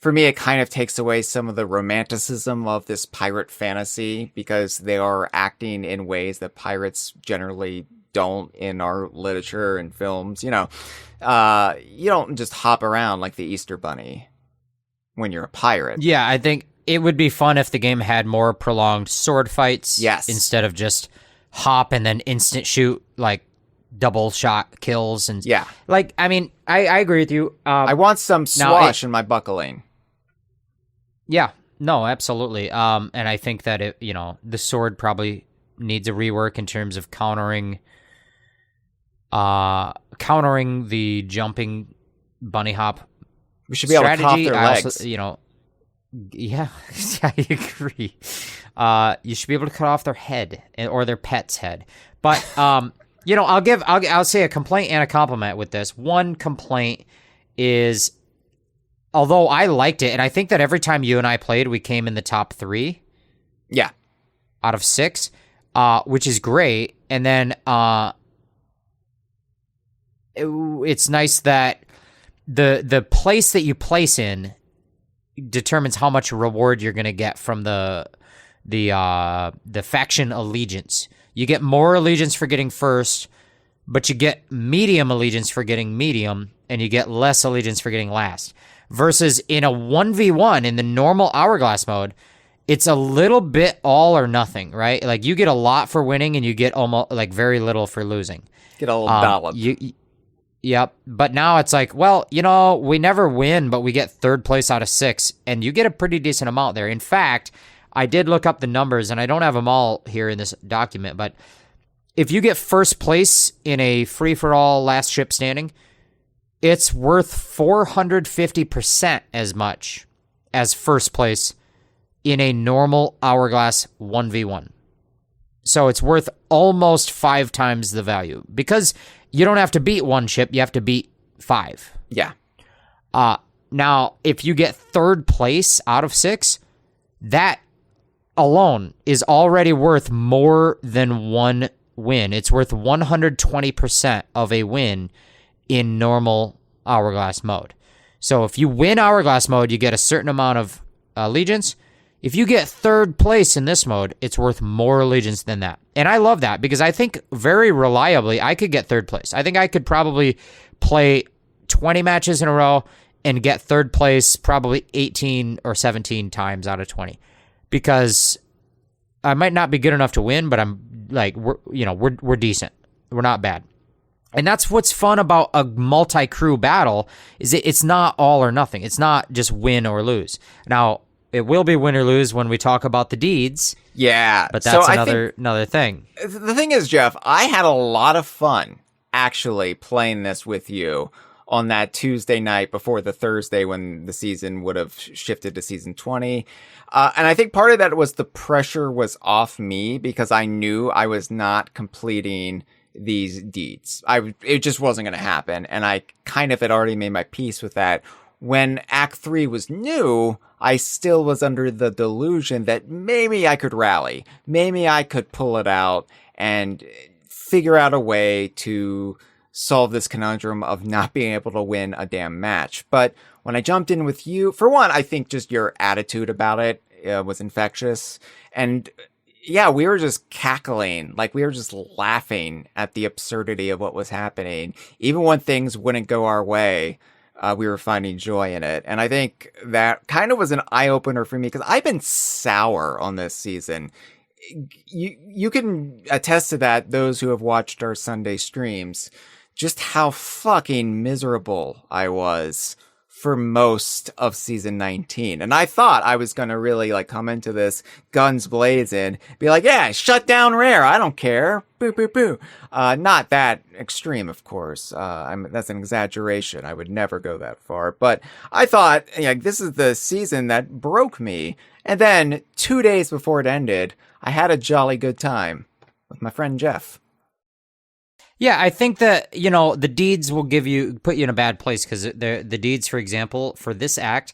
for me, it kind of takes away some of the romanticism of this pirate fantasy because they are acting in ways that pirates generally don't in our literature and films. You know, you don't just hop around like the Easter Bunny when you're a pirate. Yeah, I think it would be fun if the game had more prolonged sword fights. Yes. Instead of just hop and then instant shoot, like double shot kills. And yeah. Like, I mean, I agree with you. I want some swash in my buckling. Yeah, no, absolutely. And I think that the sword probably needs a rework in terms of countering the jumping bunny hop. We should be able to cut off their legs. Also, yeah, I agree. You should be able to cut off their head or their pet's head. But I'll say a complaint and a compliment with this. One complaint is, although I liked it, and I think that every time you and I played, we came in the top 3. Yeah. Out of 6, which is great. And then it's nice that the place that you place in determines how much reward you're going to get from the faction allegiance. You get more allegiance for getting first, but you get medium allegiance for getting medium, and you get less allegiance for getting last. Versus in a 1v1 in the normal Hourglass mode, it's a little bit all or nothing, right? Like, you get a lot for winning and you get almost like very little for losing. Get a little dollop. Yep. But now it's like, well, we never win, but we get third place out of 6, and you get a pretty decent amount there. In fact, I did look up the numbers, and I don't have them all here in this document, but if you get first place in a free-for-all last ship standing, it's worth 450% as much as first place in a normal Hourglass 1v1. So it's worth almost 5 times the value, because you don't have to beat 1 ship, you have to beat 5. Yeah. Now, if you get third place out of 6, that alone is already worth more than 1 win. It's worth 120% of a win in normal Hourglass mode. So if you win Hourglass mode, you get a certain amount of allegiance. If you get third place in this mode, it's worth more allegiance than that. And I love that, because I think very reliably I could get third place. I think I could probably play 20 matches in a row and get third place probably 18 or 17 times out of 20. Because I might not be good enough to win, but I'm like, we're decent. We're not bad. And that's what's fun about a multi-crew battle, is it's not all or nothing. It's not just win or lose. Now, it will be win or lose when we talk about the deeds. Yeah. But that's another thing. The thing is, Jeff, I had a lot of fun actually playing this with you on that Tuesday night before the Thursday when the season would have shifted to season 20. And I think part of that was the pressure was off me, because I knew I was not completing these deeds. It just wasn't going to happen. And I kind of had already made my peace with that. When Act 3 was new, I still was under the delusion that maybe I could rally. Maybe I could pull it out and figure out a way to solve this conundrum of not being able to win a damn match. But when I jumped in with you, for one, I think just your attitude about it was infectious. And yeah, we were just cackling, like we were just laughing at the absurdity of what was happening. Even when things wouldn't go our way, we were finding joy in it. And I think that kind of was an eye-opener for me, because I've been sour on this season. You can attest to that, those who have watched our Sunday streams, just how fucking miserable I was for most of season 19. And I thought I was going to really come into this guns blazing, be like, yeah, shut down Rare. I don't care. Boo, boo, boo. Not that extreme, of course. That's an exaggeration. I would never go that far. But I thought, this is the season that broke me. And then 2 days before it ended, I had a jolly good time with my friend Jeff. Yeah, I think that, the deeds will put you in a bad place, because the deeds, for example, for this act,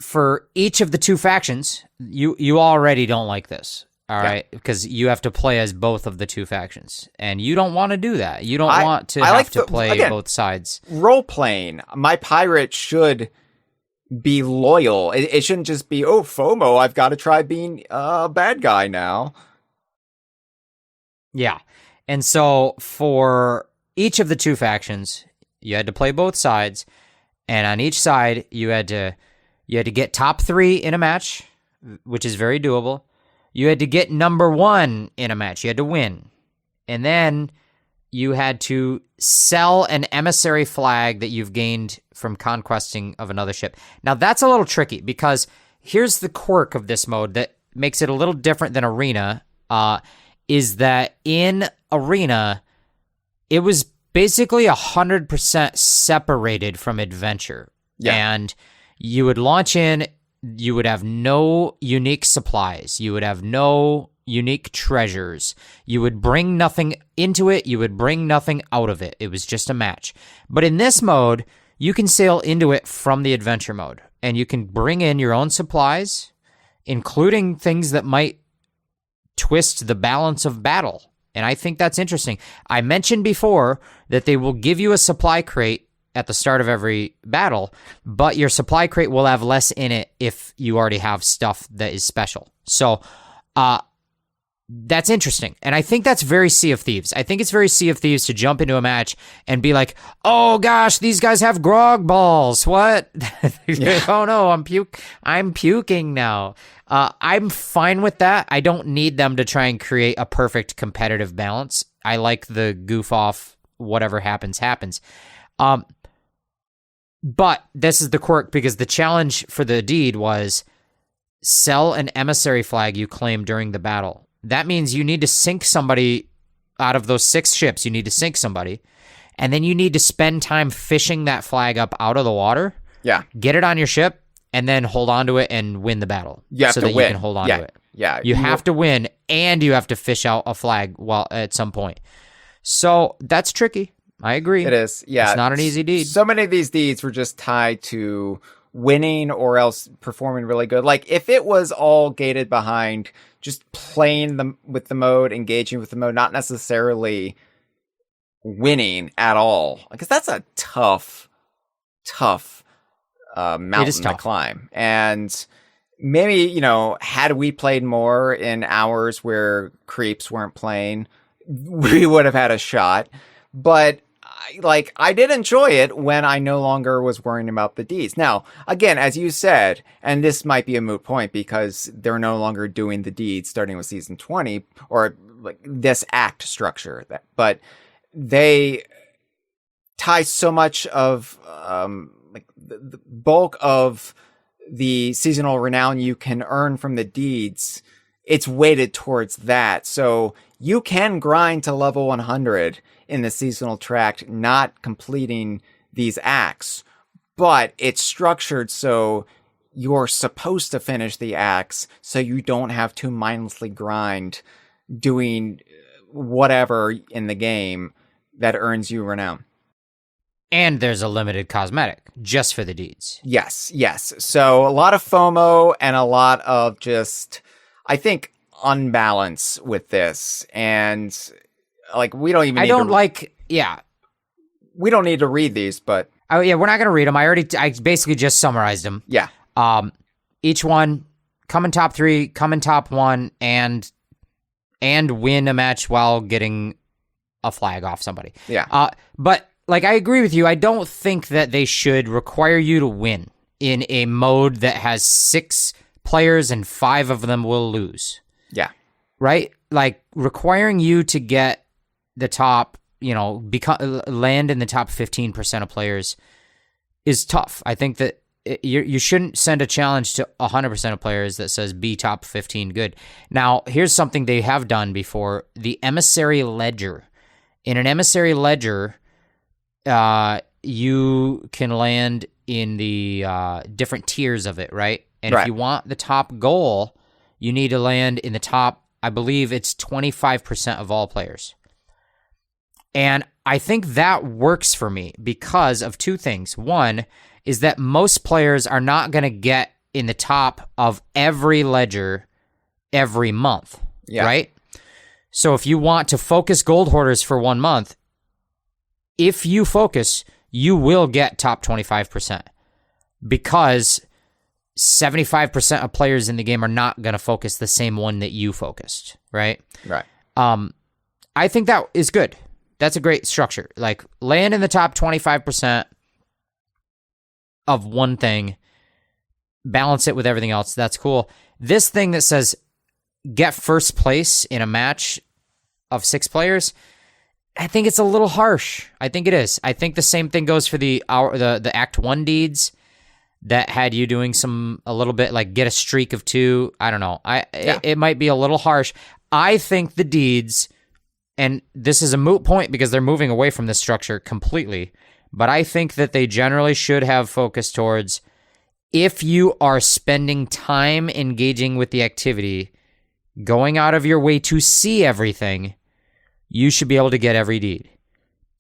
for each of the 2 factions, you already don't like this, all right? Because you have to play as both of the 2 factions, and you don't want to do that. You don't want to have to play both sides. Role-playing, my pirate should be loyal. It shouldn't just be, oh, FOMO, I've got to try being a bad guy now. Yeah. And so for each of the 2 factions, you had to play both sides, and on each side you had to get top 3 in a match, which is very doable. You had to get number 1 in a match. You had to win. And then you had to sell an emissary flag that you've gained from conquesting of another ship. Now that's a little tricky, because here's the quirk of this mode that makes it a little different than Arena, is that in Arena, it was basically 100% separated from Adventure. Yeah. And you would launch in, you would have no unique supplies, you would have no unique treasures, you would bring nothing into it, you would bring nothing out of it. It was just a match. But in this mode, you can sail into it from the Adventure mode, and you can bring in your own supplies, including things that might twist the balance of battle. And I think that's interesting. I mentioned before that they will give you a supply crate at the start of every battle, but your supply crate will have less in it if you already have stuff that is special. So that's interesting. And I think that's very Sea of Thieves. I think it's very Sea of Thieves to jump into a match and be like, oh gosh, these guys have grog balls. What? Yeah. Oh no, I'm puking now. I'm fine with that. I don't need them to try and create a perfect competitive balance. I like the goof off, whatever happens. But this is the quirk, because the challenge for the deed was sell an emissary flag you claim during the battle. That means you need to sink somebody out of those 6 ships. You need to sink somebody. And then you need to spend time fishing that flag up out of the water. Yeah. Get it on your ship, and then hold on to it and win the battle. You have so to that win. You can hold on to it. Yeah. You have to win, and you have to fish out a flag at some point. So that's tricky. I agree. It is. Yeah. It's not an easy deed. So many of these deeds were just tied to winning or else performing really good. Like, if it was all gated behind just playing with the mode, engaging with the mode, not necessarily winning at all, because that's a tough mountain to climb. And maybe, had we played more in hours where creeps weren't playing, we would have had a shot. But I did enjoy it when I no longer was worrying about the deeds. Now, again, as you said, and this might be a moot point because they're no longer doing the deeds starting with season 20 or like this act structure, but they tie so much of the bulk of the seasonal renown you can earn from the deeds. It's weighted towards that. So you can grind to level 100 in the seasonal tract, not completing these acts, but it's structured so you're supposed to finish the acts so you don't have to mindlessly grind doing whatever in the game that earns you renown. And there's a limited cosmetic just for the deeds. Yes. So a lot of FOMO and a lot of just, I think, unbalance with this. And we don't even we don't need to read these, but we're not going to read them. I basically just summarized them. Yeah. Each one come in top 3, come in top 1, and win a match while getting a flag off somebody. Yeah. But I agree with you. I don't think that they should require you to win in a mode that has 6 players and 5 of them will lose. Yeah. Right? Requiring you to get the top, land in the top 15% of players is tough. I think that you shouldn't send a challenge to 100% of players that says be top 15 good. Now, here's something they have done before. The emissary ledger. In an emissary ledger, you can land in the different tiers of it, right? And if you want the top goal, you need to land in the top, I believe it's 25% of all players. And I think that works for me because of 2 things. One is that most players are not going to get in the top of every ledger every month, right? So if you want to focus gold hoarders for 1 month, if you focus, you will get top 25% because 75% of players in the game are not going to focus the same one that you focused, right? Right. I think that is good. That's a great structure. Land in the top 25% of one thing, balance it with everything else. That's cool. This thing that says get first place in a match of 6 players, I think it's a little harsh. I think it is. I think the same thing goes for the Act 1 deeds that had you doing a little bit get a streak of 2. I don't know. It might be a little harsh. I think the deeds, and this is a moot point because they're moving away from this structure completely, but I think that they generally should have focus towards if you are spending time engaging with the activity, going out of your way to see everything, you should be able to get every deed.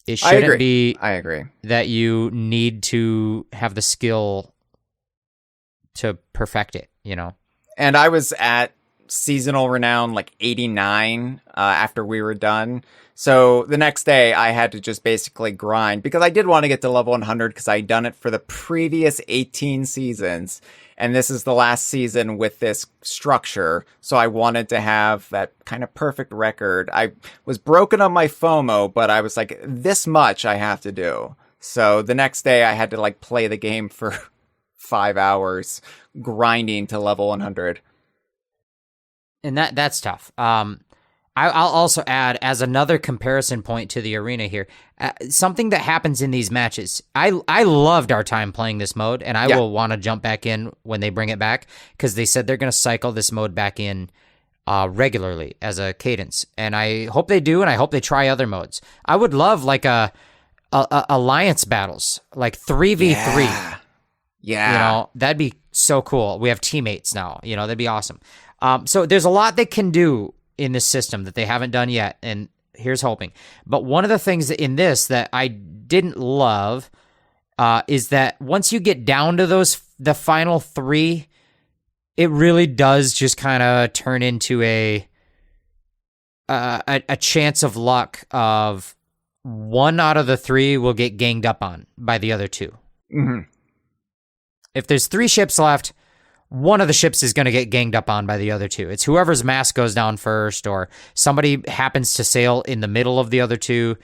It shouldn't be I agree that you need to have the skill to perfect it, And I was at seasonal renown 89 after we were done. So the next day I had to just basically grind because I did want to get to level 100 because I'd done it for the previous 18 seasons. And this is the last season with this structure. So I wanted to have that kind of perfect record. I was broken on my FOMO, but I was like, this much I have to do. So the next day I had to play the game for 5 hours grinding to level 100. And that's tough. I'll also add, as another comparison point to the arena here, something that happens in these matches. I loved our time playing this mode, and I will want to jump back in when they bring it back, because they said they're going to cycle this mode back in regularly as a cadence, and I hope they do, and I hope they try other modes. I would love like a alliance battles, like 3v3. Yeah. You know, that'd be so cool. We have teammates now. You know, that'd be awesome. So there's a lot they can do in this system that they haven't done yet, and here's hoping. But one of the things in this that I didn't love is that once you get down to the final 3, it really does just kind of turn into a chance of luck of one out of the 3 will get ganged up on by the other 2. Mm-hmm. If there's 3 ships left, one of the ships is going to get ganged up on by the other 2. It's whoever's mast goes down first, or somebody happens to sail in the middle of the other 2,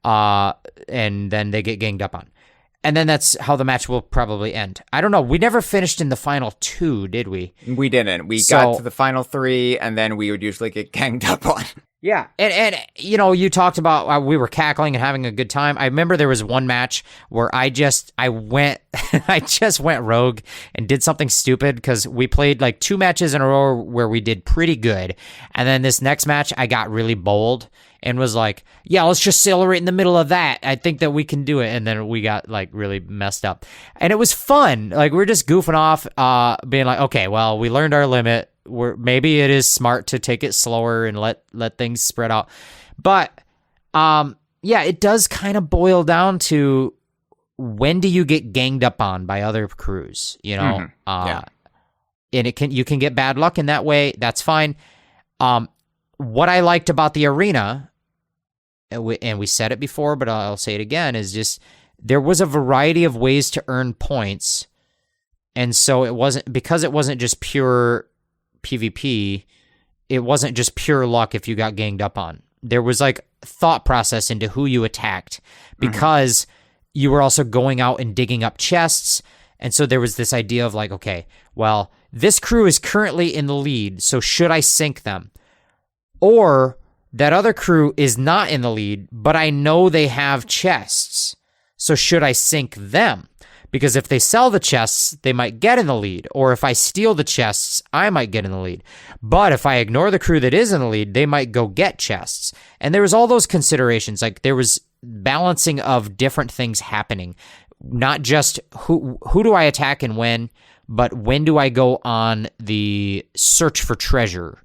and then they get ganged up on. And then that's how the match will probably end. I don't know. We never finished in the final 2, did we? We didn't. We got to the final 3, and then we would usually get ganged up on. Yeah, and you know, you talked about we were cackling and having a good time. I remember there was one match where I went rogue and did something stupid, because we played like 2 matches in a row where we did pretty good, and then this next match I got really bold and was like, yeah, let's just sail right in the middle of that. I think that we can do it, and then we got like really messed up, and it was fun. Like, we're just goofing off, being like, okay, well, we learned our limit. Maybe it is smart to take it slower and let things spread out. But yeah, it does kind of boil down to, when do you get ganged up on by other crews, you know? Yeah. And you can get bad luck in that way. That's fine. What I liked about the arena, and we said it before, but I'll say it again, is just there was a variety of ways to earn points. And so it wasn't just pure PvP, it wasn't just pure luck if you got ganged up on. There was like thought process into who you attacked, because you were also going out and digging up chests. And so there was this idea of like, okay, well, this crew is currently in the lead, so should I sink them? Or that other crew is not in the lead, but I know they have chests, so should I sink them? Because if they sell the chests, they might get in the lead. Or if I steal the chests, I might get in the lead. But if I ignore the crew that is in the lead, they might go get chests. And there was all those considerations. Like, there was balancing of different things happening. Not just who do I attack and when, but when do I go on the search for treasure?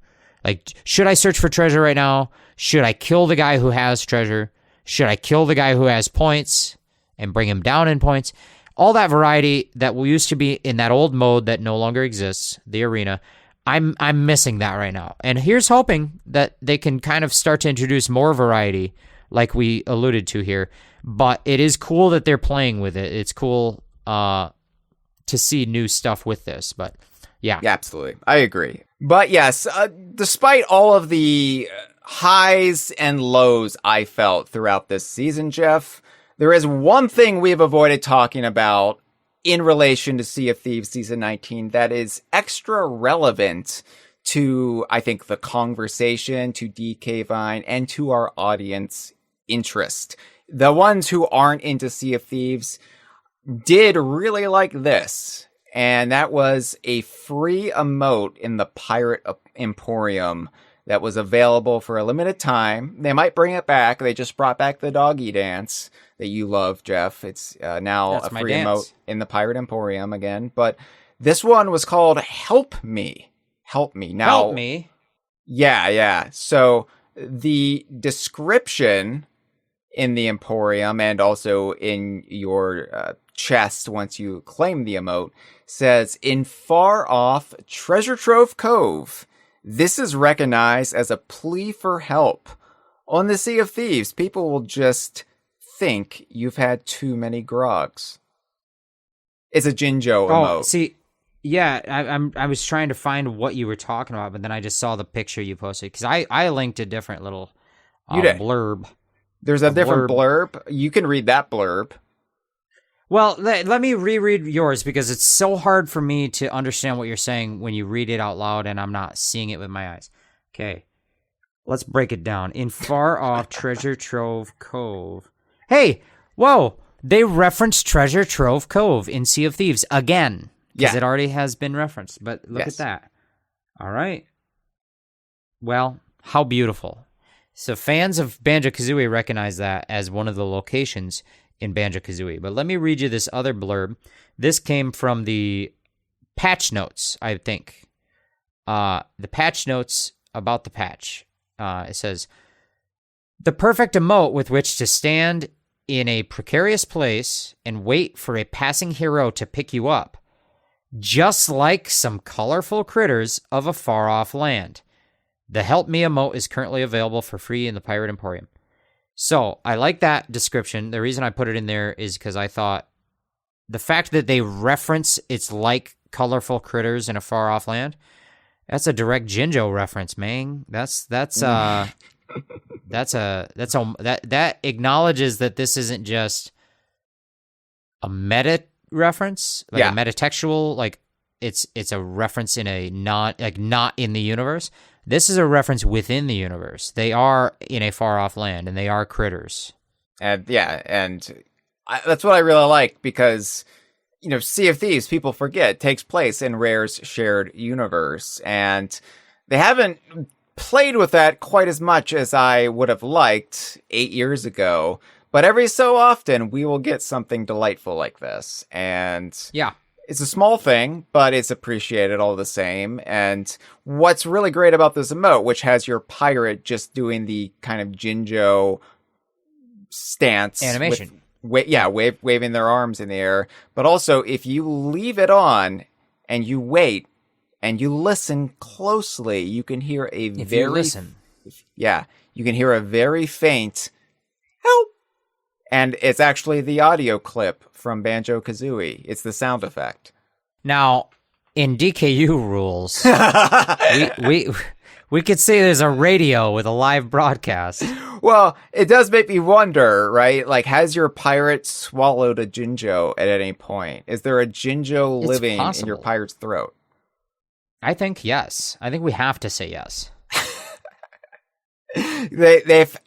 Like, should I search for treasure right now? Should I kill the guy who has treasure? Should I kill the guy who has points and bring him down in points? All that variety that used to be in that old mode that no longer exists, the arena, I'm missing that right now. And here's hoping that they can kind of start to introduce more variety, like we alluded to here. But it is cool that they're playing with it. It's cool to see new stuff with this. But yeah, absolutely, I agree. But yes, despite all of the highs and lows I felt throughout this season, Jeff, there is one thing we've avoided talking about in relation to Sea of Thieves Season 19 that is extra relevant to, I think, the conversation, to DK Vine, and to our audience interest. The ones who aren't into Sea of Thieves did really like this, and that was a free emote in the Pirate Emporium that was available for a limited time. They might bring it back. They just brought back the doggy dance that you love, Jeff. It's now That's a my free dance. emote in the Pirate Emporium again. But this one was called Help Me. Help Me. Now, help me. Yeah. So the description in the Emporium and also in your chest once you claim the emote says, in far off Treasure Trove Cove, this is recognized as a plea for help. On the Sea of Thieves, people will just think you've had too many grogs. It's a Jinjo emote. Oh, see, yeah, I was trying to find what you were talking about, but then I just saw the picture you posted, because I linked a different little You did. blurb. There's a different blurb. You can read that blurb. Well, let me reread yours, because it's so hard for me to understand what you're saying when you read it out loud and I'm not seeing it with my eyes. Okay. Let's break it down. In Far Off Treasure Trove Cove. Hey, whoa! They referenced Treasure Trove Cove in Sea of Thieves again. Because it already has been referenced. But look at that. All right. Well, how beautiful. So fans of Banjo-Kazooie recognize that as one of the locations in Banjo-Kazooie. But let me read you this other blurb. This came from the patch notes, I think. The patch notes about the patch. It says, the perfect emote with which to stand in a precarious place and wait for a passing hero to pick you up, just like some colorful critters of a far-off land. The Help Me emote is currently available for free in the Pirate Emporium. So, I like that description. The reason I put it in there is because I thought the fact that they reference it's like colorful critters in a far-off land, that's a direct Jinjo reference, man. That acknowledges that this isn't just a meta reference, like a metatextual, like it's a reference in a not in the universe. This is a reference within the universe. They are in a far off land, and they are critters. And that's what I really like, because Sea of Thieves, people forget, takes place in Rare's shared universe, and they haven't played with that quite as much as I would have liked 8 years ago. But every so often, we will get something delightful like this, and it's a small thing, but it's appreciated all the same. And what's really great about this emote, which has your pirate just doing the kind of Jinjo stance animation, waving their arms in the air. But also, if you leave it on and you wait and you listen closely, you can hear you can hear a very faint help. And it's actually the audio clip from Banjo-Kazooie. It's the sound effect. Now, in DKU rules, we could say there's a radio with a live broadcast. Well, it does make me wonder, right? Like, has your pirate swallowed a Jinjo at any point? Is there a Jinjo living in your pirate's throat? I think yes. I think we have to say yes. They've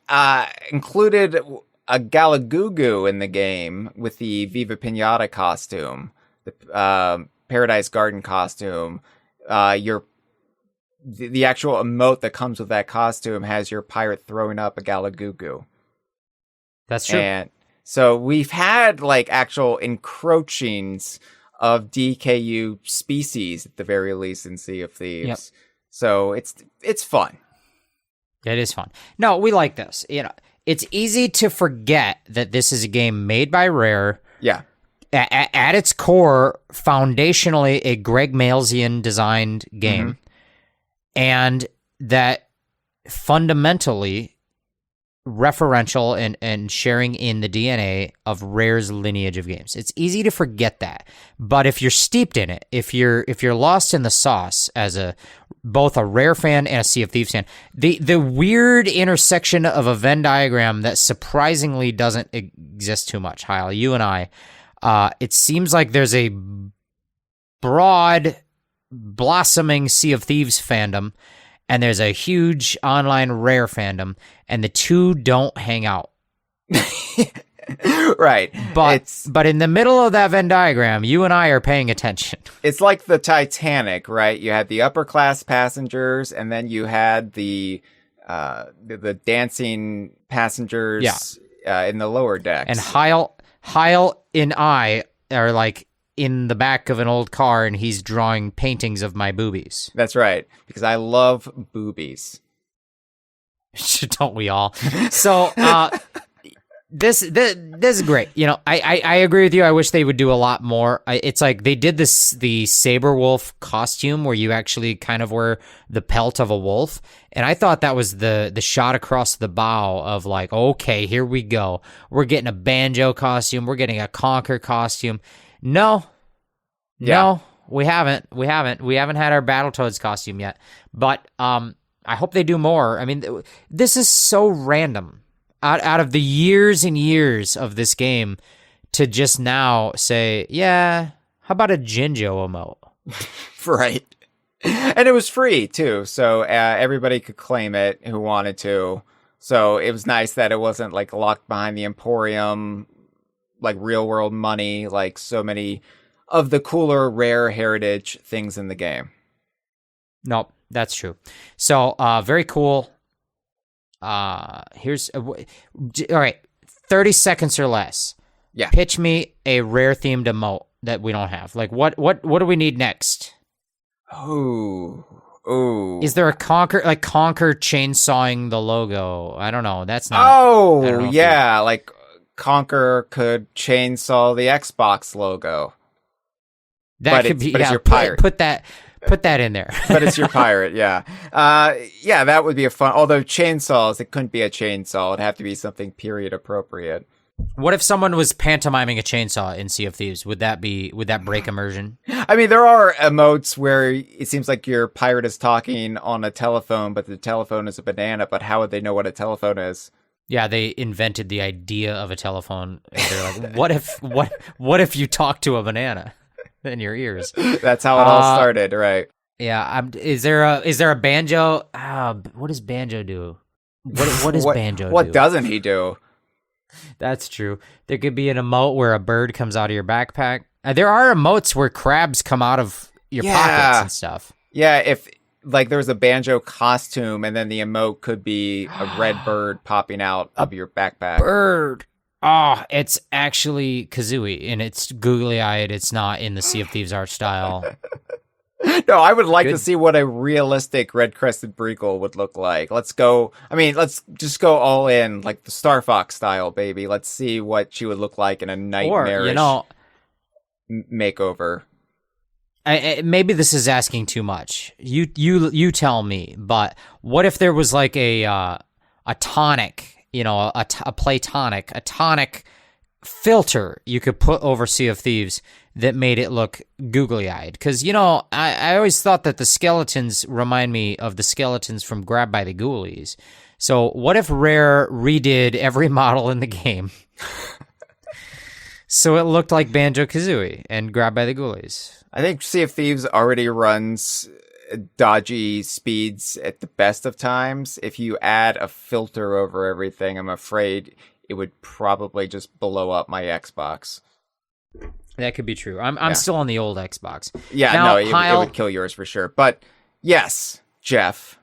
included a Galagugu in the game with the Viva Pinata costume, the Paradise Garden costume. The actual emote that comes with that costume has your pirate throwing up a Galagugu. That's true. And so we've had like actual encroachings of DKU species at the very least in Sea of Thieves. Yep. So it's fun. It is fun. No, we like this. It's easy to forget that this is a game made by Rare. Yeah. At its core, foundationally a Greg Malesian designed game. Mm-hmm. And that fundamentally referential and sharing in the DNA of Rare's lineage of games. It's easy to forget that. But if you're steeped in it, if you're lost in the sauce as both a Rare fan and a Sea of Thieves fan, the weird intersection of a Venn diagram that surprisingly doesn't exist too much, Hyle, you and I, it seems like there's a broad, blossoming Sea of Thieves fandom, and there's a huge online Rare fandom, and the two don't hang out. Right. But in the middle of that Venn diagram, you and I are paying attention. It's like the Titanic, right? You had the upper class passengers, and then you had the dancing passengers in the lower decks. And Hyle and I are like in the back of an old car, and he's drawing paintings of my boobies. That's right, because I love boobies. Don't we all? So this is great. I agree with you. I wish they would do a lot more. It's like they did the saber wolf costume where you actually kind of wear the pelt of a wolf, and I thought that was the shot across the bow of like, okay, here we go. We're getting a banjo costume. We're getting a conquer costume. No, we haven't. We haven't had our Battletoads costume yet. But I hope they do more. I mean, this is so random. Out of the years and years of this game, to just now say, yeah, how about a Jinjo emote? Right. And it was free too, so everybody could claim it who wanted to. So it was nice that it wasn't like locked behind the Emporium, like real world money, like so many of the cooler rare heritage things in the game. Nope, that's true. So very cool. Here's all right. 30 seconds or less. Yeah. Pitch me a rare themed emote that we don't have. Like what do we need next? Oh. Is there a Conquer chainsawing the logo? I don't know. That's not. Oh, yeah. Like Conquer could chainsaw the Xbox logo. That could be. But it's your pirate. Put that in there. But it's your pirate, yeah. Yeah, that would be a fun. Although chainsaws, it couldn't be a chainsaw. It'd have to be something period appropriate. What if someone was pantomiming a chainsaw in Sea of Thieves? Would that break immersion? I mean, there are emotes where it seems like your pirate is talking on a telephone, but the telephone is a banana. But how would they know what a telephone is? Yeah, they invented the idea of a telephone. They're like, what if you talk to a banana in your ears? That's how it all started, right? Yeah. Is there a banjo? What does banjo do? What does banjo do? What doesn't he do? That's true. There could be an emote where a bird comes out of your backpack. There are emotes where crabs come out of your pockets and stuff. Yeah, if like there was a banjo costume and then the emote could be a red bird popping out of your backpack. Bird. Oh, it's actually Kazooie, and it's googly-eyed. It's not in the Sea of Thieves art style. No, I would like to see what a realistic red-crested breacle would look like. Let's just go all in, like the Star Fox style, baby. Let's see what she would look like in a nightmarish makeover. Maybe this is asking too much. You tell me. But what if there was like a tonic, a tonic filter you could put over Sea of Thieves that made it look googly-eyed? Because, I always thought that the skeletons remind me of the skeletons from Grabbed by the Ghoulies. So what if Rare redid every model in the game so it looked like Banjo-Kazooie and Grabbed by the Ghoulies? I think Sea of Thieves already runs dodgy speeds at the best of times. If you add a filter over everything, I'm afraid it would probably just blow up my Xbox. That could be true. I'm still on the old Xbox. Yeah, now, it would kill yours for sure. But yes, Jeff.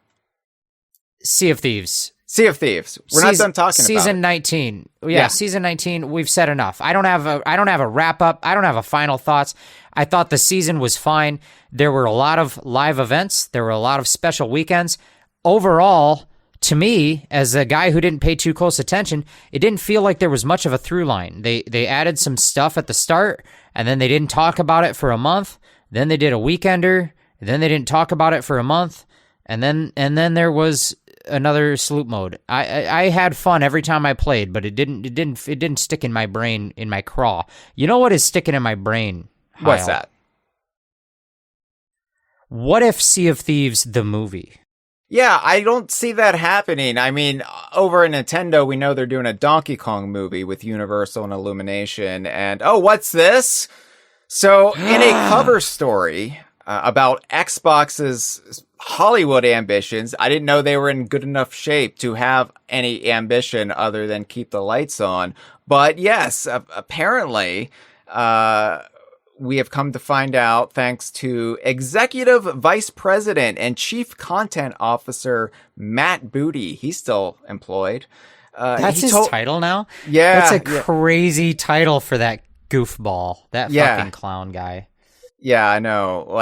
Sea of Thieves. Sea of Thieves. We're not done talking about Season 19. Yeah, Season 19. We've said enough. I don't have a wrap up. I don't have a final thoughts. I thought the season was fine. There were a lot of live events. There were a lot of special weekends. Overall, to me, as a guy who didn't pay too close attention, it didn't feel like there was much of a through line. They added some stuff at the start, and then they didn't talk about it for a month. Then they did a weekender. Then they didn't talk about it for a month, and then there was another sloop mode. I had fun every time I played, but it didn't stick in my brain, in my craw. You know what is sticking in my brain, Hyle? What's that? What if Sea of Thieves the movie? Yeah, I don't see that happening. I mean, over at Nintendo, we know they're doing a Donkey Kong movie with Universal and Illumination, and what's this? So, in a cover story about Xbox's Hollywood ambitions, I didn't know they were in good enough shape to have any ambition other than keep the lights on. But yes, apparently, we have come to find out, thanks to Executive Vice President and Chief Content Officer Matt Booty. He's still employed. That's his title now? Yeah. That's a crazy title for that goofball. That fucking clown guy. Yeah, I know.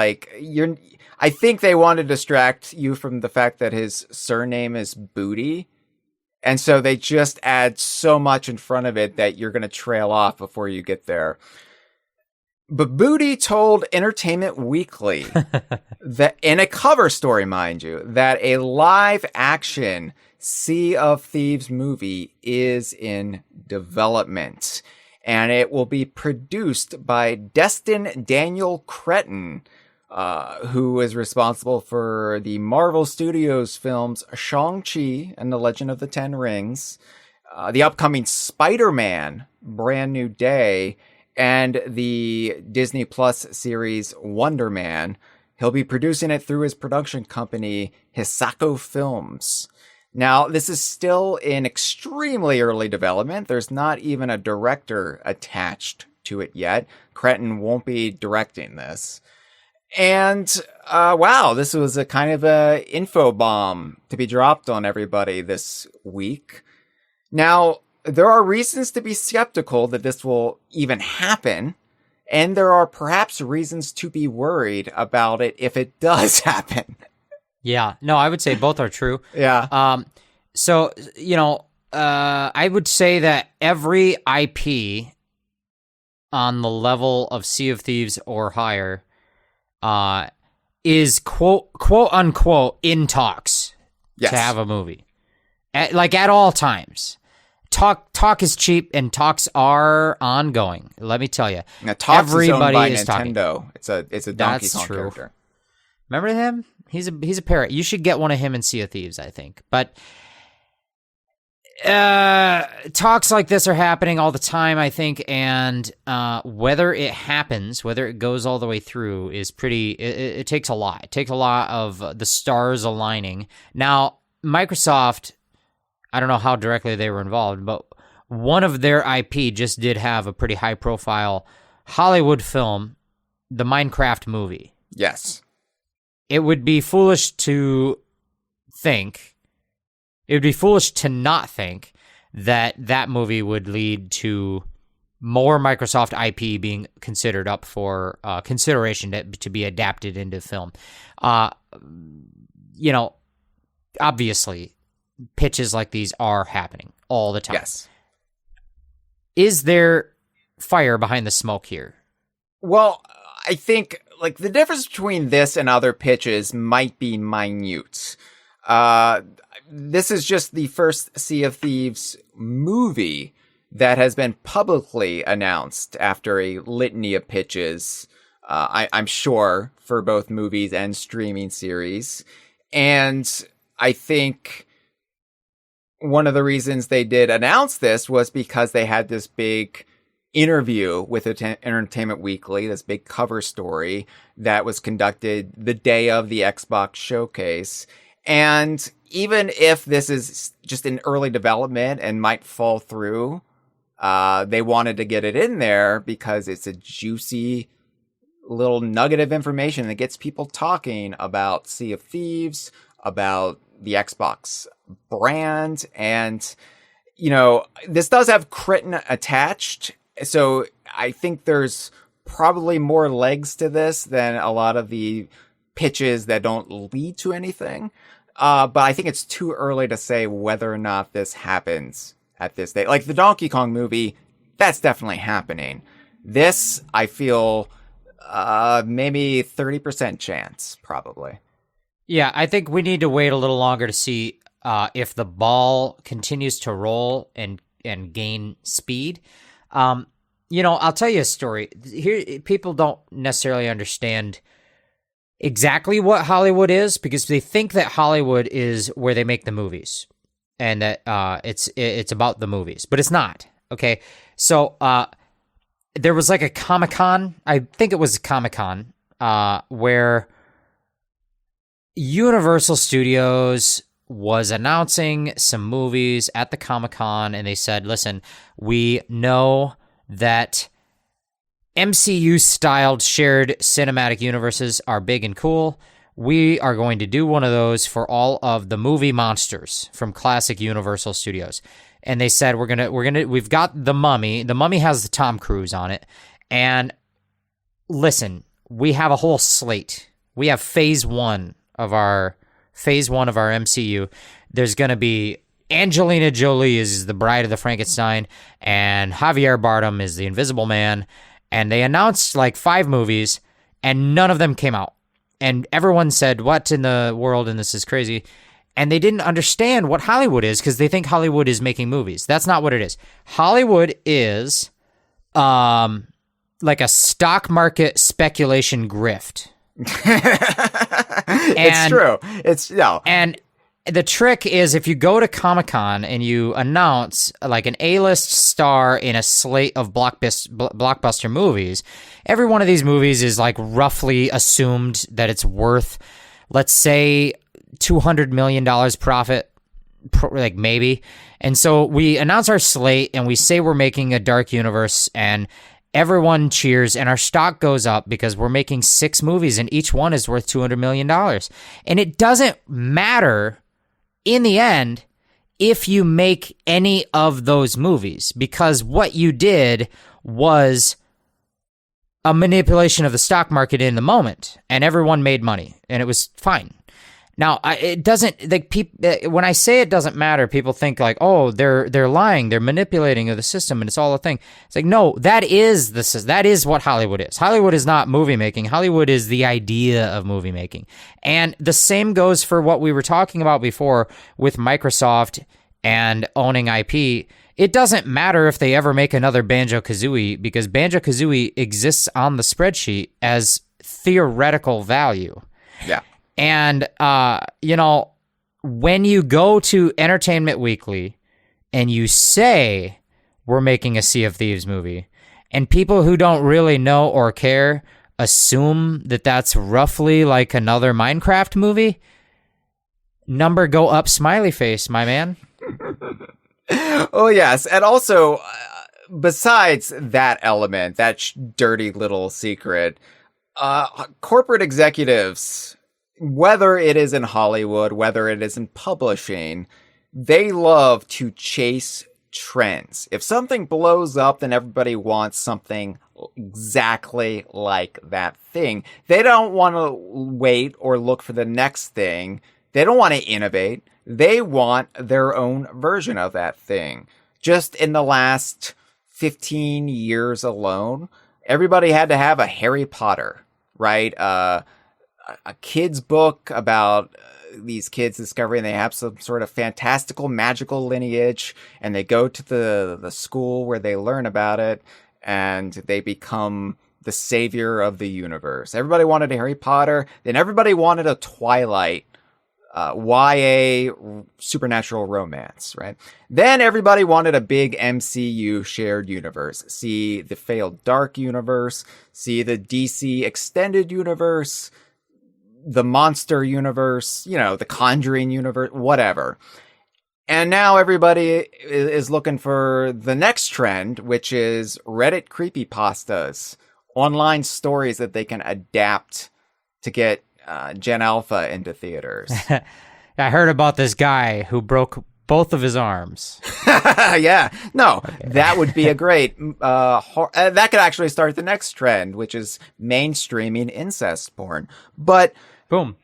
I think they want to distract you from the fact that his surname is Booty. And so they just add so much in front of it that you're going to trail off before you get there. But Booty told Entertainment Weekly that, in a cover story, mind you, that a live-action Sea of Thieves movie is in development. And it will be produced by Destin Daniel Cretton, who is responsible for the Marvel Studios films Shang-Chi and the Legend of the Ten Rings, the upcoming Spider-Man Brand New Day, and the Disney Plus series Wonder Man. He'll be producing it through his production company, Hisako Films. Now, this is still in extremely early development. There's not even a director attached to it yet. Cretton won't be directing this. And, wow, this was a kind of a info bomb to be dropped on everybody this week. Now, there are reasons to be skeptical that this will even happen. And there are perhaps reasons to be worried about it if it does happen. Yeah, no, I would say both are true. Yeah. So, I would say that every IP on the level of Sea of Thieves or higher is quote unquote in talks to have a movie. At all times. Talk is cheap, and talks are ongoing. Let me tell you. Now, Talks is owned by Nintendo. Talking. It's a Donkey Kong character. Remember him? He's a parrot. You should get one of him in Sea of Thieves, I think. But talks like this are happening all the time, I think, and whether it happens, whether it goes all the way through, is pretty. It takes a lot. It takes a lot of the stars aligning. Now, Microsoft, I don't know how directly they were involved, but one of their IP just did have a pretty high-profile Hollywood film, the Minecraft movie. Yes. It would be foolish to think, it would be foolish to not think that that movie would lead to more Microsoft IP being considered up for consideration to be adapted into film. Obviously, pitches like these are happening all the time. Yes. Is there fire behind the smoke here? Well, I think the difference between this and other pitches might be minute. This is just the first Sea of Thieves movie that has been publicly announced after a litany of pitches, I'm sure, for both movies and streaming series. And I think one of the reasons they did announce this was because they had this big interview with Entertainment Weekly, this big cover story that was conducted the day of the Xbox showcase. And even if this is just in early development and might fall through, they wanted to get it in there because it's a juicy little nugget of information that gets people talking about Sea of Thieves, about the Xbox brand. And, this does have Critton attached. So I think there's probably more legs to this than a lot of the pitches that don't lead to anything. But I think it's too early to say whether or not this happens at this day. Like the Donkey Kong movie, that's definitely happening. This, I feel, maybe 30% chance, probably. Yeah, I think we need to wait a little longer to see if the ball continues to roll and gain speed. I'll tell you a story. Here, people don't necessarily understand exactly what Hollywood is because they think that Hollywood is where they make the movies and that it's about the movies, but it's not. Okay, so there was like a Comic-Con. I think it was Comic-Con where Universal Studios was announcing some movies at the Comic-Con, and they said, listen, we know that MCU-styled shared cinematic universes are big and cool. We are going to do one of those for all of the movie monsters from classic Universal Studios. And they said, we've got The Mummy. The Mummy has the Tom Cruise on it. And listen, we have a whole slate. We have phase one of our MCU. There's going to be Angelina Jolie is the Bride of the Frankenstein, and Javier Bardem is the Invisible Man. And they announced like 5 movies, and none of them came out. And everyone said, what in the world? And this is crazy. And they didn't understand what Hollywood is because they think Hollywood is making movies. That's not what it is. Hollywood is like a stock market speculation grift. It's true. It's no. And the trick is if you go to Comic-Con and you announce like an A-list star in a slate of blockbuster movies, every one of these movies is like roughly assumed that it's worth, let's say, $200 million profit, like maybe. And so we announce our slate and we say we're making a dark universe, and everyone cheers and our stock goes up because we're making 6 movies and each one is worth $200 million. And it doesn't matter in the end if you make any of those movies, because what you did was a manipulation of the stock market in the moment, and everyone made money and it was fine. Now, it doesn't, like, when I say it doesn't matter, people think like, oh, they're lying, they're manipulating the system, and it's all a thing. It's like, no, that is what Hollywood is. Hollywood is not movie making. Hollywood is the idea of movie making. And the same goes for what we were talking about before with Microsoft and owning IP. It doesn't matter if they ever make another Banjo-Kazooie, because Banjo-Kazooie exists on the spreadsheet as theoretical value. Yeah. And, when you go to Entertainment Weekly and you say we're making a Sea of Thieves movie, and people who don't really know or care assume that that's roughly like another Minecraft movie, number go up, smiley face, my man. Oh, yes. And also, besides that element, that dirty little secret, corporate executives, whether it is in Hollywood, whether it is in publishing, they love to chase trends. If something blows up, then everybody wants something exactly like that thing. They don't want to wait or look for the next thing. They don't want to innovate. They want their own version of that thing. Just in the last 15 years alone, everybody had to have a Harry Potter, right? A kid's book about these kids discovering they have some sort of fantastical magical lineage, and they go to the school where they learn about it, and they become the savior of the universe. Everybody wanted a Harry Potter, then everybody wanted a Twilight YA supernatural romance, right? Then everybody wanted a big MCU shared universe. See the failed Dark universe, see the DC extended universe, the monster universe, the Conjuring universe, whatever. And now everybody is looking for the next trend, which is Reddit creepypastas, online stories that they can adapt to get Gen Alpha into theaters. I heard about this guy who broke both of his arms. Yeah. No, okay. That would be a great... that could actually start the next trend, which is mainstreaming incest porn. But... Boom.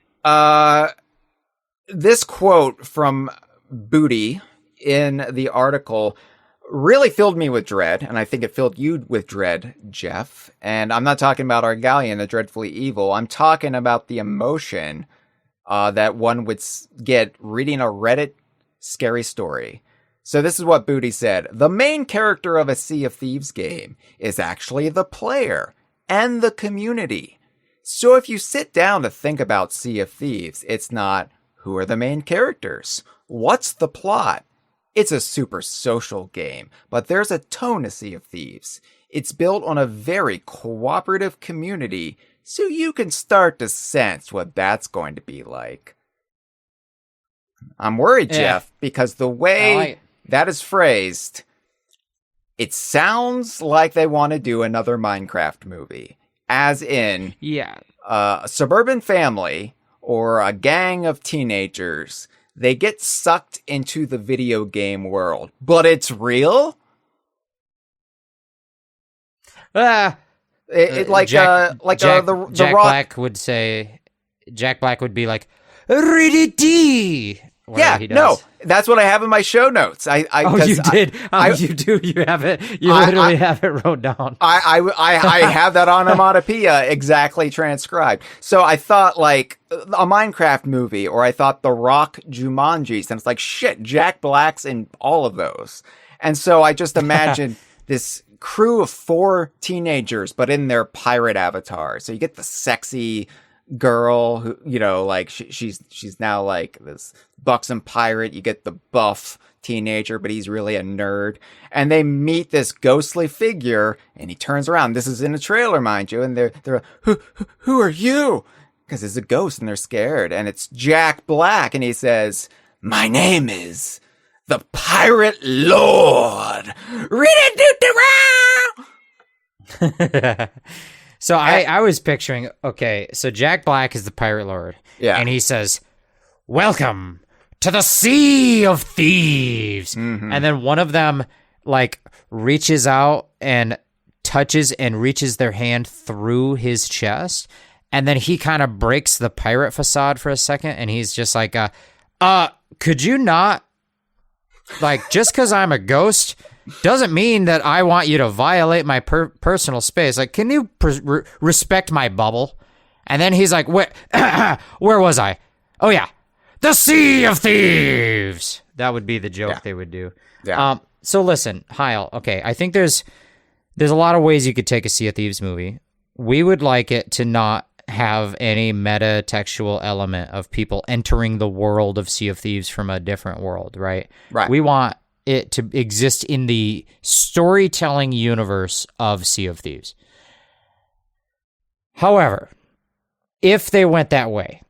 This quote from Booty in the article really filled me with dread, and I think it filled you with dread, Jeff. And I'm not talking about Argalian, the dreadfully evil. I'm talking about the emotion that one would get reading a Reddit scary story. So this is what Booty said. The main character of a Sea of Thieves game is actually the player and the community. So if you sit down to think about Sea of Thieves, it's not, who are the main characters? What's the plot? It's a super social game, but there's a tone to Sea of Thieves. It's built on a very cooperative community, so you can start to sense what that's going to be like. I'm worried, Jeff, because the way that is phrased, it sounds like they want to do another Minecraft movie. As in, a suburban family or a gang of teenagers, they get sucked into the video game world, but it's real? Jack Black would say, Jack Black would be like, "Ridity." Yeah, no, that's what I have in my show notes. You did. You do. You have it. You literally have it wrote down. I have that onomatopoeia exactly transcribed. So I thought like a Minecraft movie, or I thought The Rock Jumanji. And it's like, shit, Jack Black's in all of those. And so I just imagined this crew of 4 teenagers, but in their pirate avatars. So you get the sexy girl who, like she's now like this buxom pirate. You get the buff teenager, but he's really a nerd. And they meet this ghostly figure, and he turns around. This is in a trailer, mind you. And they're who are you? Because it's a ghost, and they're scared. And it's Jack Black, and he says, "My name is the Pirate Lord." So I was picturing, okay, so Jack Black is the Pirate Lord. Yeah. And he says, "Welcome to the Sea of Thieves." Mm-hmm. And then one of them, like, reaches out and touches and reaches their hand through his chest. And then he kind of breaks the pirate facade for a second. And he's just like, could you not, like, just because I'm a ghost doesn't mean that I want you to violate my personal space. Like, can you respect my bubble? And then he's like, where was I? Oh, yeah. The Sea of Thieves. That would be the joke they would do. Yeah. So listen, Hyle, okay, I think there's a lot of ways you could take a Sea of Thieves movie. We would like it to not have any meta-textual element of people entering the world of Sea of Thieves from a different world, right? Right. We want it to exist in the storytelling universe of Sea of Thieves. However, if they went that way,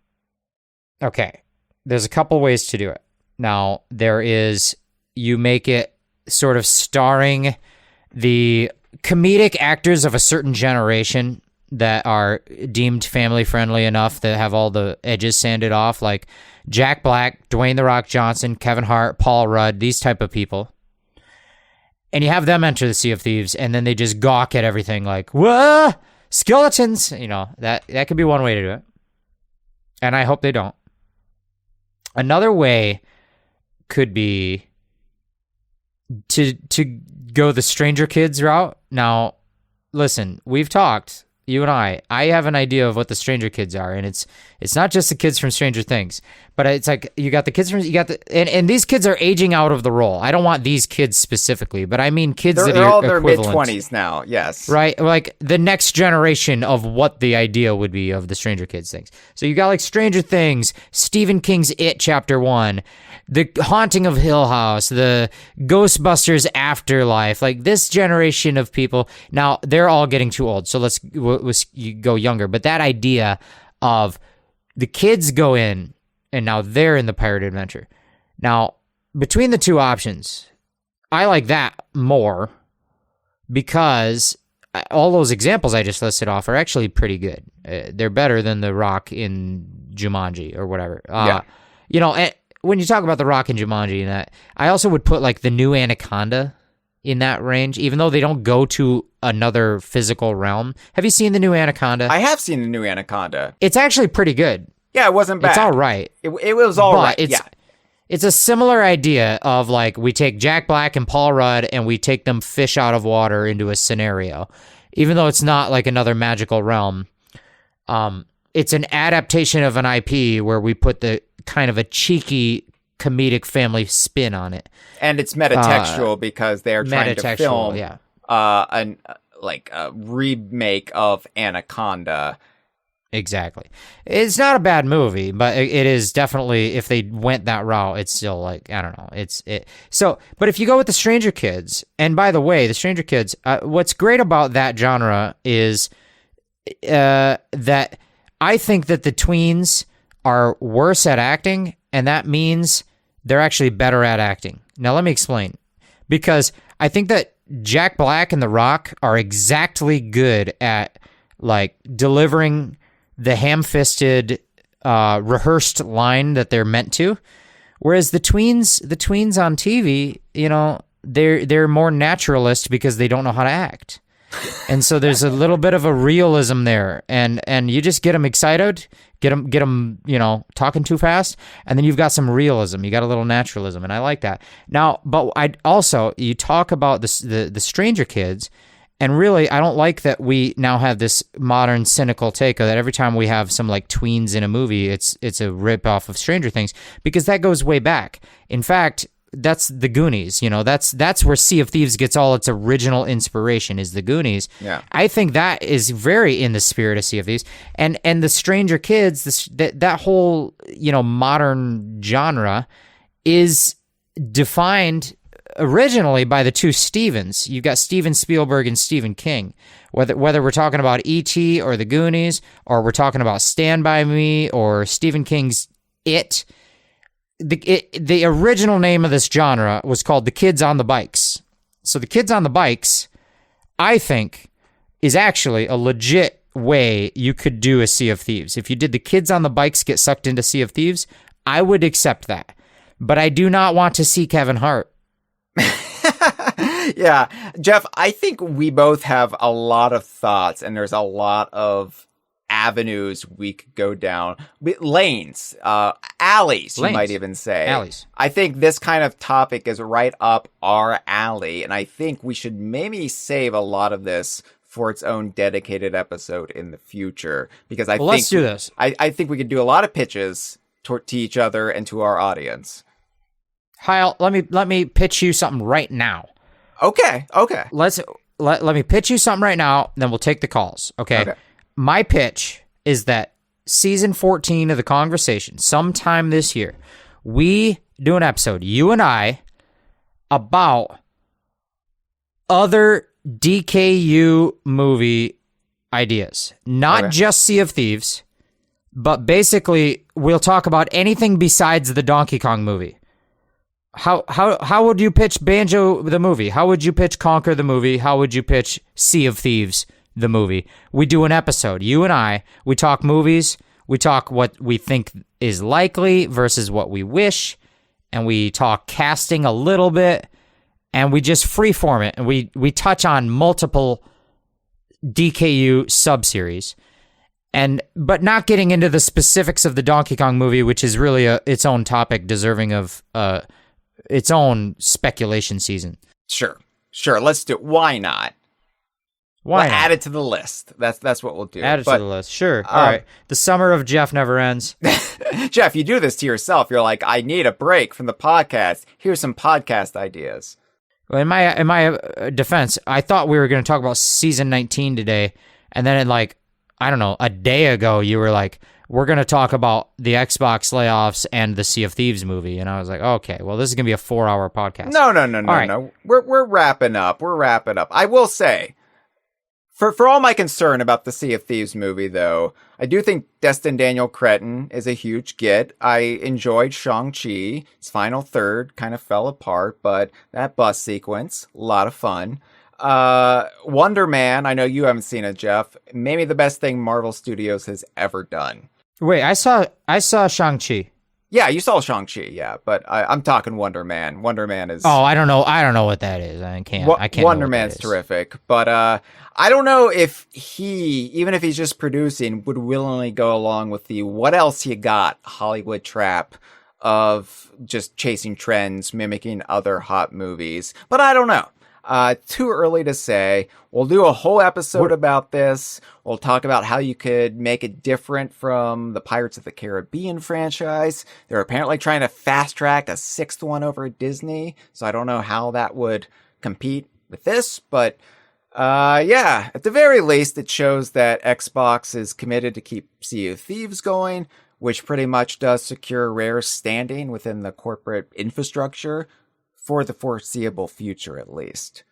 okay, there's a couple ways to do it. Now, there is, you make it sort of starring the comedic actors of a certain generation that are deemed family-friendly enough that have all the edges sanded off, like Jack Black, Dwayne "The Rock" Johnson, Kevin Hart, Paul Rudd, these type of people. And you have them enter the Sea of Thieves, and then they just gawk at everything like, whoa, skeletons! That could be one way to do it. And I hope they don't. Another way could be to go the Stranger Kids route. Now, listen, we've talked, you and I have an idea of what the Stranger Kids are, and it's not just the kids from Stranger Things, but it's like you got the kids from and these kids are aging out of the role. I don't want these kids specifically, but I mean kids that are all their equivalent. mid-20s now. Yes, right, like the next generation of what the idea would be of the Stranger Kids things. So you got like Stranger Things, Stephen King's It Chapter 1, The Haunting of Hill House, the Ghostbusters Afterlife, like this generation of people. Now, they're all getting too old, so let's go younger. But that idea of the kids go in, and now they're in the pirate adventure. Now, between the two options, I like that more because all those examples I just listed off are actually pretty good. They're better than The Rock in Jumanji or whatever. And when you talk about The Rock and Jumanji and that, I also would put like the new Anaconda in that range, even though they don't go to another physical realm. Have you seen the new Anaconda? I have seen the new Anaconda. It's actually pretty good. Yeah, it wasn't bad. It's all right. It was all right. It's a similar idea of like we take Jack Black and Paul Rudd and we take them fish out of water into a scenario, even though it's not like another magical realm. It's an adaptation of an IP where we put the kind of a cheeky comedic family spin on it, and it's metatextual because they're trying to film a remake of Anaconda. Exactly. It's not a bad movie, but it is definitely, if they went that route, it's still like, I don't know. But if you go with the Stranger Kids, and by the way, the Stranger Kids, what's great about that genre is that I think that the tweens are worse at acting, and that means they're actually better at acting. Now, let me explain. Because I think that Jack Black and The Rock are exactly good at, like, delivering the ham-fisted, rehearsed line that they're meant to. Whereas the tweens on TV, they're more naturalist because they don't know how to act. And so there's a little bit of a realism there, and you just get them excited, get them, talking too fast, and then you've got some realism. You got a little naturalism, and I like that. Now, but you talk about the Stranger Kids, and really, I don't like that we now have this modern cynical take that every time we have some like tweens in a movie, it's a rip off of Stranger Things, because that goes way back. In fact, that's the Goonies. That's where Sea of Thieves gets all its original inspiration, is the Goonies. Yeah. I think that is very in the spirit of Sea of Thieves, and the Stranger Kids, that whole modern genre is defined originally by the two Stevens. You've got Steven Spielberg and Stephen King. Whether we're talking about E.T. or the Goonies, or we're talking about Stand By Me or Stephen King's It. The original name of this genre was called The Kids on the Bikes. So The Kids on the Bikes, I think, is actually a legit way you could do a Sea of Thieves. If you did The Kids on the Bikes get sucked into Sea of Thieves, I would accept that. But I do not want to see Kevin Hart. Yeah, Jeff, I think we both have a lot of thoughts, and there's a lot of avenues we could go down. Lanes, alleys, you might even say. Alleys. I think this kind of topic is right up our alley, and I think we should maybe save a lot of this for its own dedicated episode in the future, because let's do this. I think we could do a lot of pitches to each other and to our audience. Hyle, let me pitch you something right now. Okay. Let me pitch you something right now, then we'll take the calls. Okay. My pitch is that season 14 of the Kongversation, sometime this year, we do an episode, you and I, about other DKU movie ideas. Not just Sea of Thieves, but basically we'll talk about anything besides the Donkey Kong movie. How would you pitch Banjo the movie? How would you pitch Conquer the movie? How would you pitch Sea of Thieves the movie? We do an episode. You and I, we talk movies. We talk what we think is likely versus what we wish. And we talk casting a little bit. And we just freeform it. And we touch on multiple DKU subseries. But not getting into the specifics of the Donkey Kong movie, which is really its own topic deserving of its own speculation season. Sure. Let's do it. Why not? Why not? Add Add it to the list. That's what we'll do. Add it to the list. Sure. All right. The summer of Jeff never ends. Jeff, you do this to yourself. You're like, I need a break from the podcast. Here's some podcast ideas. Well, in my defense, I thought we were going to talk about season 19 today, and then a day ago, you were like, we're going to talk about the Xbox layoffs and the Sea of Thieves movie. And I was like, okay, well, this is going to be a 4-hour podcast. No. We're wrapping up. I will say, for all my concern about the Sea of Thieves movie, though, I do think Destin Daniel Cretton is a huge get. I enjoyed Shang-Chi. Its final third kind of fell apart, but that bus sequence, a lot of fun. Wonder Man, I know you haven't seen it, Jeff. Maybe the best thing Marvel Studios has ever done. Wait, I saw Shang-Chi. Yeah, you saw Shang-Chi, yeah, but I'm talking Wonder Man. Wonder Man is... Oh, I don't know what that is. I can't Wonder Man's terrific, but I don't know if he, even if he's just producing, would willingly go along with the what else you got Hollywood trap of just chasing trends, mimicking other hot movies. But I don't know. Too early to say. We'll do a whole episode about this. We'll talk about how you could make it different from the Pirates of the Caribbean franchise. They're apparently trying to fast track a 6th one over at Disney, so I don't know how that would compete with this, but yeah, at the very least, it shows that Xbox is committed to keep Sea of Thieves going, which pretty much does secure Rare's standing within the corporate infrastructure for the foreseeable future, at least.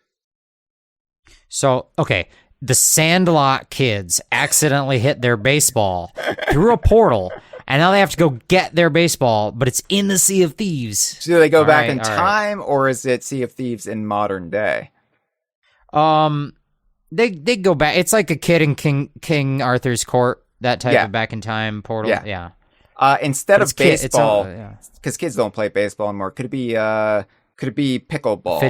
So, okay, the Sandlot kids accidentally hit their baseball through a portal, and now they have to go get their baseball, but it's in the Sea of Thieves. So do they go back in time, or is it Sea of Thieves in modern day? They go back. It's like a kid in King Arthur's court, that type of back in time portal. Yeah. Instead of baseball, because kids don't play baseball anymore. Could it be pickleball?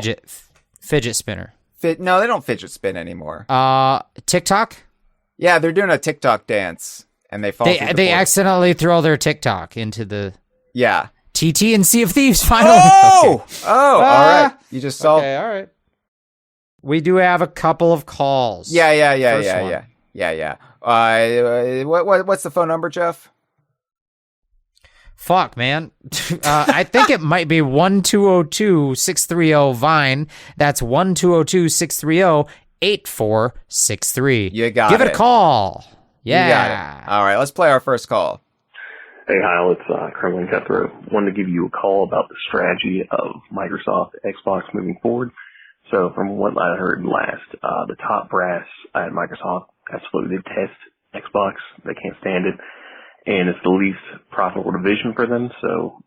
Fidget spinner. No, they don't fidget spin anymore. TikTok? Yeah, they're doing a TikTok dance, and they fall. They accidentally throw their TikTok into the TT and Sea of Thieves finally. Oh, all right. You just saw. Okay, all right. We do have a couple of calls. Yeah. What's the phone number, Jeff? Fuck, man. I think it might be 1-202-630 Vine. That's 1-202-630-8463. You got Give it a call. Yeah. You got it. All right, let's play our first call. Hey, Hyle, it's Kremlin Cutthroat. Wanted to give you a call about the strategy of Microsoft Xbox moving forward. So from what I heard last, the top brass at Microsoft absolutely detest Xbox. They can't stand it. And it's the least profitable division for them. So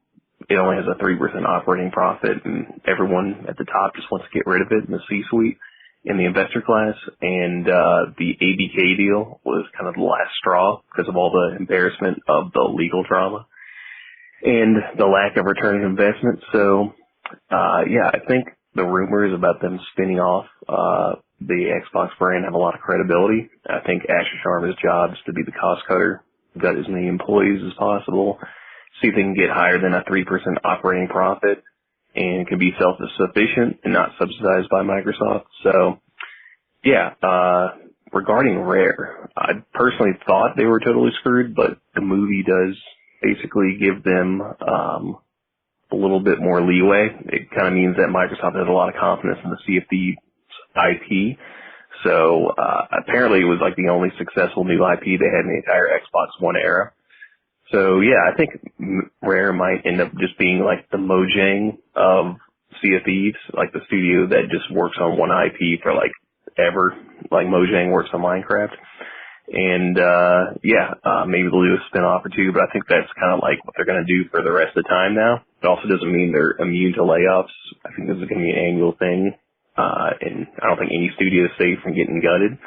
it only has a 3% operating profit, and everyone at the top just wants to get rid of it in the C-suite in the investor class. And the ABK deal was kind of the last straw because of all the embarrassment of the legal drama and the lack of return on investment. So, yeah, I think the rumors about them spinning off the Xbox brand have a lot of credibility. I think Asher Sharma's job is to be the cost cutter, got as many employees as possible, see if they can get higher than a 3% operating profit and can be self-sufficient and not subsidized by Microsoft. So, yeah, regarding Rare, I personally thought they were totally screwed, but the movie does basically give them a little bit more leeway. It kind of means that Microsoft has a lot of confidence in the Sea of Thieves IP. So apparently it was like the only successful new IP they had in the entire Xbox One era. So yeah, I think Rare might end up just being like the Mojang of Sea of Thieves, like the studio that just works on one IP for like ever, like Mojang works on Minecraft. And maybe they'll do a spin-off or two, but I think that's kind of like what they're going to do for the rest of the time now. It also doesn't mean they're immune to layoffs. I think this is going to be an annual thing. And I don't think any studio is safe from getting gutted.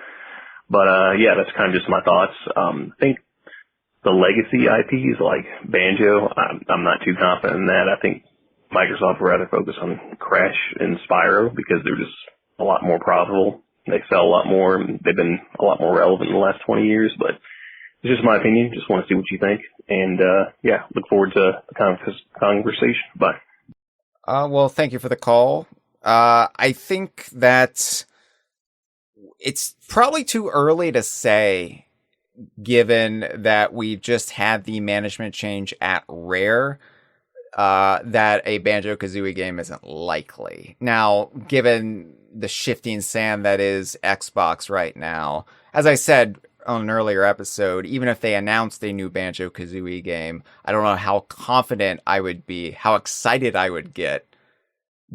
But, yeah, that's kind of just my thoughts. I think the legacy IPs like Banjo, I'm not too confident in that. I think Microsoft would rather focus on Crash and Spyro because they're just a lot more profitable. They sell a lot more. They've been a lot more relevant in the last 20 years, but it's just my opinion. Just want to see what you think. And, yeah, look forward to the conversation. Bye. Well, thank you for the call. I think that it's probably too early to say, given that we just had the management change at Rare, that a Banjo-Kazooie game isn't likely. Now, given the shifting sand that is Xbox right now, as I said on an earlier episode, even if they announced a new Banjo-Kazooie game, I don't know how confident I would be, how excited I would get,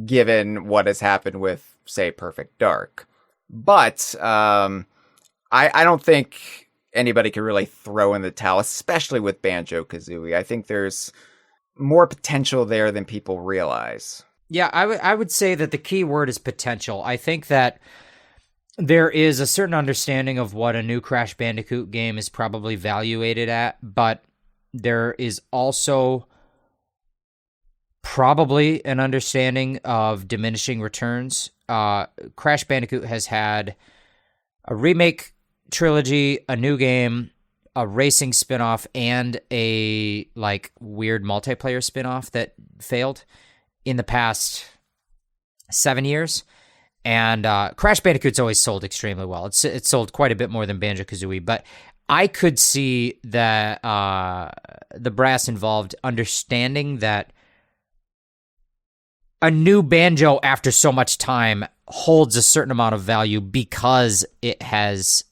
given what has happened with, say, Perfect Dark. But I don't think anybody can really throw in the towel, especially with Banjo-Kazooie. I think there's more potential there than people realize. Yeah, I would say that the key word is potential. I think that there is a certain understanding of what a new Crash Bandicoot game is probably valuated at, but there is also probably an understanding of diminishing returns. Crash Bandicoot has had a remake trilogy, a new game, a racing spinoff, and a like weird multiplayer spinoff that failed in the past 7 years. And Crash Bandicoot's always sold extremely well. It's sold quite a bit more than Banjo-Kazooie, but I could see that the brass involved understanding that a new Banjo after so much time holds a certain amount of value because it has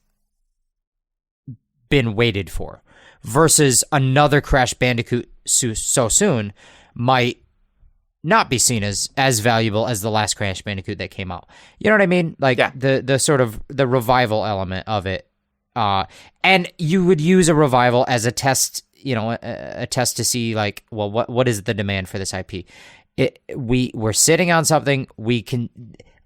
been waited for, versus another Crash Bandicoot so soon might not be seen as valuable as the last Crash Bandicoot that came out. You know what I mean? Like, yeah. the sort of the revival element of it. And you would use a revival as a test, a test to see, like, well, what is the demand for this IP? We're sitting on something.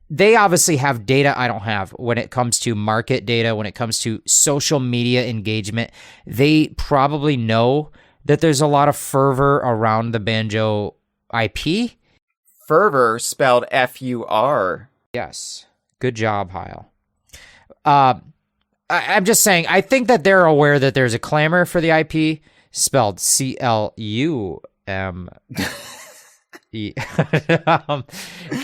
They obviously have data I don't have when it comes to market data, when it comes to social media engagement. They probably know that there's a lot of fervor around the Banjo IP. Fervor spelled F-U-R. Yes. Good job, Hyle. I'm just saying, I think that they're aware that there's a clamor for the IP spelled C-L-U-M.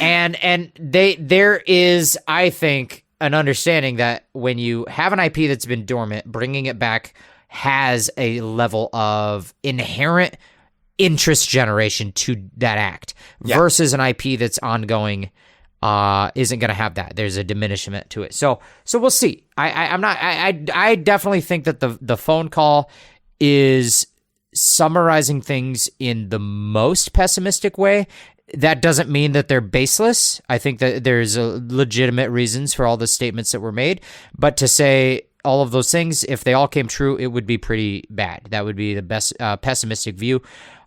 and there is, I think, an understanding that when you have an IP that's been dormant, bringing it back has a level of inherent interest generation to that act versus an IP that's ongoing isn't going to have that. There's a diminishment to it. So we'll see. I definitely think that the phone call is summarizing things in the most pessimistic way. That doesn't mean that they're baseless. I think that there's legitimate reasons for all the statements that were made, but to say all of those things, if they all came true, it would be pretty bad. That would be the best pessimistic view.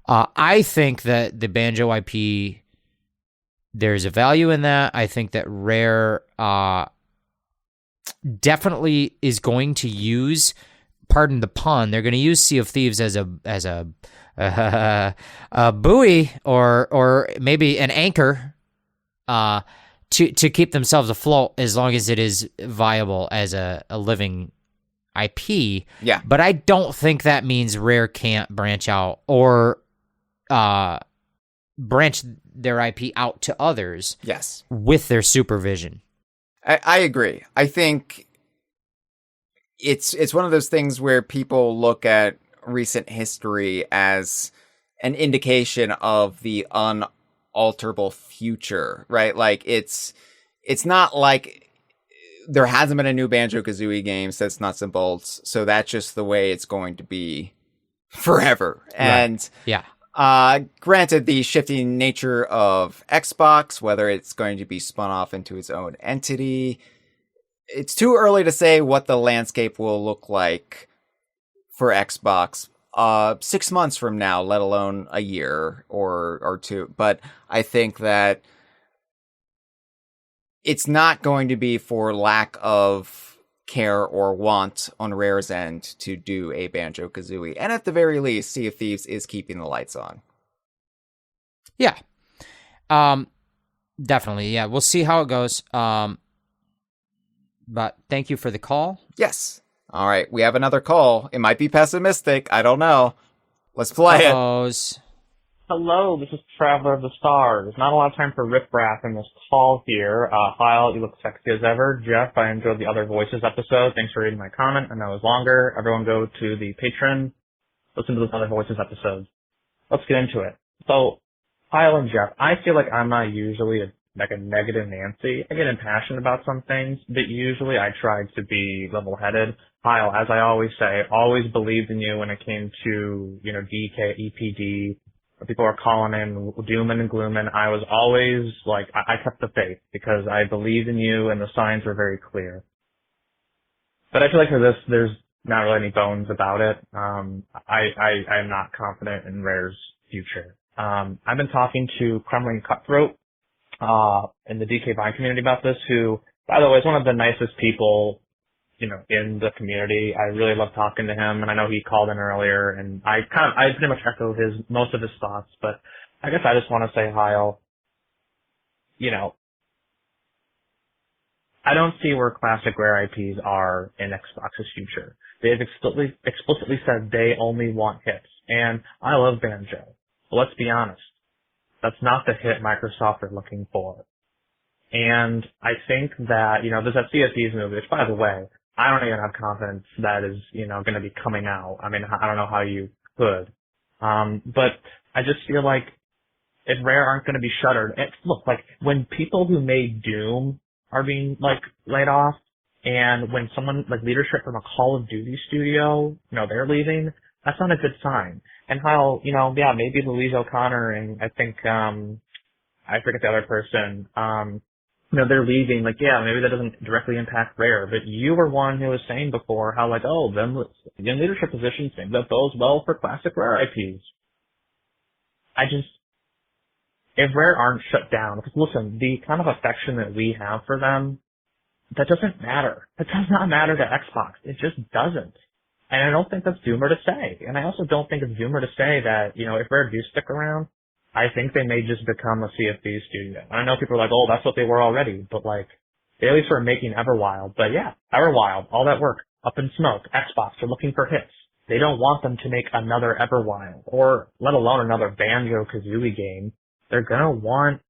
I think that the Banjo IP, there's a value in that. I think that Rare definitely is going to use, pardon the pun, they're going to use Sea of Thieves as a buoy or maybe an anchor to keep themselves afloat as long as it is viable as a living IP. Yeah. But I don't think that means Rare can't branch out or branch their IP out to others. Yes. With their supervision. I agree. I think it's one of those things where people look at recent history as an indication of the unalterable future, right? Like it's not like there hasn't been a new Banjo-Kazooie game since Nuts and Bolts, so that's just the way it's going to be forever. And right. Yeah. Granted, the shifting nature of Xbox, whether it's going to be spun off into its own entity, it's too early to say what the landscape will look like for Xbox 6 months from now, let alone a year or two. But I think that it's not going to be for lack of care or want on Rare's end to do a Banjo-Kazooie. And at the very least, Sea of Thieves is keeping the lights on. Yeah. Definitely. Yeah. We'll see how it goes. But thank you for the call. Yes. All right. We have another call. It might be pessimistic. I don't know. Let's play it. Hello, this is Traveler of the Stars. Not a lot of time for riffraff in this call here. Hyle, you look sexy as ever. Jeff, I enjoyed the Other Voices episode. Thanks for reading my comment. I know it was longer. Everyone go to the Patreon. Listen to those Other Voices episodes. Let's get into it. So, Hyle and Jeff, I feel like I'm not usually a negative Nancy. I get impassioned about some things, but usually I try to be level-headed. Hyle, as I always say, always believed in you when it came to, DK, EPD. People are calling in dooming and glooming. I was always I kept the faith because I believed in you and the signs were very clear. But I feel like for this, there's not really any bones about it. I'm not confident in Rare's future. I've been talking to Kremlin Cutthroat, in the DK Vine community about this, who, by the way, is one of the nicest people in the community. I really love talking to him, and I know he called in earlier, and I pretty much echo most of his thoughts, but I guess I just want to say, Hyle, I don't see where classic Rare IPs are in Xbox's future. They've explicitly said they only want hits, and I love Banjo, but let's be honest, that's not the hit Microsoft are looking for. And I think that, there's that Sea of Thieves movie, which, by the way, I don't even have confidence that is, going to be coming out. I mean, I don't know how you could. But I just feel like if Rare aren't going to be shuttered, look, when people who made Doom are being, laid off, and when someone, leadership from a Call of Duty studio, they're leaving, that's not a good sign. And how, maybe Louise O'Connor and I think, I forget the other person, they're leaving, maybe that doesn't directly impact Rare, but you were one who was saying before how, them in leadership positions, maybe that bodes well for classic Rare IPs. If Rare aren't shut down, because listen, the kind of affection that we have for them, that doesn't matter. It does not matter to Xbox. It just doesn't. And I don't think that's doomer to say. And I also don't think it's doomer to say that, if Rare do stick around, I think they may just become a Sea of Thieves studio. I know people are like, oh, that's what they were already, but they at least were making Everwild. But yeah, Everwild, all that work, up in smoke, Xbox, they're looking for hits. They don't want them to make another Everwild, or let alone another Banjo-Kazooie game. They're gonna want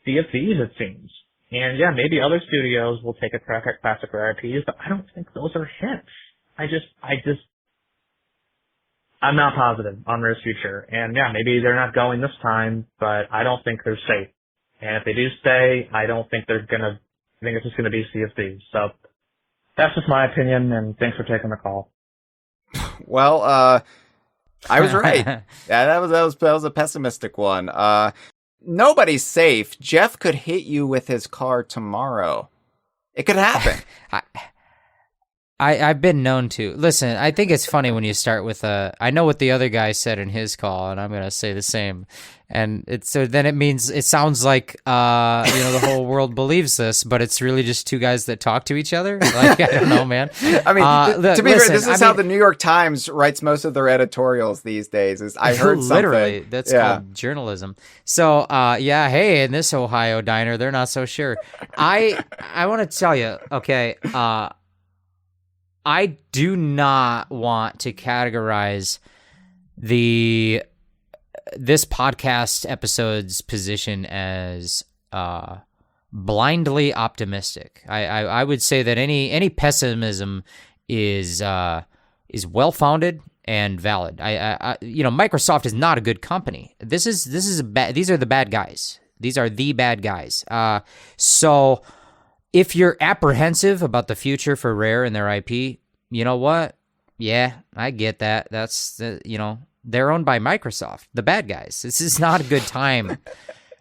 Sea of Thieves, it seems. And yeah, maybe other studios will take a crack at classic Rare IPs, but I don't think those are hits. I'm not positive on Rare's future. And yeah, maybe they're not going this time, but I don't think they're safe. And if they do stay, I don't think they're gonna, I think it's just gonna be Sea of Thieves. So that's just my opinion, and thanks for taking the call. Well, I was right. Yeah, that was a pessimistic one. Nobody's safe. Jeff could hit you with his car tomorrow. It could happen. I've been known to. Listen, I think it's funny when you start with I know what the other guy said in his call, and I'm going to say the same. And then it means, it sounds like, the whole world believes this, but it's really just two guys that talk to each other. Like, I don't know, man. I mean, to be fair, this is how the New York Times writes most of their editorials these days. Is I heard literally, something. That's called journalism. So, hey, in this Ohio diner, they're not so sure. I want to tell you, okay, I do not want to categorize this podcast episode's position as blindly optimistic. I would say that any pessimism is well founded and valid. Microsoft is not a good company. These are the bad guys. These are the bad guys. So if you're apprehensive about the future for Rare and their IP, you know what? Yeah, I get that. That's they're owned by Microsoft, the bad guys. This is not a good time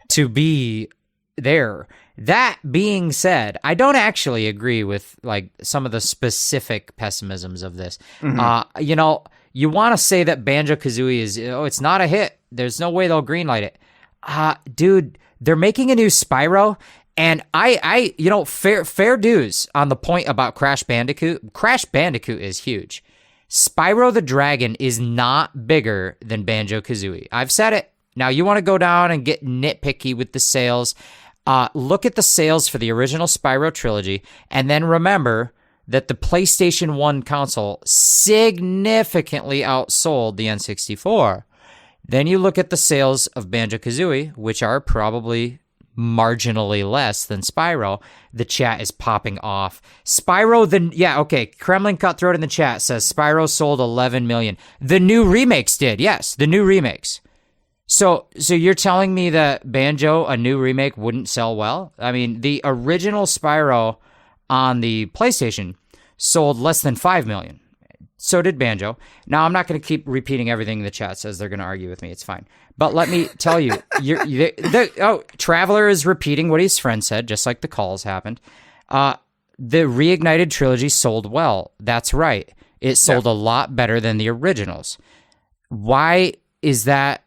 to be there. That being said, I don't actually agree with like some of the specific pessimisms of this. Mm-hmm. You want to say that Banjo-Kazooie is, it's not a hit. There's no way they'll greenlight it. Dude, they're making a new Spyro. And fair dues on the point about Crash Bandicoot. Crash Bandicoot is huge. Spyro the Dragon is not bigger than Banjo-Kazooie. I've said it. Now you want to go down and get nitpicky with the sales. Look at the sales for the original Spyro trilogy, and then remember that the PlayStation 1 console significantly outsold the N64. Then you look at the sales of Banjo-Kazooie, which are probably marginally less than Spyro. The chat is popping off. Kremlin Cutthroat in the chat says Spyro sold 11 million. The new remakes did. Yes, the new remakes. So you're telling me that Banjo, a new remake, wouldn't sell well? I mean, the original Spyro on the PlayStation sold less than 5 million. So did Banjo. Now, I'm not going to keep repeating everything the chat says. They're going to argue with me. It's fine. But let me tell you, Traveler is repeating what his friend said, just like the calls happened. The Reignited trilogy sold well. That's right. It sold a lot better than the originals. Why is that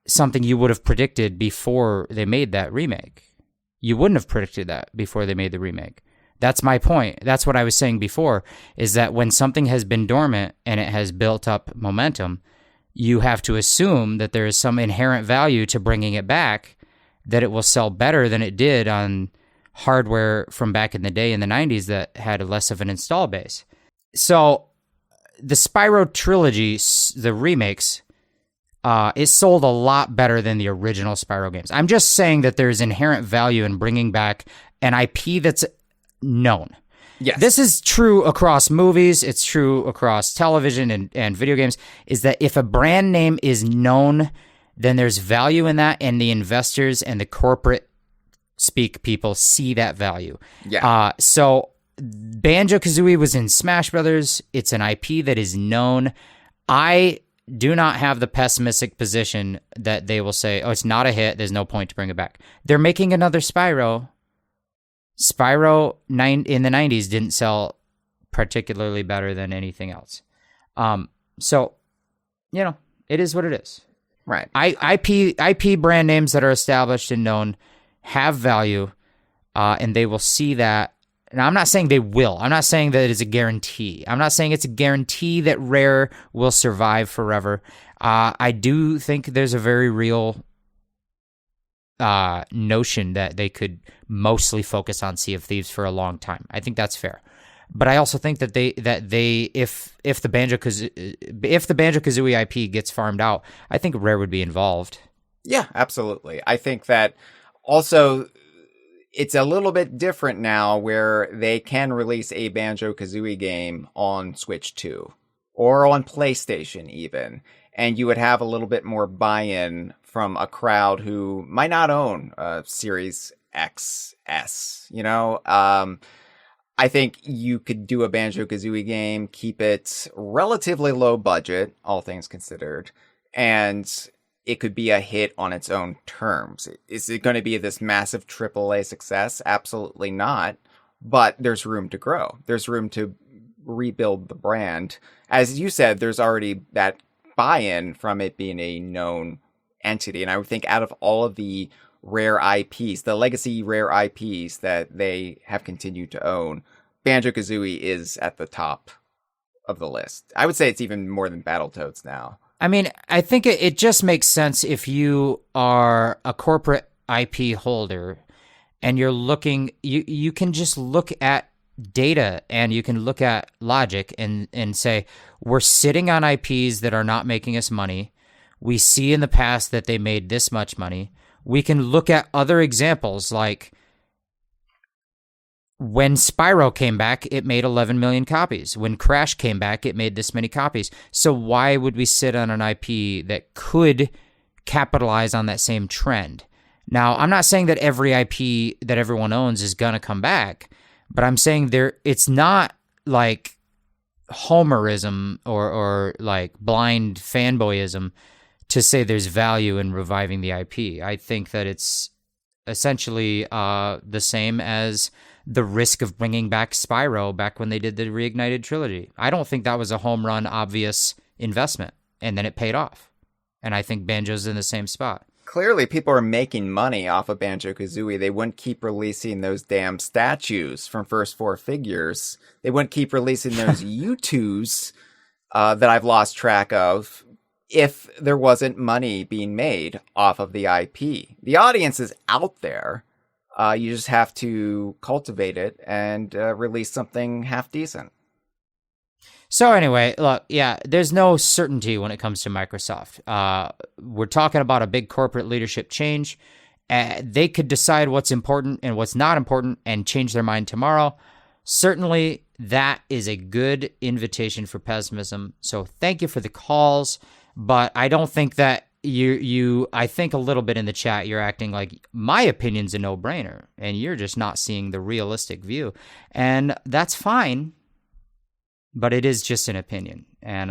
something you would have predicted before they made that remake? You wouldn't have predicted that before they made the remake. That's my point. That's what I was saying before, is that when something has been dormant and it has built up momentum, you have to assume that there is some inherent value to bringing it back, that it will sell better than it did on hardware from back in the day in the 90s that had less of an install base. So the Spyro trilogy, the remakes, it sold a lot better than the original Spyro games. I'm just saying that there's inherent value in bringing back an IP that's known. Yes. This is true across movies. It's true across television and video games, is that if a brand name is known, then there's value in that, and the investors and the corporate speak people see that value. Yeah. So Banjo-Kazooie was in Smash Brothers. It's an IP that is known. I do not have the pessimistic position that they will say, oh, it's not a hit, there's no point to bring it back. They're making another Spyro. Spyro in the 90s didn't sell particularly better than anything else. So, it is what it is. Right. IP brand names that are established and known have value, and they will see that. And I'm not saying they will. I'm not saying that it is a guarantee. I'm not saying it's a guarantee that Rare will survive forever. I do think there's a very real notion that they could mostly focus on Sea of Thieves for a long time. I think that's fair. But I also think that if the Banjo-Kazooie IP gets farmed out, I think Rare would be involved. Yeah, absolutely. I think that also it's a little bit different now where they can release a Banjo-Kazooie game on Switch 2 or on PlayStation even, and you would have a little bit more buy-in from a crowd who might not own Series XS, you know? I think you could do a Banjo-Kazooie game, keep it relatively low budget, all things considered, and it could be a hit on its own terms. Is it going to be this massive AAA success? Absolutely not. But there's room to grow. There's room to rebuild the brand. As you said, there's already that buy-in from it being a known entity. And I would think out of all of the rare IPs, the legacy rare IPs that they have continued to own, Banjo-Kazooie is at the top of the list. I would say it's even more than Battletoads now. I mean, I think it just makes sense if you are a corporate IP holder and you're looking, you can just look at data and you can look at logic and say, we're sitting on IPs that are not making us money. We see in the past that they made this much money. We can look at other examples like when Spyro came back, it made 11 million copies. When Crash came back, it made this many copies. So why would we sit on an IP that could capitalize on that same trend? Now, I'm not saying that every IP that everyone owns is going to come back, but I'm saying it's not like homerism or like blind fanboyism to say there's value in reviving the IP. I think that it's essentially the same as the risk of bringing back Spyro back when they did the Reignited trilogy. I don't think that was a home run, obvious investment, and then it paid off. And I think Banjo's in the same spot. Clearly, people are making money off of Banjo-Kazooie. They wouldn't keep releasing those damn statues from First Four Figures. They wouldn't keep releasing those U2s that I've lost track of if there wasn't money being made off of the IP. The audience is out there. You just have to cultivate it and release something half decent. So anyway, look, yeah, there's no certainty when it comes to Microsoft. We're talking about a big corporate leadership change. They could decide what's important and what's not important and change their mind tomorrow. Certainly, that is a good invitation for pessimism. So thank you for the calls, but I don't think that I think a little bit in the chat, you're acting like my opinion's a no-brainer, and you're just not seeing the realistic view. And that's fine, but it is just an opinion, and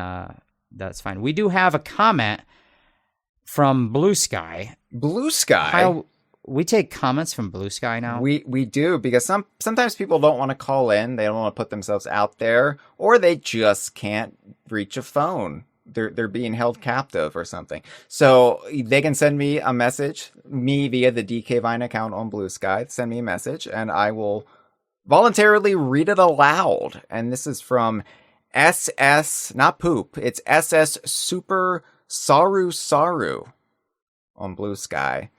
that's fine. We do have a comment from Blue Sky. Blue Sky? Kyle, we take comments from Blue Sky now? We do, because sometimes people don't want to call in, they don't want to put themselves out there, or they just can't reach a phone. They're being held captive or something. So they can send me a message, me via the DK Vine account on Blue Sky. Send me a message and I will voluntarily read it aloud. And this is from SS, not poop, it's SS Super Saru on Blue Sky.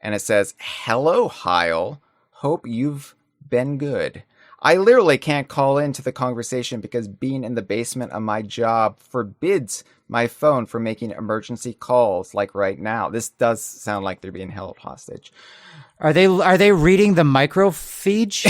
And it says, "Hello, Hyle. Hope you've been good. I literally can't call into the conversation because being in the basement of my job forbids my phone from making emergency calls like right now." This does sound like they're being held hostage. Are they reading the microfiche?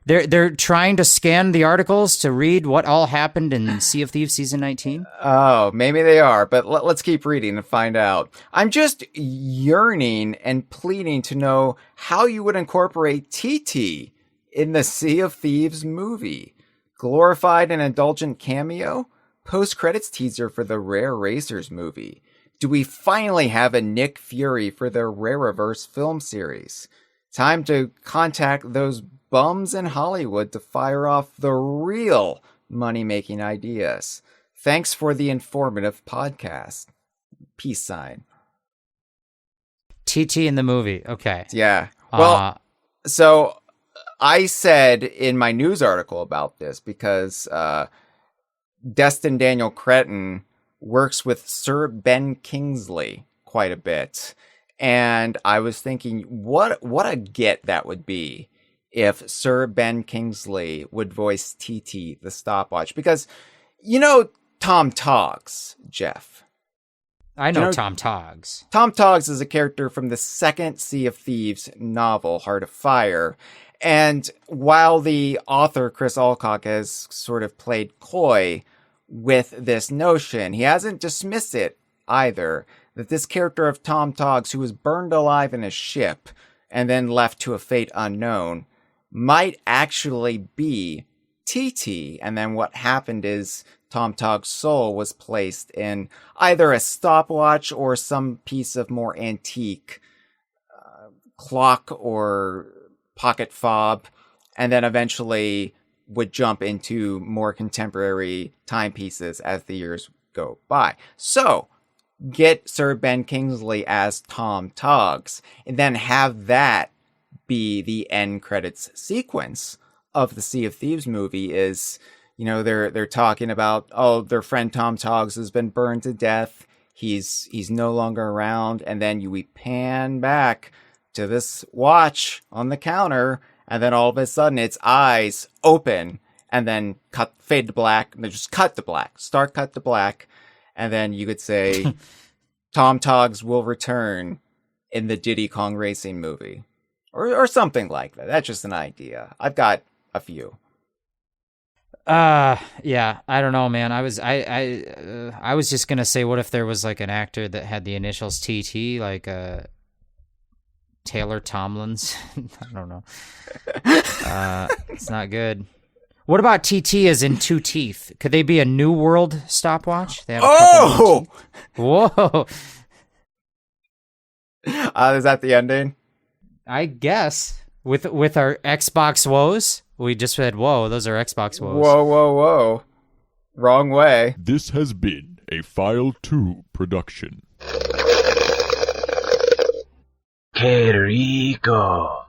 They're trying to scan the articles to read what all happened in Sea of Thieves season 19? Oh, maybe they are, but let's keep reading and find out. "I'm just yearning and pleading to know how you would incorporate TT in the Sea of Thieves movie. Glorified and indulgent cameo? Post-credits teaser for the Rare Racers movie? Do we finally have a Nick Fury for the Rareverse film series? Time to contact those bums in Hollywood to fire off the real money-making ideas. Thanks for the informative podcast. Peace sign." TT in the movie. Okay. Yeah. Well, so I said in my news article about this because Destin Daniel Cretton works with Sir Ben Kingsley quite a bit. And I was thinking, what a get that would be if Sir Ben Kingsley would voice TT, the stopwatch. Because, you know Tom Toggs, Jeff. I know Tom Toggs. Tom Toggs is a character from the second Sea of Thieves novel, Heart of Fire. And while the author, Chris Alcock, has sort of played coy with this notion. He hasn't dismissed it either, that this character of Tom Toggs, who was burned alive in a ship and then left to a fate unknown, might actually be TT. And then what happened is Tom Toggs' soul was placed in either a stopwatch or some piece of more antique clock or pocket fob, and then eventually would jump into more contemporary timepieces as the years go by. So, get Sir Ben Kingsley as Tom Toggs, and then have that be the end credits sequence of the Sea of Thieves movie. Is, you know, they're talking about, oh, their friend Tom Toggs has been burned to death. He's no longer around, and then we pan back to this watch on the counter, and then all of a sudden its eyes open, and then fade to black, and then just cut to black, start cut to black, and then you could say Tom Toggs will return in the Diddy Kong Racing movie, or something like that. That's just an idea. I've got a few. Yeah, I don't know, man. I was just gonna say, what if there was like an actor that had the initials TT, like Taylor Tomlins? I don't know. It's not good. What about TT as in two teeth? Could they be a New World stopwatch? They have whoa! Is that the ending? I guess with our Xbox woes, we just said, "Whoa, those are Xbox woes." Whoa! Wrong way. This has been a File 2 production. Qué rico.